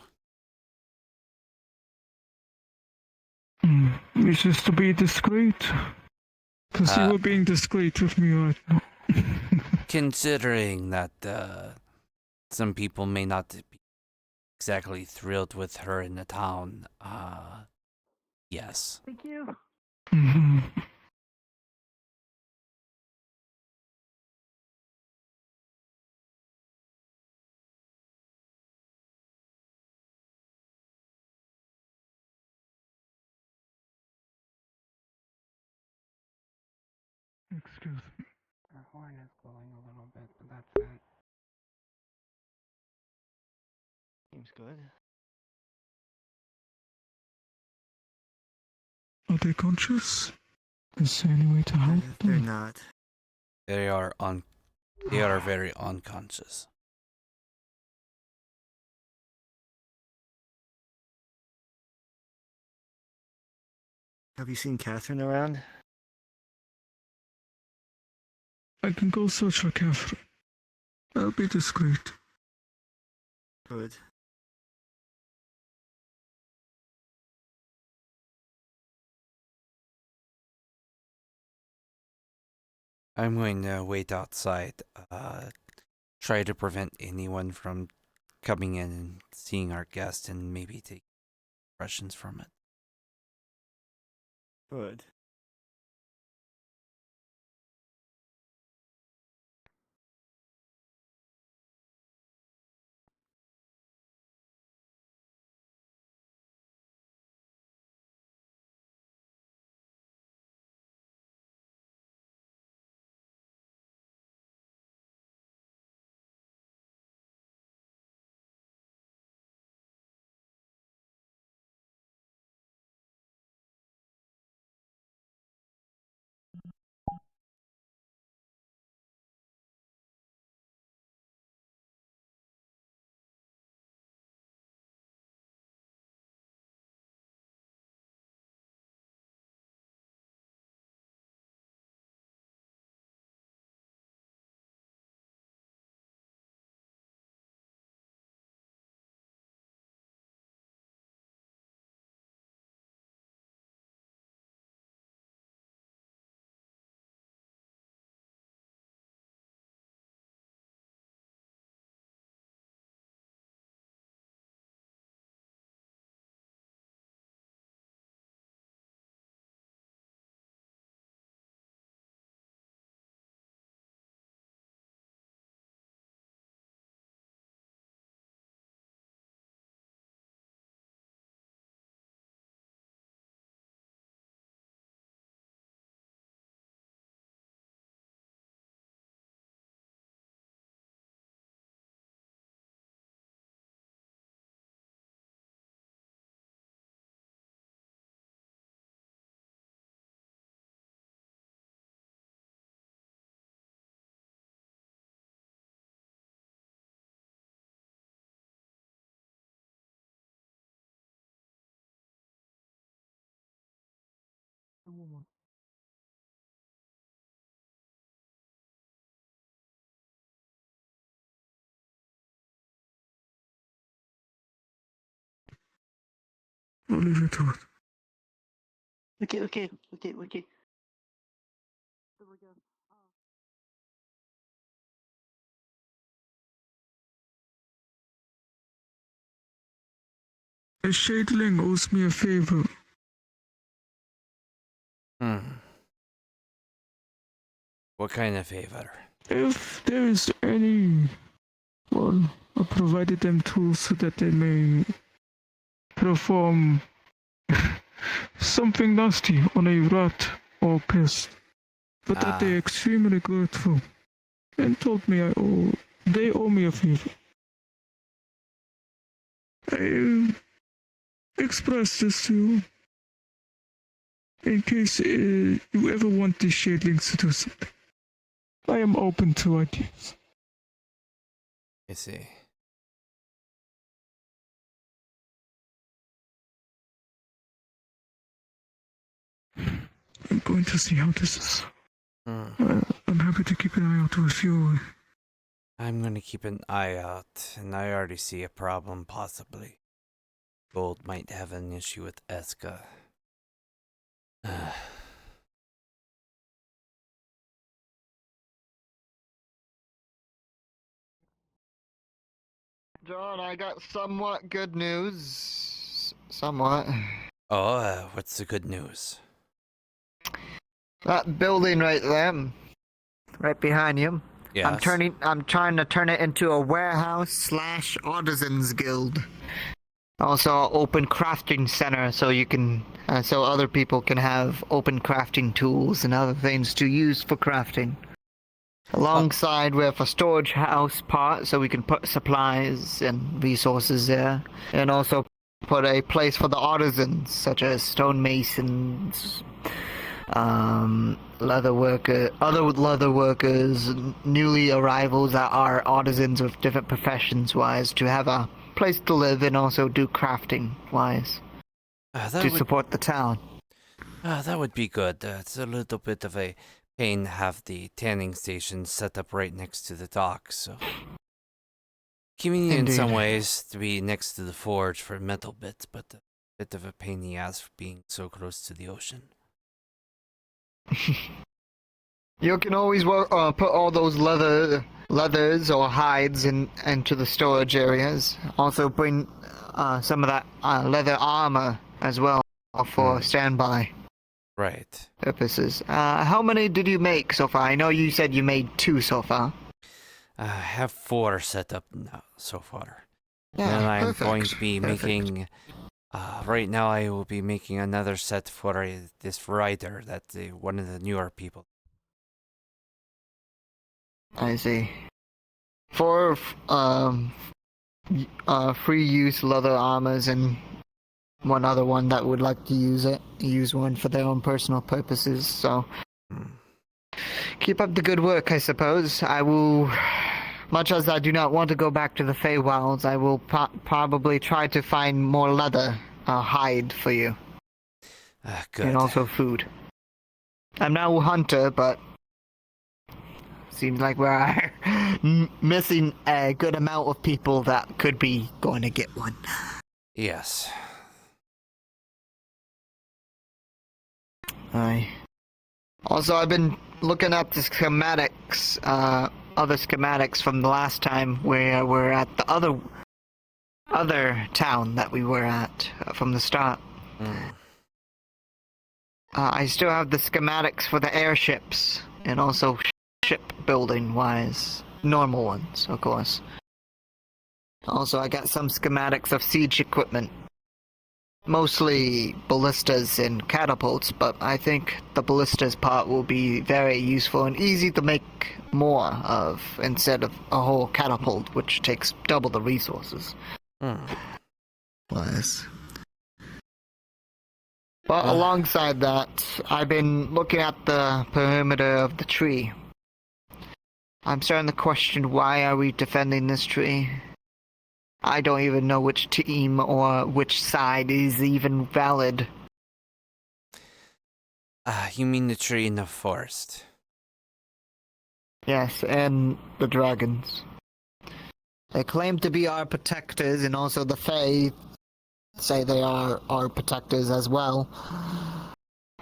Is this to be discreet? Because you were being discreet with me right now. Considering that some people may not be exactly thrilled with her in the town, yes. Thank you. Excuse me. Our horn is glowing a little bit, but that's it. Seems good. Are they conscious? Is there any way to help them? They're not. They are very unconscious. Have you seen Catherine around? I can go search for Catherine. I'll be discreet. Good. I'm going to wait outside. Try to prevent anyone from coming in and seeing our guest and maybe take impressions from it. Good. Okay. A shadling owes me a favor. What kind of favor? If there is any, well, I provided them tools so that they may perform something nasty on a rat or pest, but that they're extremely grateful and told me they owe me a favor. I express this to you in case you ever want these shadlings to do something. I am open to ideas. I see. I'm going to see how this is. I'm happy to keep an eye out with you. I'm gonna keep an eye out, and I already see a problem, possibly. Gold might have an issue with Eska. John, I got somewhat good news. Somewhat. Oh, what's the good news? That building right there, right behind you. Yes. I'm trying to turn it into a warehouse / artisans guild. Also, an open crafting center, so you can, so other people can have open crafting tools and other things to use for crafting. Alongside with a storage house part, so we can put supplies and resources there, and also put a place for the artisans, such as stonemasons, other leather workers, newly arrivals that are artisans with different professions-wise, to have a place to live and also do crafting-wise to support the town. That would be good. It's a little bit of a pain to have the tanning station set up right next to the dock, so convenient in some ways to be next to the forge for metal bits, but a bit of a pain in the ass for being so close to the ocean. You can always put all those leathers or hides into the storage areas. Also bring some of that leather armor as well for standby. Right. Purposes. How many did you make so far? I know you said you made 2 so far. I have 4 set up now so far. Yeah, and I'm perfect. going to be making. Right now, I will be making another set for this rider that one of the newer people. I see. For free use leather armors and one other one that would like to use one for their own personal purposes, so keep up the good work, I suppose. I will, much as I do not want to go back to the Feywilds, I will probably try to find more leather, hide for you. Good. And also food. I'm no hunter, but seems like we're missing a good amount of people that could be going to get one. Yes. Also, I've been looking at the schematics, other schematics from the last time where we're at the other town that we were at from the start. I still have the schematics for the airships and also shipbuilding wise, normal ones, of course. Also, I got some schematics of siege equipment. Mostly ballistas and catapults, but I think the ballistas part will be very useful and easy to make more of instead of a whole catapult, which takes double the resources. Nice. But alongside that, I've been looking at the perimeter of the tree. I'm starting to question, why are we defending this tree? I don't even know which team or which side is even valid. You mean the tree in the forest? Yes, and the dragons. They claim to be our protectors, and also the Fae say they are our protectors as well.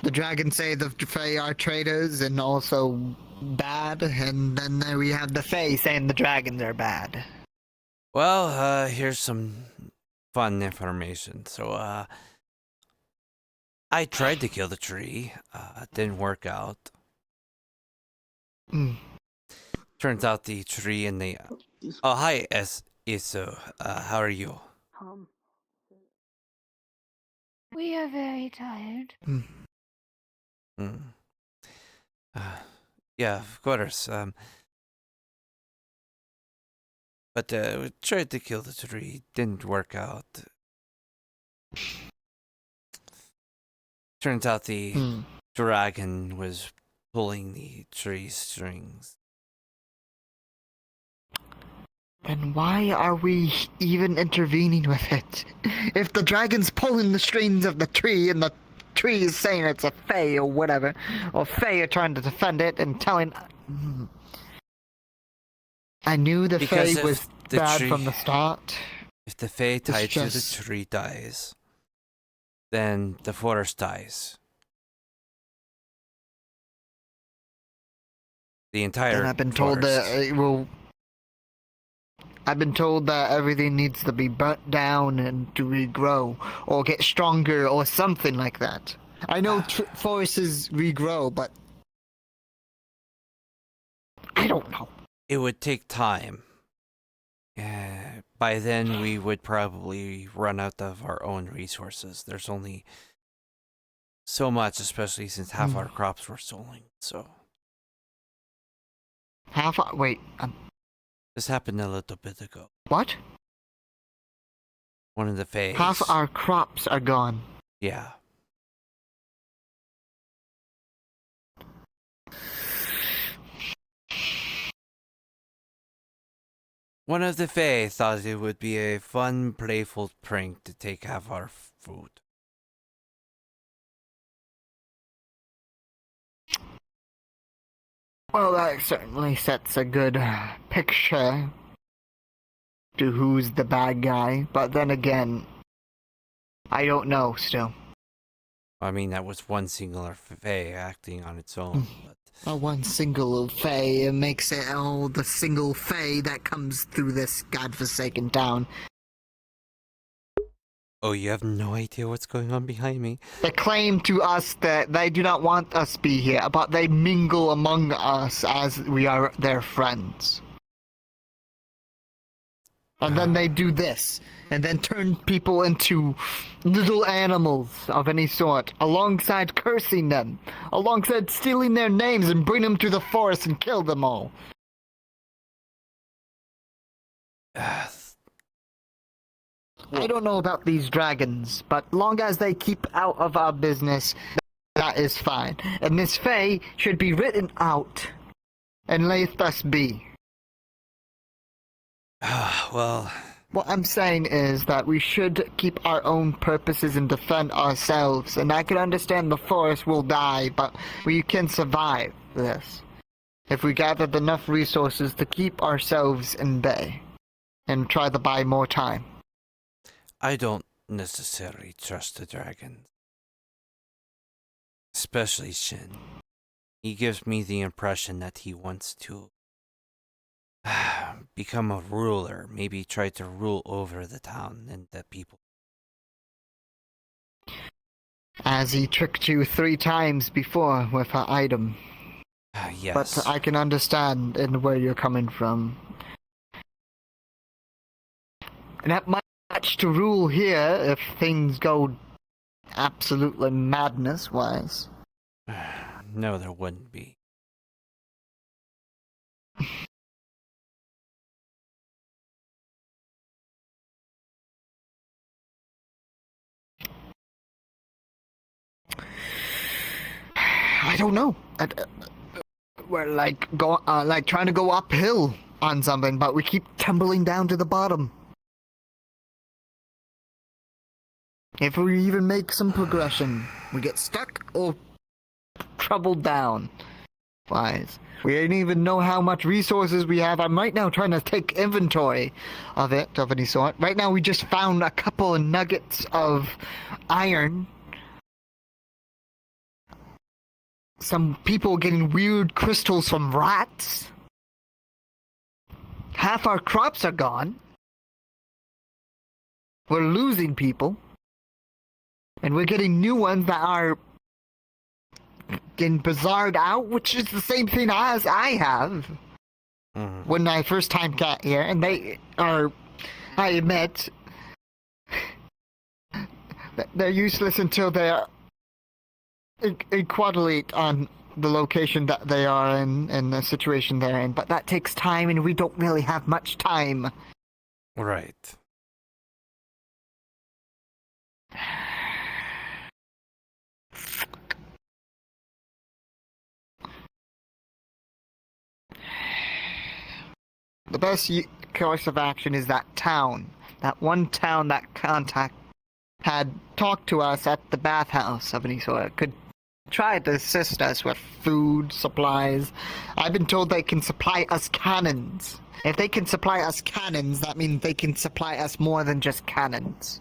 The dragons say the Fae are traitors and also bad, and then there we have the Fae saying the dragons are bad. Well, here's some fun information. So, I tried to kill the tree. It didn't work out. Turns out the tree and the... Oh, hi, Iso. How are you? We are very tired. Yeah, of course. But we tried to kill the tree. Didn't work out. Turns out the dragon was pulling the tree strings. And why are we even intervening with it? If the dragon's pulling the strings of the tree and the tree is saying it's a Fae or whatever, or Fae are trying to defend it and telling... I knew the Fae was bad from the start. If the Fae tied to the tree dies, then the forest dies. The entire And I've been told that it will... I've been told that everything needs to be burnt down and to regrow, or get stronger, or something like that. I know forests regrow, but... I don't know. It would take time. By then, we would probably run out of our own resources. There's only so much, especially since half our crops were stolen, so... Wait, This happened a little bit ago. What? One of the Fae. Half our crops are gone. Yeah. One of the Fae thought it would be a fun, playful prank to take half our food. Well, that certainly sets a good picture to who's the bad guy, but then again, I don't know still. I mean, that was one singular Fae acting on its own, but... One single Fae makes it all the single Fae that comes through this godforsaken town. Oh, you have no idea what's going on behind me? They claim to us that they do not want us to be here, but they mingle among us as we are their friends. And then they do this, and then turn people into little animals of any sort, alongside cursing them, alongside stealing their names and bring them to the forest and kill them all. I don't know about these dragons, but long as they keep out of our business, that is fine. And this Fae should be written out and let us be. Well... What I'm saying is that we should keep our own purposes and defend ourselves. And I can understand the forest will die, but we can survive this if we gathered enough resources to keep ourselves in bay and try to buy more time. I don't necessarily trust the dragon. Especially Shin. He gives me the impression that he wants to become a ruler, maybe try to rule over the town and the people. As he tricked you 3 times before with an item. Yes. But I can understand where you're coming from. And that much to rule here if things go absolutely madness-wise. No, there wouldn't be. I don't know. We're like trying to go uphill on something, but we keep tumbling down to the bottom. If we even make some progression, we get stuck or troubled down. Wise. We didn't even know how much resources we have. I'm right now trying to take inventory of it, of any sort. Right now we just found a couple of nuggets of iron. Some people getting weird crystals from rats. Half our crops are gone. We're losing people. And we're getting new ones that are getting bizarred out, which is the same thing as I have when I first time got here. And they are, I admit, they're useless until they're equatoriate on the location that they are in and the situation they're in. But that takes time, and we don't really have much time. Right. The best course of action is that town. That one town that contact had talked to us at the bathhouse of any sort. Could try to assist us with food, supplies. I've been told they can supply us cannons. If they can supply us cannons, that means they can supply us more than just cannons.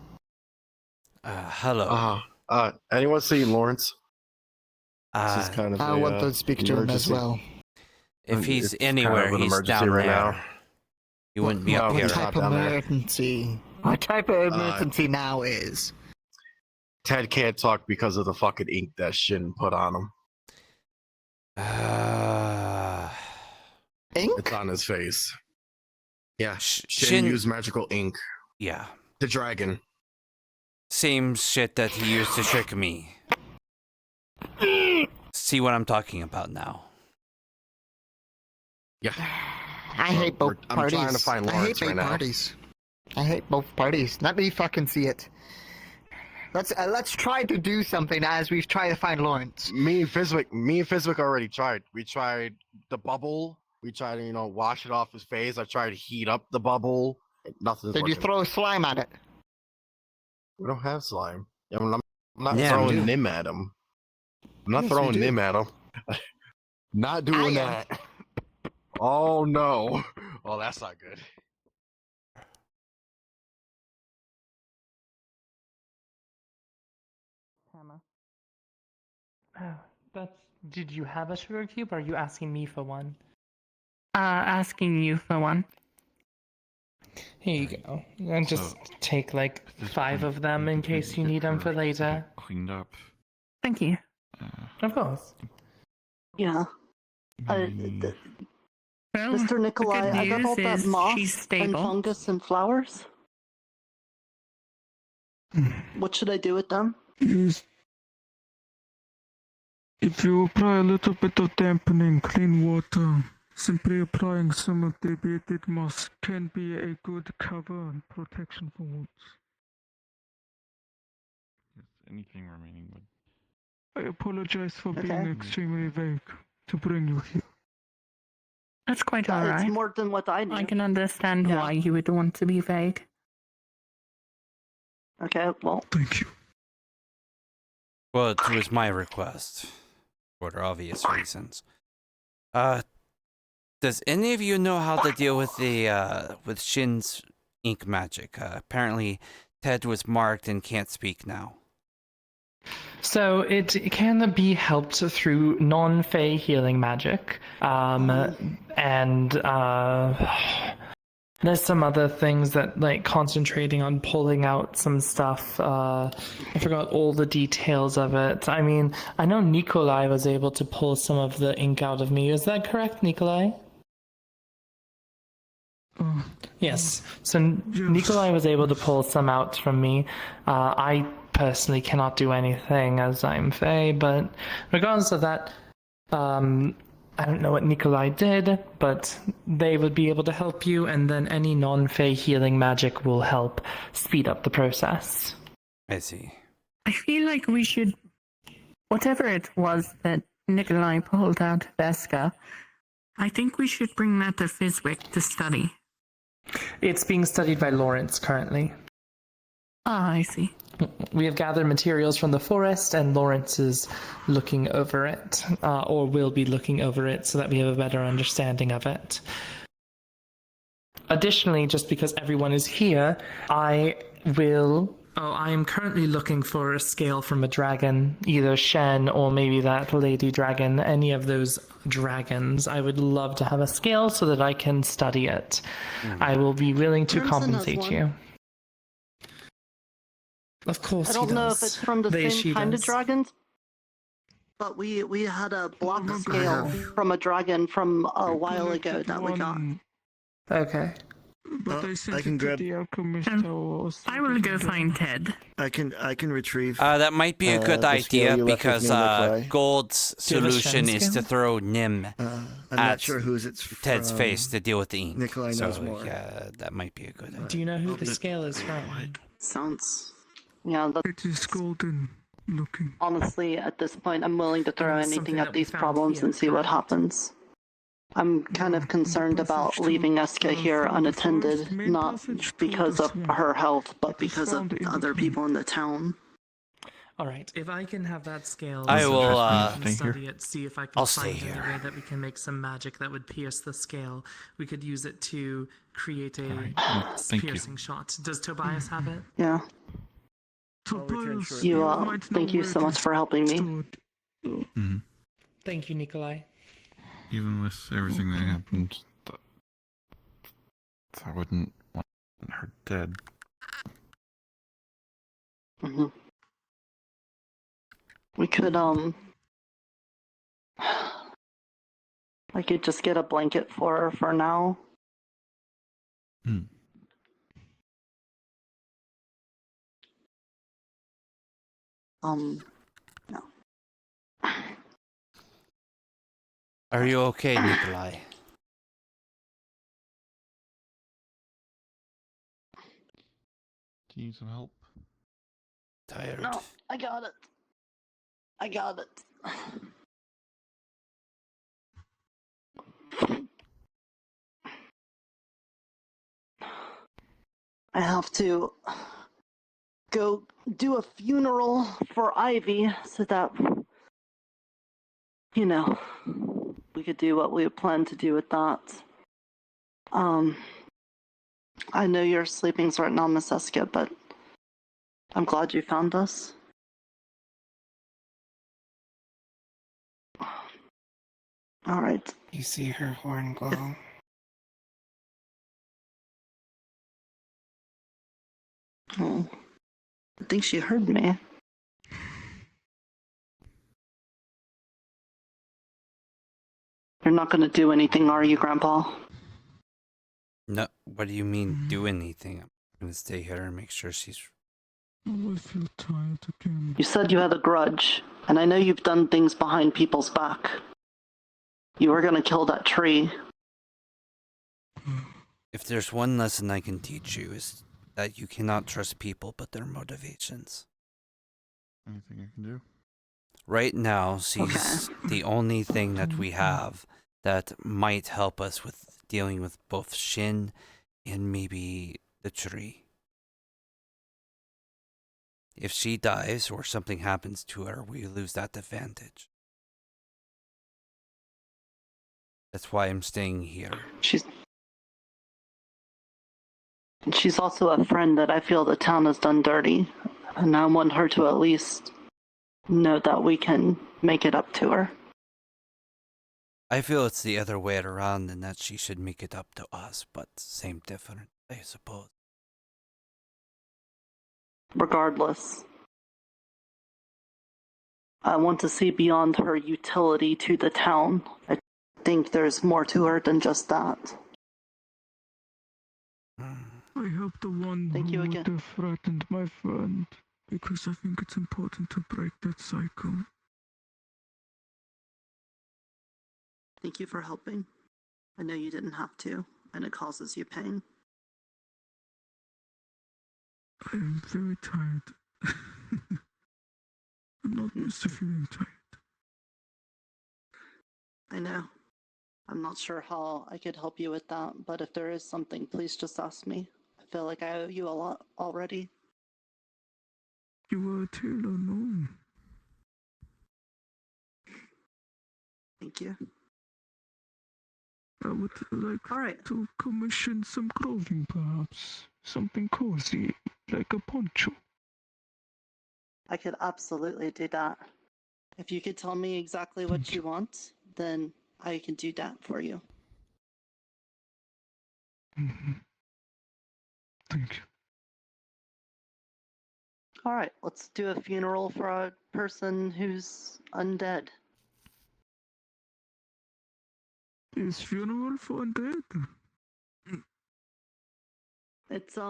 Hello. Anyone see Lawrence? This is kind of I want to speak to him as well. If he's anywhere, kind of he's down right there. Now. He wouldn't be up here. What type of emergency? What type of emergency now is? Ted can't talk because of the fucking ink that Shin put on him. Ink? It's on his face. Yeah, Shin used magical ink. Yeah. The dragon. Same shit that he used to trick me. See what I'm talking about now. Yeah. I hate both parties. I'm trying to find Lawrence right now. I hate both parties. Let me fucking see it. Let's try to do something as we've tried to find Lawrence. Me and Fizwick already tried. We tried the bubble. We tried to, wash it off his face. I tried to heat up the bubble. Nothing's Did working. you throw slime at it? We don't have slime. I'm not throwing Nim at him. I'm not throwing Nim at him. Not doing that. Oh no. Oh, that's not good. Did you have a sugar cube, or are you asking me for one? Asking you for one. Here you go. And just take like 5 of them in case you need them for later. Cleaned up. Thank you. Of course. Yeah. Mr. Nikolai, I got all that moss and fungus and flowers. What should I do with them? If you apply a little bit of dampening clean water, simply applying some of the bearded moss can be a good cover and protection for wounds. Anything remaining would. I apologize for being extremely vague to bring you here. That's quite alright. It's more than what I knew. I can understand why you would want to be vague. Okay, well. Thank you. Well, it was my request. For obvious reasons. Does any of you know how to deal with the with Shin's ink magic? Apparently Ted was marked and can't speak now. So it can be helped through non-fey healing magic, and there's some other things that, like, concentrating on pulling out some stuff. I forgot all the details of it. I mean, I know Nikolai was able to pull some of the ink out of me. Is that correct, Nikolai? Yes. So Nikolai was able to pull some out from me. I personally cannot do anything as I'm Fey, but regardless of that, I don't know what Nikolai did, but they would be able to help you, and then any non-Fey healing magic will help speed up the process. I see. I feel like we should, whatever it was that Nikolai pulled out of Veska, I think we should bring that to Fizwick to study. It's being studied by Lawrence currently. Ah, I see. We have gathered materials from the forest, and Lawrence is looking over it, or will be looking over it, so that we have a better understanding of it. Additionally, just because everyone is here, I am currently looking for a scale from a dragon, either Shen or maybe that lady dragon, any of those dragons. I would love to have a scale so that I can study it. I will be willing to compensate you. Of course, I don't know if it's from the same kind of does. dragons, but we had a block scale from a dragon from a while ago that we got. Okay. But I can grab. I will go find Ted. I can retrieve. That might be a good the scale idea you left with because me, Nikolai. Gold's Do you have a solution Shen is to scale? throw Nim I'm at not sure whose it's from. Ted's face to deal with the ink. Nikolai so, knows more. Yeah, that might be a good idea. Do you know who the scale is from? Sounds. Yeah, that's, It is golden looking. honestly, at this point, I'm willing to throw It's anything something at that we these found problems here, and see what correct? happens. I'm kind of concerned about leaving Eska here unattended, not because of her health, but because of other people in the town. All right. If I can have that scale, I will, and study it, see if I can I'll find stay any here. way that we can make some magic that would pierce the scale. We could use it to create a Thank you. piercing shot. Does Tobias have it? Yeah. Thank you so much for helping me. Mhm. Thank you, Nikolai. Even with everything that happened, I wouldn't want her dead. Hmm. We could, I could just get a blanket for her for now. Hmm. No. Are you okay, Nikolai? Do you need some help? Tired? No, I got it. I got it. I have to go do a funeral for Ivy so that, you know, we could do what we planned to do with that. I know you're sleeping right now, Miss Eska, but I'm glad you found us. All right. You see her horn glow? Oh, I think she heard me. You're not going to do anything, are you, Grandpa? No, what do you mean do anything? I'm gonna stay here and make sure she's... Oh, I feel tired again. You said you had a grudge, and I know you've done things behind people's back. You were going to kill that tree. If there's one lesson I can teach you is that you cannot trust people but their motivations. Anything I can do? Right now, she's the only thing that we have that might help us with dealing with both Shin and maybe the tree. If she dies or something happens to her, we lose that advantage. That's why I'm staying here. She's also a friend that I feel the town has done dirty, and I want her to at least know that we can make it up to her. I feel it's the other way around and that she should make it up to us, but same difference, I suppose. Regardless, I want to see beyond her utility to the town. I think there's more to her than just that. I help the one who would have threatened my friend, because I think it's important to break that cycle. Thank you for helping. I know you didn't have to, and it causes you pain. I am very tired. I'm not used to feeling tired. I know. I'm not sure how I could help you with that, but if there is something, please just ask me. I feel like I owe you a lot already. You are a tailor, no? Thank you. I would like to commission some clothing, perhaps. Something cozy, like a poncho. I could absolutely do that. If you could tell me exactly what you want, then I can do that for you. Mm-hmm. Thank you. All right, let's do a funeral for a person who's undead. Is funeral for undead? It's I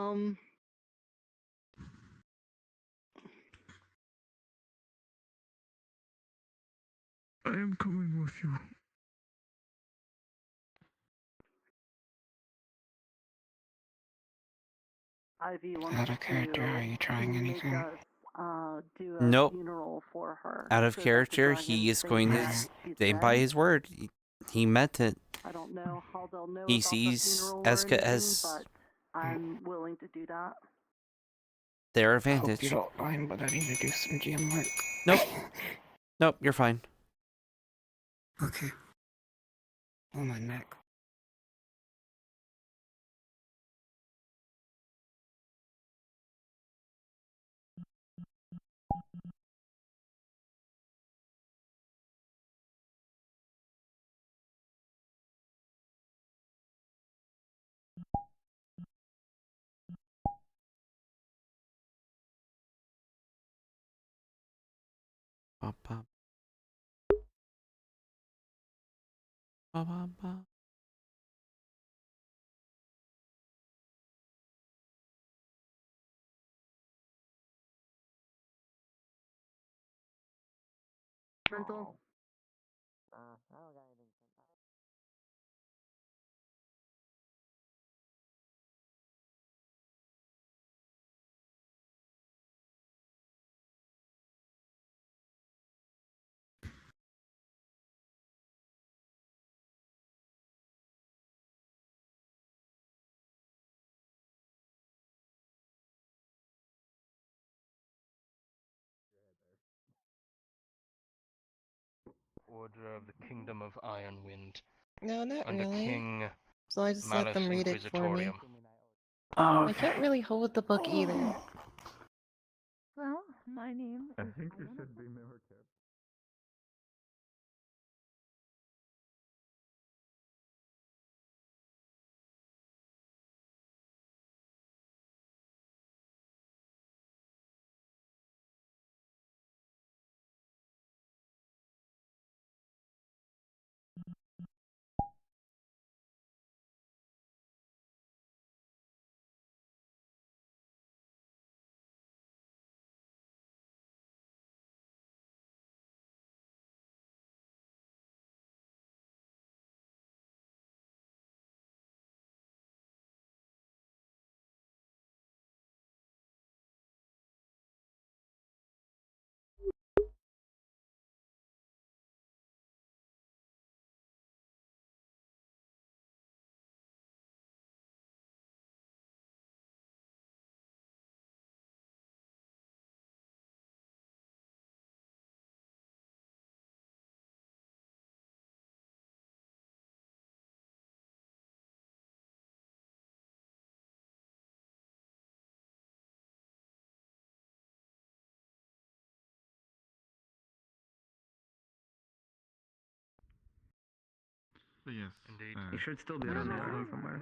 am coming with you. Ivy wants Out of character, are you trying anything? do a Nope. funeral for her. Out of so that the character, dragons he is think going to that she's stay dead. by his word. He meant it. I don't know how they'll know He about the sees funeral or Eska anything, as but I'm willing to do that. their I hope you advantage. don't mind, but I need to do some GM work. Nope. Nope, you're fine. Okay. Oh, my neck. Ba, ba. Ba, ba, ba. Mental. Order of the Kingdom of Ironwind. No, not Under really. King So I just let Malus them read it for me. Inquisitorium. I can't really hold the book either. Well, my name I is think you Diana. should be VRchat. But yes. Indeed. You should still be on the island somewhere.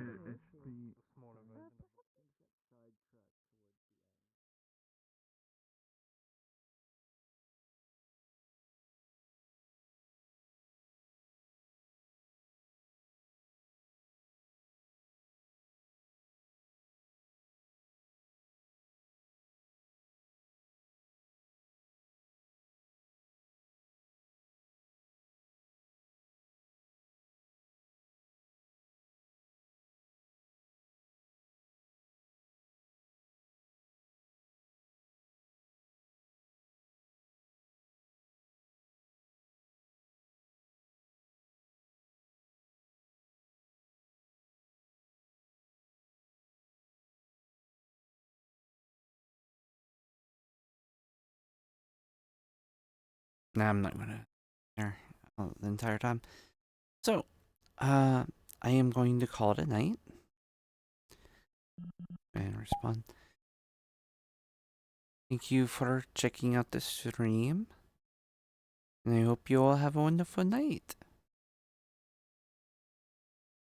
Nah, I'm not gonna there the entire time. So, I am going to call it a night. And respond. Thank you for checking out the stream. And I hope you all have a wonderful night.